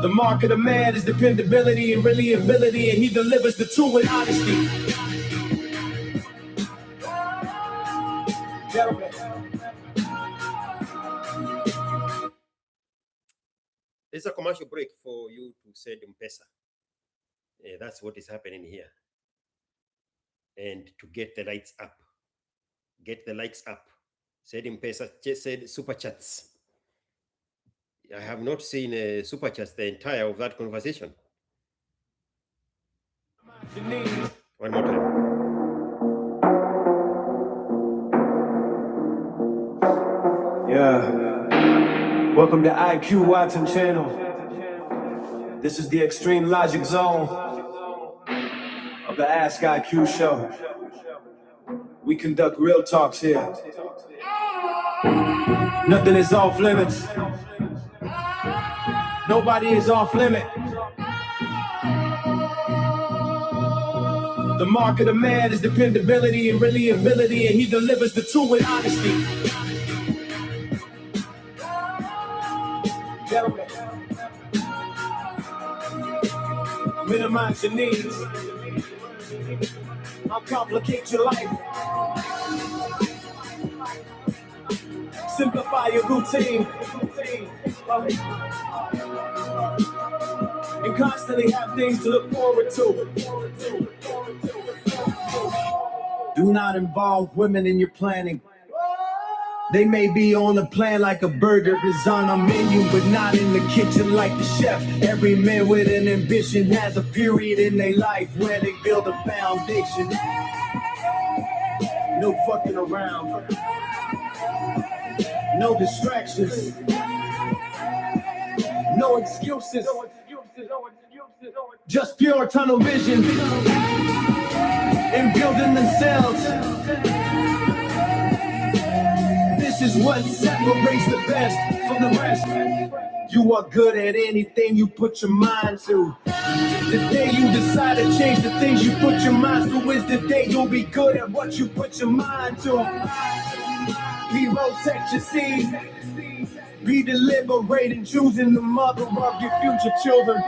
The mark of the man is dependability and really ability, and he delivers the truth with honesty. Gentlemen. It's a commercial break for you to send M-Pesa. Yeah, that's what is happening here. And to get the lights up. Get the lights up. Send M-Pesa, just said super chats. I have not seen super chats the entire of that conversation. One more time. Yeah. Welcome to IQ Watson channel. This is the extreme logic zone of the Ask IQ show. We conduct real talks here. Nothing is off limits. Nobody is off limit. The mark of the man is dependability and really ability, and he delivers the truth with honesty. Gentlemen, minimize your needs. Uncomplicate your life. Simplify your routine. And constantly have things to look forward to. Do not involve women in your planning. They may be on the plan like a burger is on a menu, but not in the kitchen like the chef. Every man with an ambition has a period in their life where they build a foundation. No fucking around. No distractions. No excuses. Just pure tunnel vision. And building themselves. This is what separates the best from the rest. You are good at anything you put your mind to. The day you decide to change the things you put your mind to is the day you'll be good at what you put your mind to. Be protect your seed. Be deliberating, choosing the mother of your future children.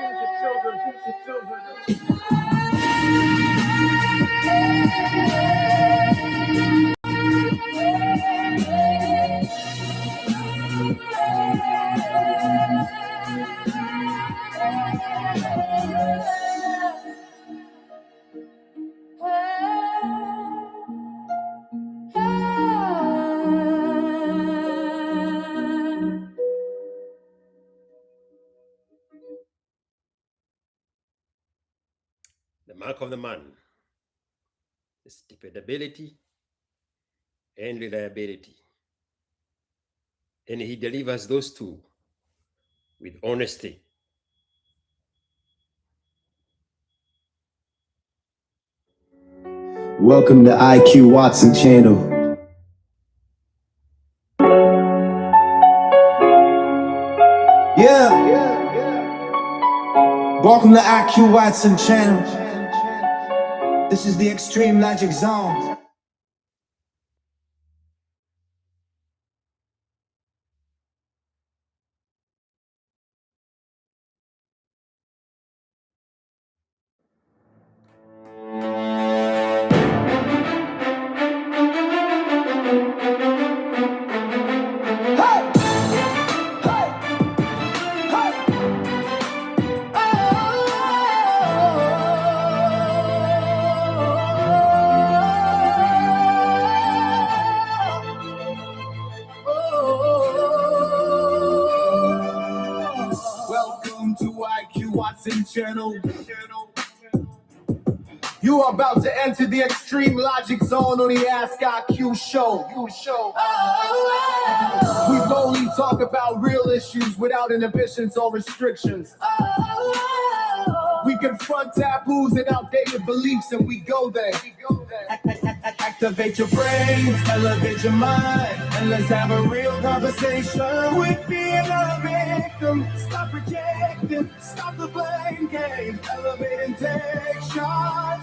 The mark of the man is dependability and reliability. And he delivers those two with honesty. Welcome to IQ Watson channel. Yeah. Welcome to IQ Watson channel. This is the Extreme Logic Zone. Welcome to IQ Watson channel. You are about to enter the Extreme Logic Zone on the Ask IQ show. We boldly talk about real issues without inhibitions or restrictions. We confront taboos and outdated beliefs, and we go there. Activate your brains, elevate your mind, and let's have a real conversation. With being a victim, stop projecting, stop the blame game, elevate and take charge.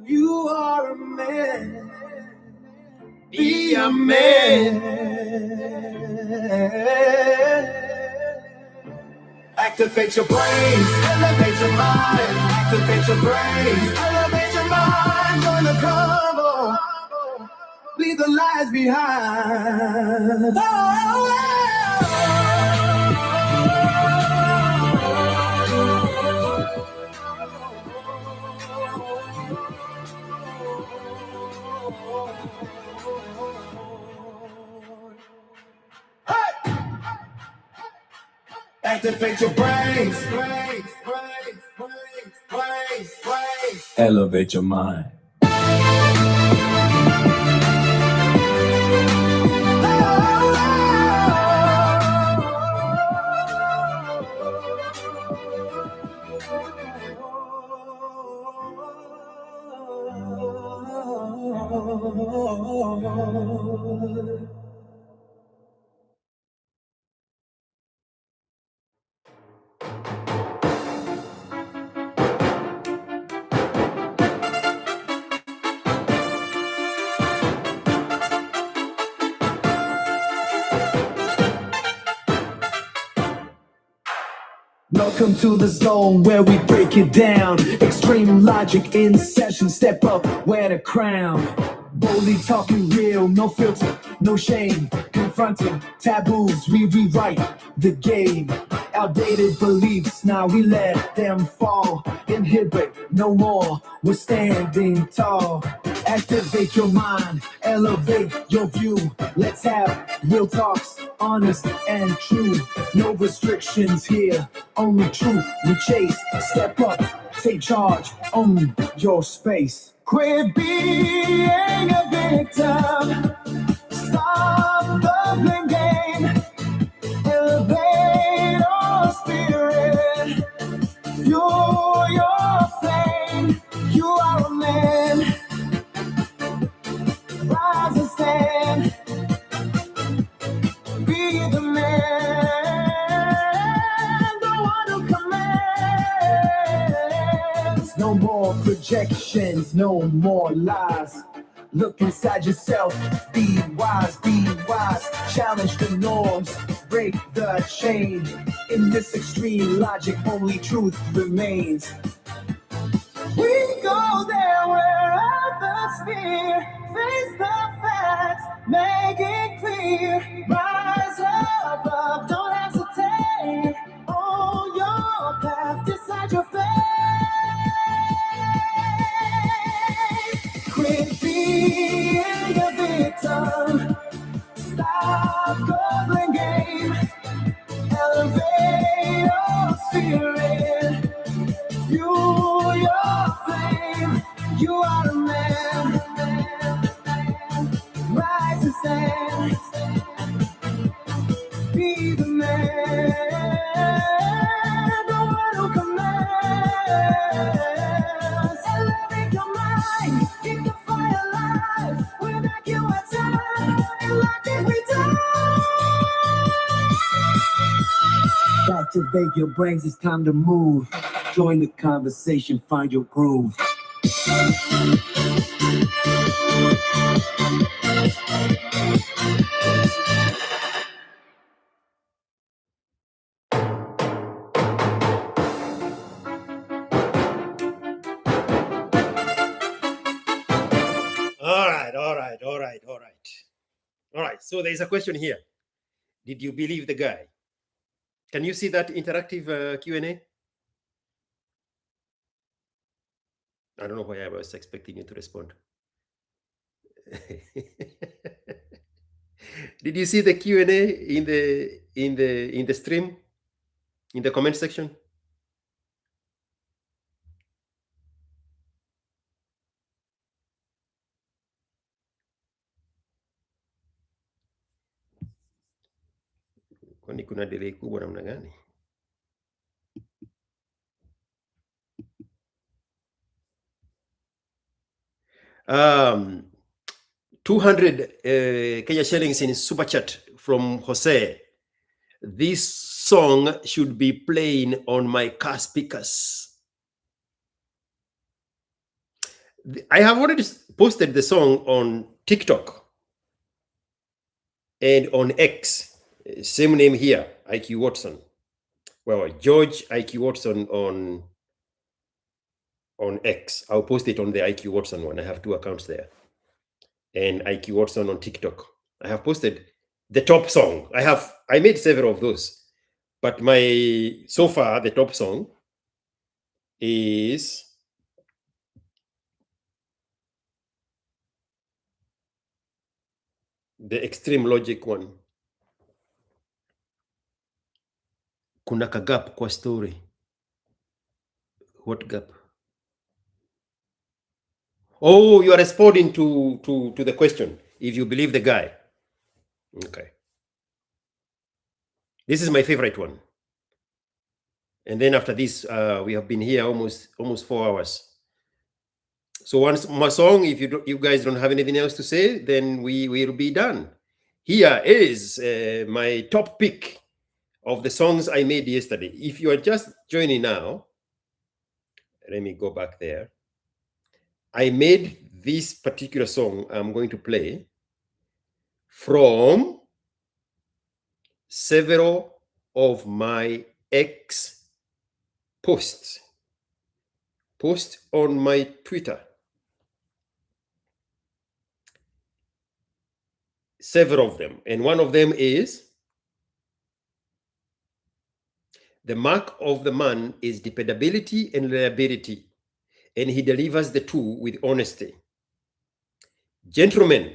You are a man. Be a man. Activate your brains, elevate your mind. Activate your brains, elevate your mind. Join the combo. Leave the lies behind. Activate your brains. Elevate your mind. Welcome to the zone where we break it down. Extreme logic in session. Step up, wear the crown. Boldly talking real, no filter, no shame. Confronting taboos, we rewrite the game. Outdated beliefs, now we let them fall. Inhibit no more, we're standing tall. Activate your mind, elevate your view. Let's have real talks, honest and true. No restrictions here, only truth we chase. Step up, take charge, own your space. Quit being a victim. Stop the blame game. Elevate Fuel your flame. You are a man. Rise and stand. Be the man, the one who commands. No more projections, no more lies. Look inside yourself, be wise, challenge the norms, break the chain. In this extreme logic, only truth remains. We go there where others fear, face the facts, make it clear. Rise above, don't hesitate, own your path, decide your fate. Quit being a victim, stop gobbling game, elevate your spirit, fuel your flame. You are a man, rise and stand, be the man, the one who commands. Elevate your mind, keep the fire alive. Without you at time, and like every time. Activate your brains, it's time to move. Join the conversation, find your groove. All right. So there's a question here. Did you believe the guy? Can you see that interactive Q&A? I don't know why I was expecting you to respond. Did you see the Q&A in the stream, in the comment section? Kwani kuna delay kubwa namna gani? Um, 200 Kenya shillings in super chat from Jose. This song should be playing on my car speakers. I have already posted the song on TikTok and on X. Same name here, IQ Watson. Well, George IQ Watson on X. I'll post it on the IQ Watson one. I have 2 accounts there. And IQ Watson on TikTok. I have posted the top song. I made several of those, but so far the top song is the Extreme Logic one. Kuna kagap kwa story. What gap? Oh, you are responding to the question. If you believe the guy. Okay. This is my favorite one. And then after this, we have been here almost 4 hours. So once more song, if you guys don't have anything else to say, then we will be done. Here is my top pick of the songs I made yesterday. If you are just joining now, let me go back there. I made this particular song I'm going to play from several of my ex posts on my Twitter. Several of them. And one of them is, the mark of the man is dependability and reliability, and he delivers the two with honesty. Gentlemen,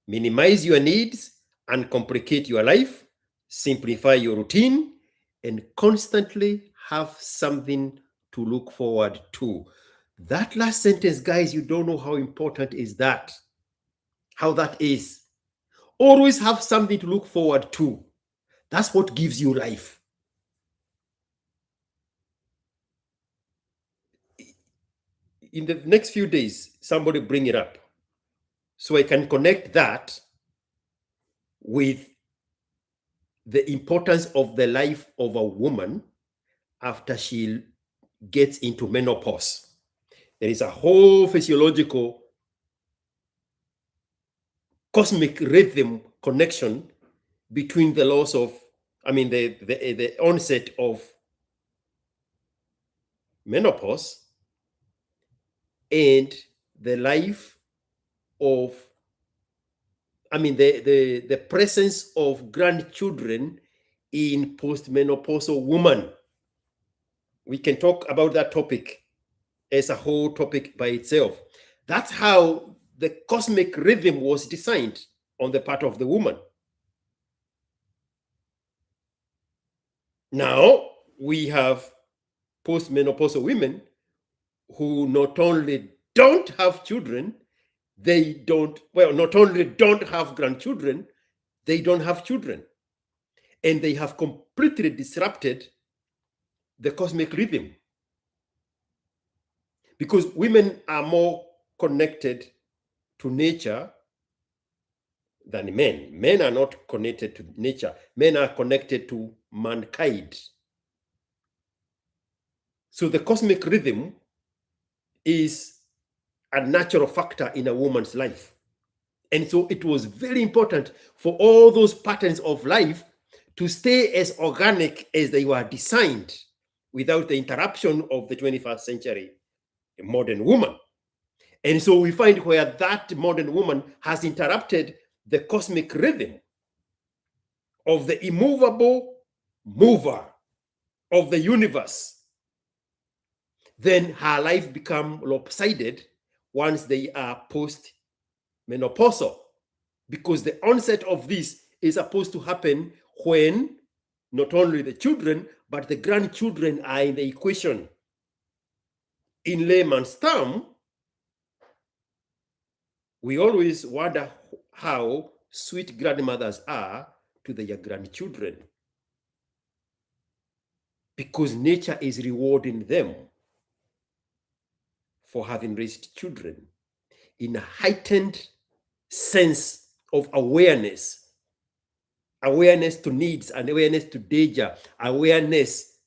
minimize your needs and complicate your life, simplify your routine, and constantly have something to look forward to. That last sentence, guys, you don't know how important is that. How that is. Always have something to look forward to. That's what gives you life. in the next few days, somebody bring it up so I can connect that with the importance of the life of a woman after she gets into menopause. There is a whole physiological cosmic rhythm connection between the loss of, the onset of menopause and the life of, the presence of grandchildren in postmenopausal woman. We can talk about that topic as a whole topic by itself. That's how the cosmic rhythm was designed on the part of the woman. Now we have postmenopausal women who not only don't have children, not only don't have grandchildren, they don't have children. And they have completely disrupted the cosmic rhythm. Because women are more connected to nature than men. Men are not connected to nature. Men are connected to mankind. So the cosmic rhythm is a natural factor in a woman's life. And so it was very important for all those patterns of life to stay as organic as they were designed without the interruption of the 21st century modern woman. And so we find where that modern woman has interrupted the cosmic rhythm of the immovable mover of the universe, then her life becomes lopsided once they are post-menopausal, because the onset of this is supposed to happen when not only the children, but the grandchildren are in the equation. In layman's term, we always wonder how sweet grandmothers are to their grandchildren, because nature is rewarding them for having raised children in a heightened sense of awareness to needs, and awareness to danger, awareness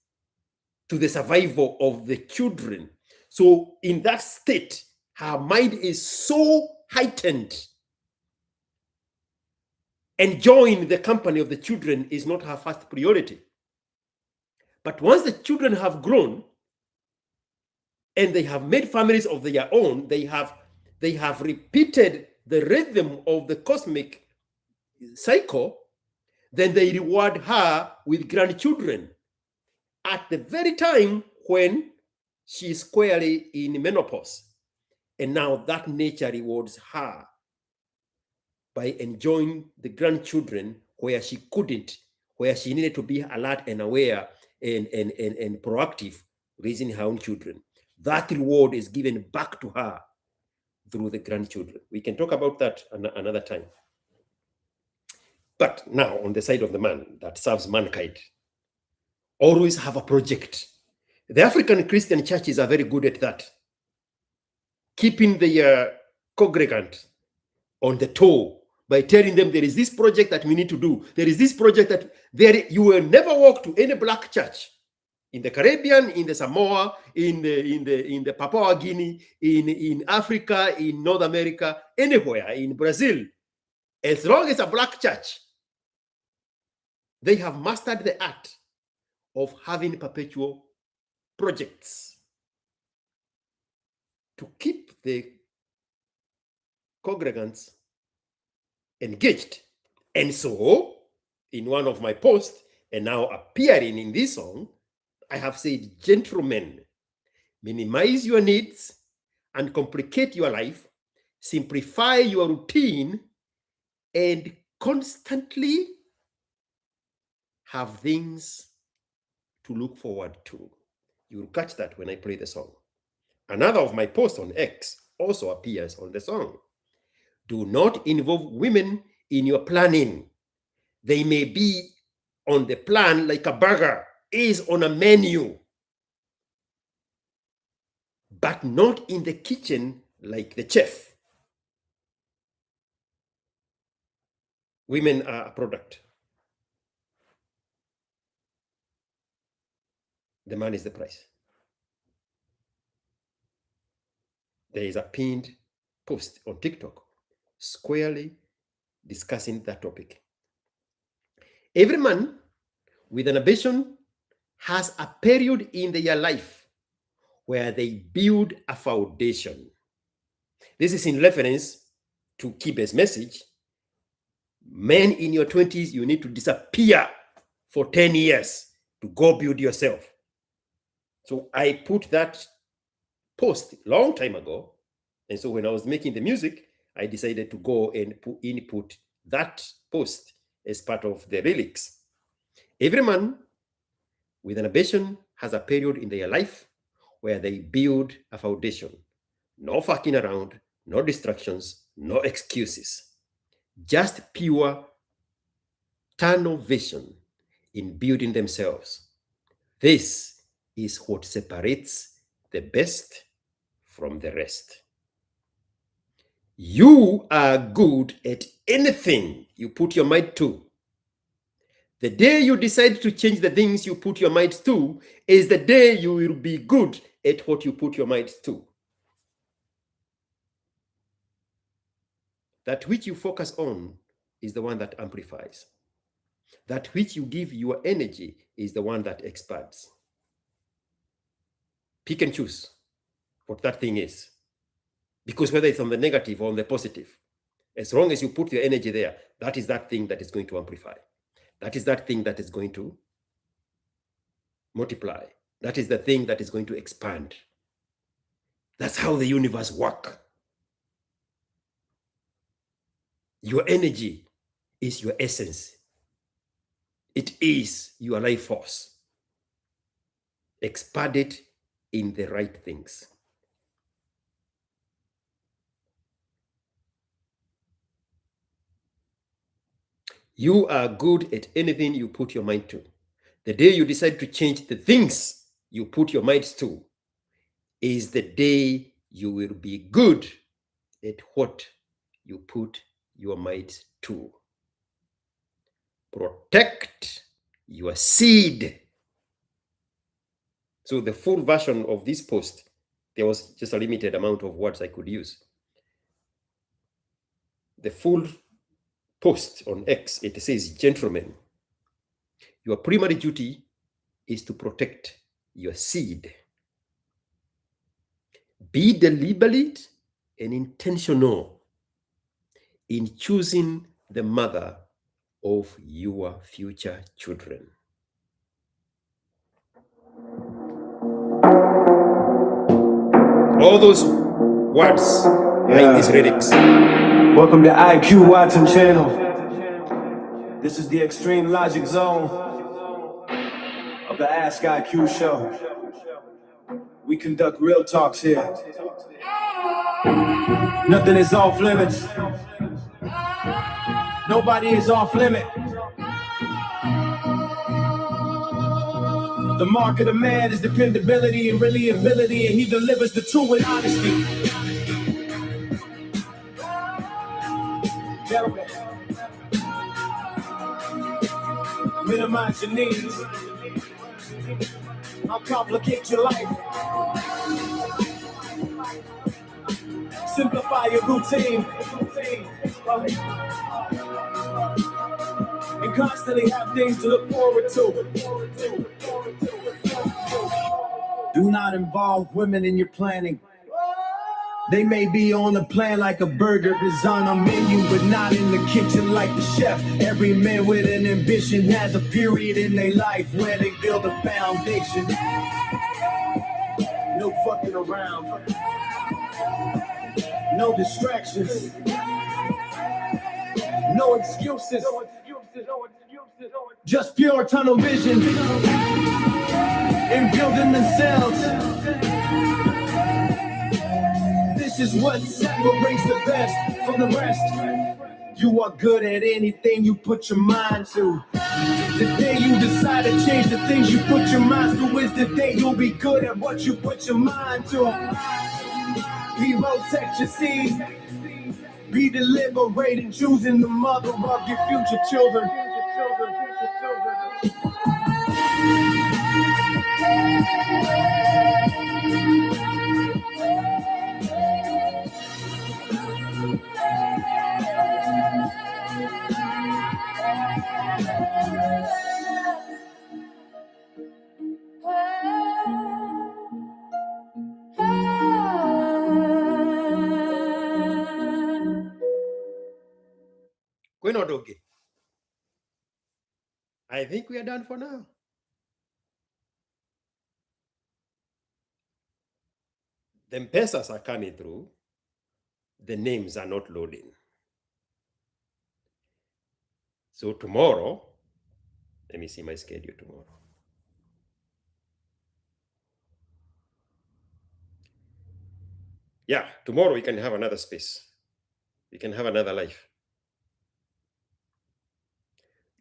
to the survival of the children. So in that state, her mind is so heightened. Enjoying the company of the children is not her first priority. But once the children have grown and they have made families of their own, they have repeated the rhythm of the cosmic cycle, then they reward her with grandchildren at the very time when she is squarely in menopause. And now that nature rewards her by enjoying the grandchildren where she couldn't, where she needed to be alert and aware and proactive, raising her own children. That reward is given back to her through the grandchildren. We can talk about that another time. But now, on the side of the man that serves mankind, always have a project. The African Christian churches are very good at that, keeping the congregant on the toe by telling them there is this project that we need to do. There is this project that you will never walk to any black church in the Caribbean, in the Samoa, in the Papua Guinea, in Africa, in North America, anywhere, in Brazil. As long as a black church, they have mastered the art of having perpetual projects to keep the congregants engaged. And so, in one of my posts, and now appearing in this song, I have said, gentlemen, minimize your needs and complicate your life, simplify your routine, and constantly have things to look forward to. You'll catch that when I play the song. Another of my posts on X also appears on the song. Do not involve women in your planning. They may be on the plan like a burger is on a menu. but not in the kitchen like the chef. Women are a product. The man is the price. There is a pinned post on TikTok squarely discussing that topic. Every man with an ambition has a period in their life where they build a foundation. This is in reference to Kibe's message. Men in your 20s, you need to disappear for 10 years to go build yourself. So I put that post a long time ago. And so when I was making the music, I decided to go and input that post as part of the lyrics. Every man with an ambition has a period in their life where they build a foundation. No fucking around, no distractions, no excuses. Just pure tunnel vision in building themselves. This is what separates the best from the rest. You are good at anything you put your mind to. The day you decide to change the things you put your mind to is the day you will be good at what you put your mind to. That which you focus on is the one that amplifies. That which you give your energy is the one that expands. Pick and choose what that thing is. Because whether it's on the negative or on the positive, as long as you put your energy there, that is that thing that is going to amplify. That is that thing that is going to multiply. That is the thing that is going to expand. That's how the universe works. Your energy is your essence. It is your life force. Expand it in the right things. You are good at anything you put your mind to. The day you decide to change the things you put your mind to is the day you will be good at what you put your mind to. Protect your seed. So the full version of this post, there was just a limited amount of words I could use. The full post on X, it says, gentlemen, your primary duty is to protect your seed. Be deliberate and intentional in choosing the mother of your future children. All those words are in these lyrics. Welcome to IQ Watson channel. This is the extreme logic zone of the Ask IQ show. We conduct real talks here. Nothing is off limits. Nobody is off limit. The mark of the man is dependability and really ability, and he delivers the truth with honesty. Gentlemen, minimize your needs. Uncomplicate your life. Simplify your routine. And constantly have things to look forward to. Do not involve women in your planning. They may be on the plan like a burger is on a menu, but not in the kitchen like the chef. Every man with an ambition has a period in their life where they build a foundation. No fucking around. No distractions. No excuses. Just pure tunnel vision. In building themselves. This is what separates the best from the rest. You are good at anything you put your mind to. The day you decide to change the things you put your mind to is the day you'll be good at what you put your mind to. Be protect your seed. Be deliberating, choosing the mother of your future children. Kwenodoge. I think we are done for now. The M-Pesas are coming through. The names are not loading. So tomorrow, let me see my schedule tomorrow. Yeah, tomorrow we can have another space. We can have another life.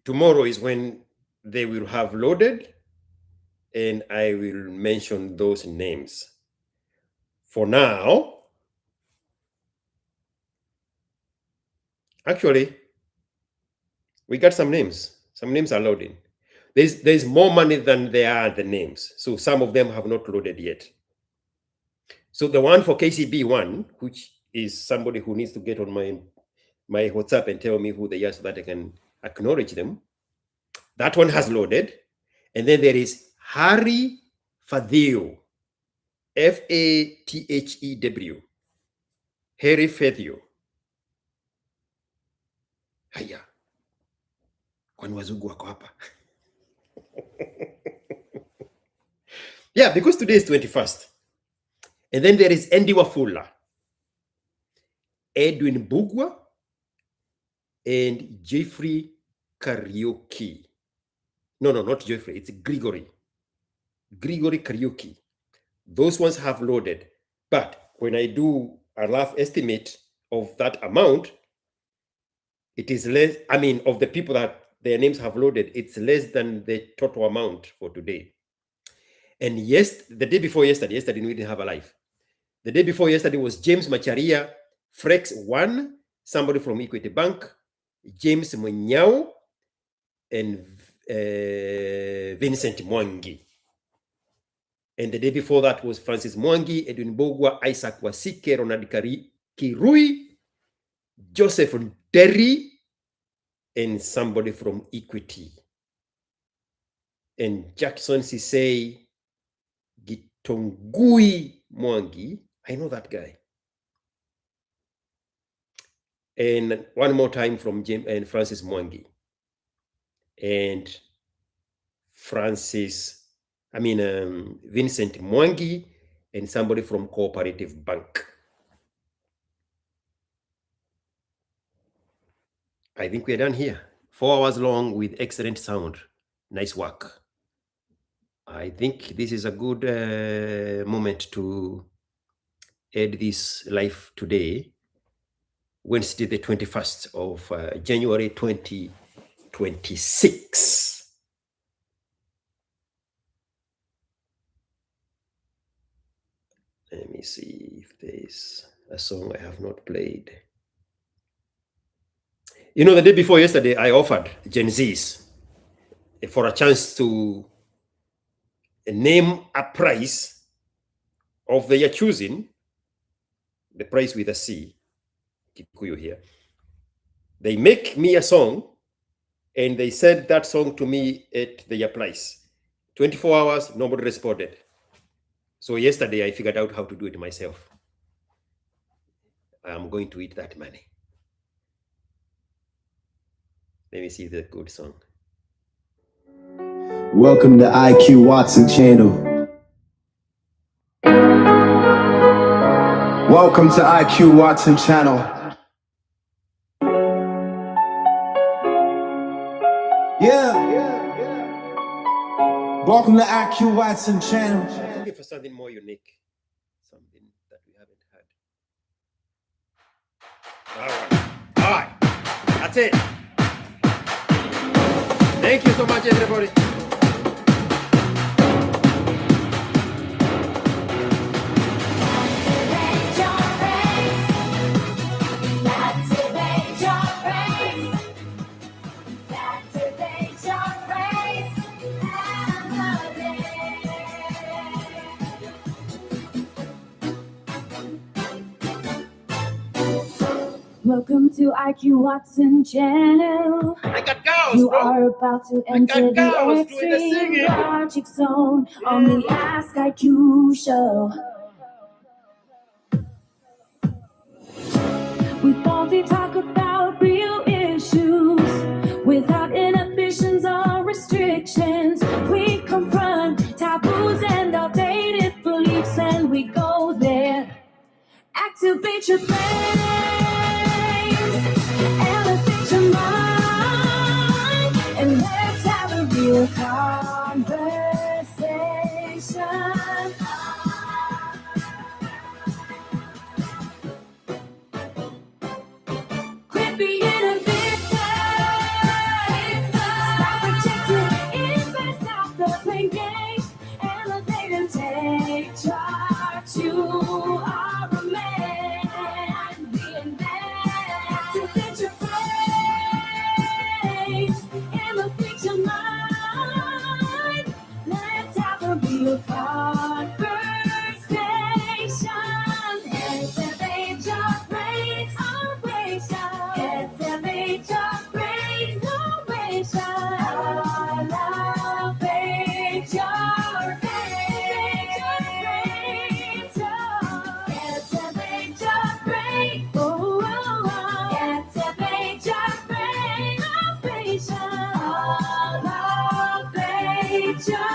Tomorrow is when they will have loaded, and I will mention those names. For now, actually, we got some names. Some names are loading. There's more money than there are the names. So some of them have not loaded yet. So the one for KCB1, which is somebody who needs to get on my WhatsApp and tell me who they are so that I can acknowledge them. That one has loaded. And then there is Harry Fathew, Fathew, Harry Fathew. Haya, kwani wazungu wako hapa? Yeah, because today is 21st. And then there is Andy Wafula, Edwin Bugwa, and Jeffrey Karaoke. No, not Jeffrey, it's Grigory Karaoke. Those ones have loaded. But when I do a rough estimate of that amount, it is less, I mean, of the people that their names have loaded, it's less than the total amount for today. And yes, the day before yesterday we didn't have a live. The day before yesterday was James Macharia, Frex 1, somebody from Equity Bank, James Munyao, and Vincent Mwangi. And the day before that was Francis Mwangi, Edwin Bogwa, Isaac Wasike, Ronald Kirui, Joseph Derry, and somebody from Equity. And Jackson Sisei, Gitongui Mwangi, I know that guy. And one more time from Jim and Francis Mwangi. And Vincent Mwangi, and somebody from Cooperative Bank. I think we're done here. 4 hours long with excellent sound. Nice work. I think this is a good moment to end this live today, Wednesday, the 21st of January 2026. Let me see if there's a song I have not played. You know, the day before yesterday, I offered Gen Zs for a chance to name a price of their choosing, the price with a C, Kikuyu here. They make me a song, and they send that song to me at their price. 24 hours, nobody responded. So yesterday, I figured out how to do it myself. I'm going to eat that money. Let me see the good song. Welcome to IQ Watson channel. Welcome to IQ Watson channel. Yeah. Welcome to IQ Watson channel. I'm looking for something more unique, something that we haven't had. All right. That's it. Thank you so much, everybody. Welcome to IQ Watson channel. I got cows, You bro. are about to enter got cows the doing the extreme singing. logic zone on the Ask IQ show. We boldly talk about real issues without inhibitions or restrictions. We confront taboos and outdated beliefs, and we go there. Activate your brains, elevate your mind, and let's have a real conversation. Quit being a victim. Stop rejecting, invest out the pain game. Elevate and take charge. You are a man. Be a man. Activate your brains. Elevate your mind. Let's have a real conversation. Activate your brains. Activate your brains. Elevate your brains. Activate your brains. Oh, activate your brains. Elevate your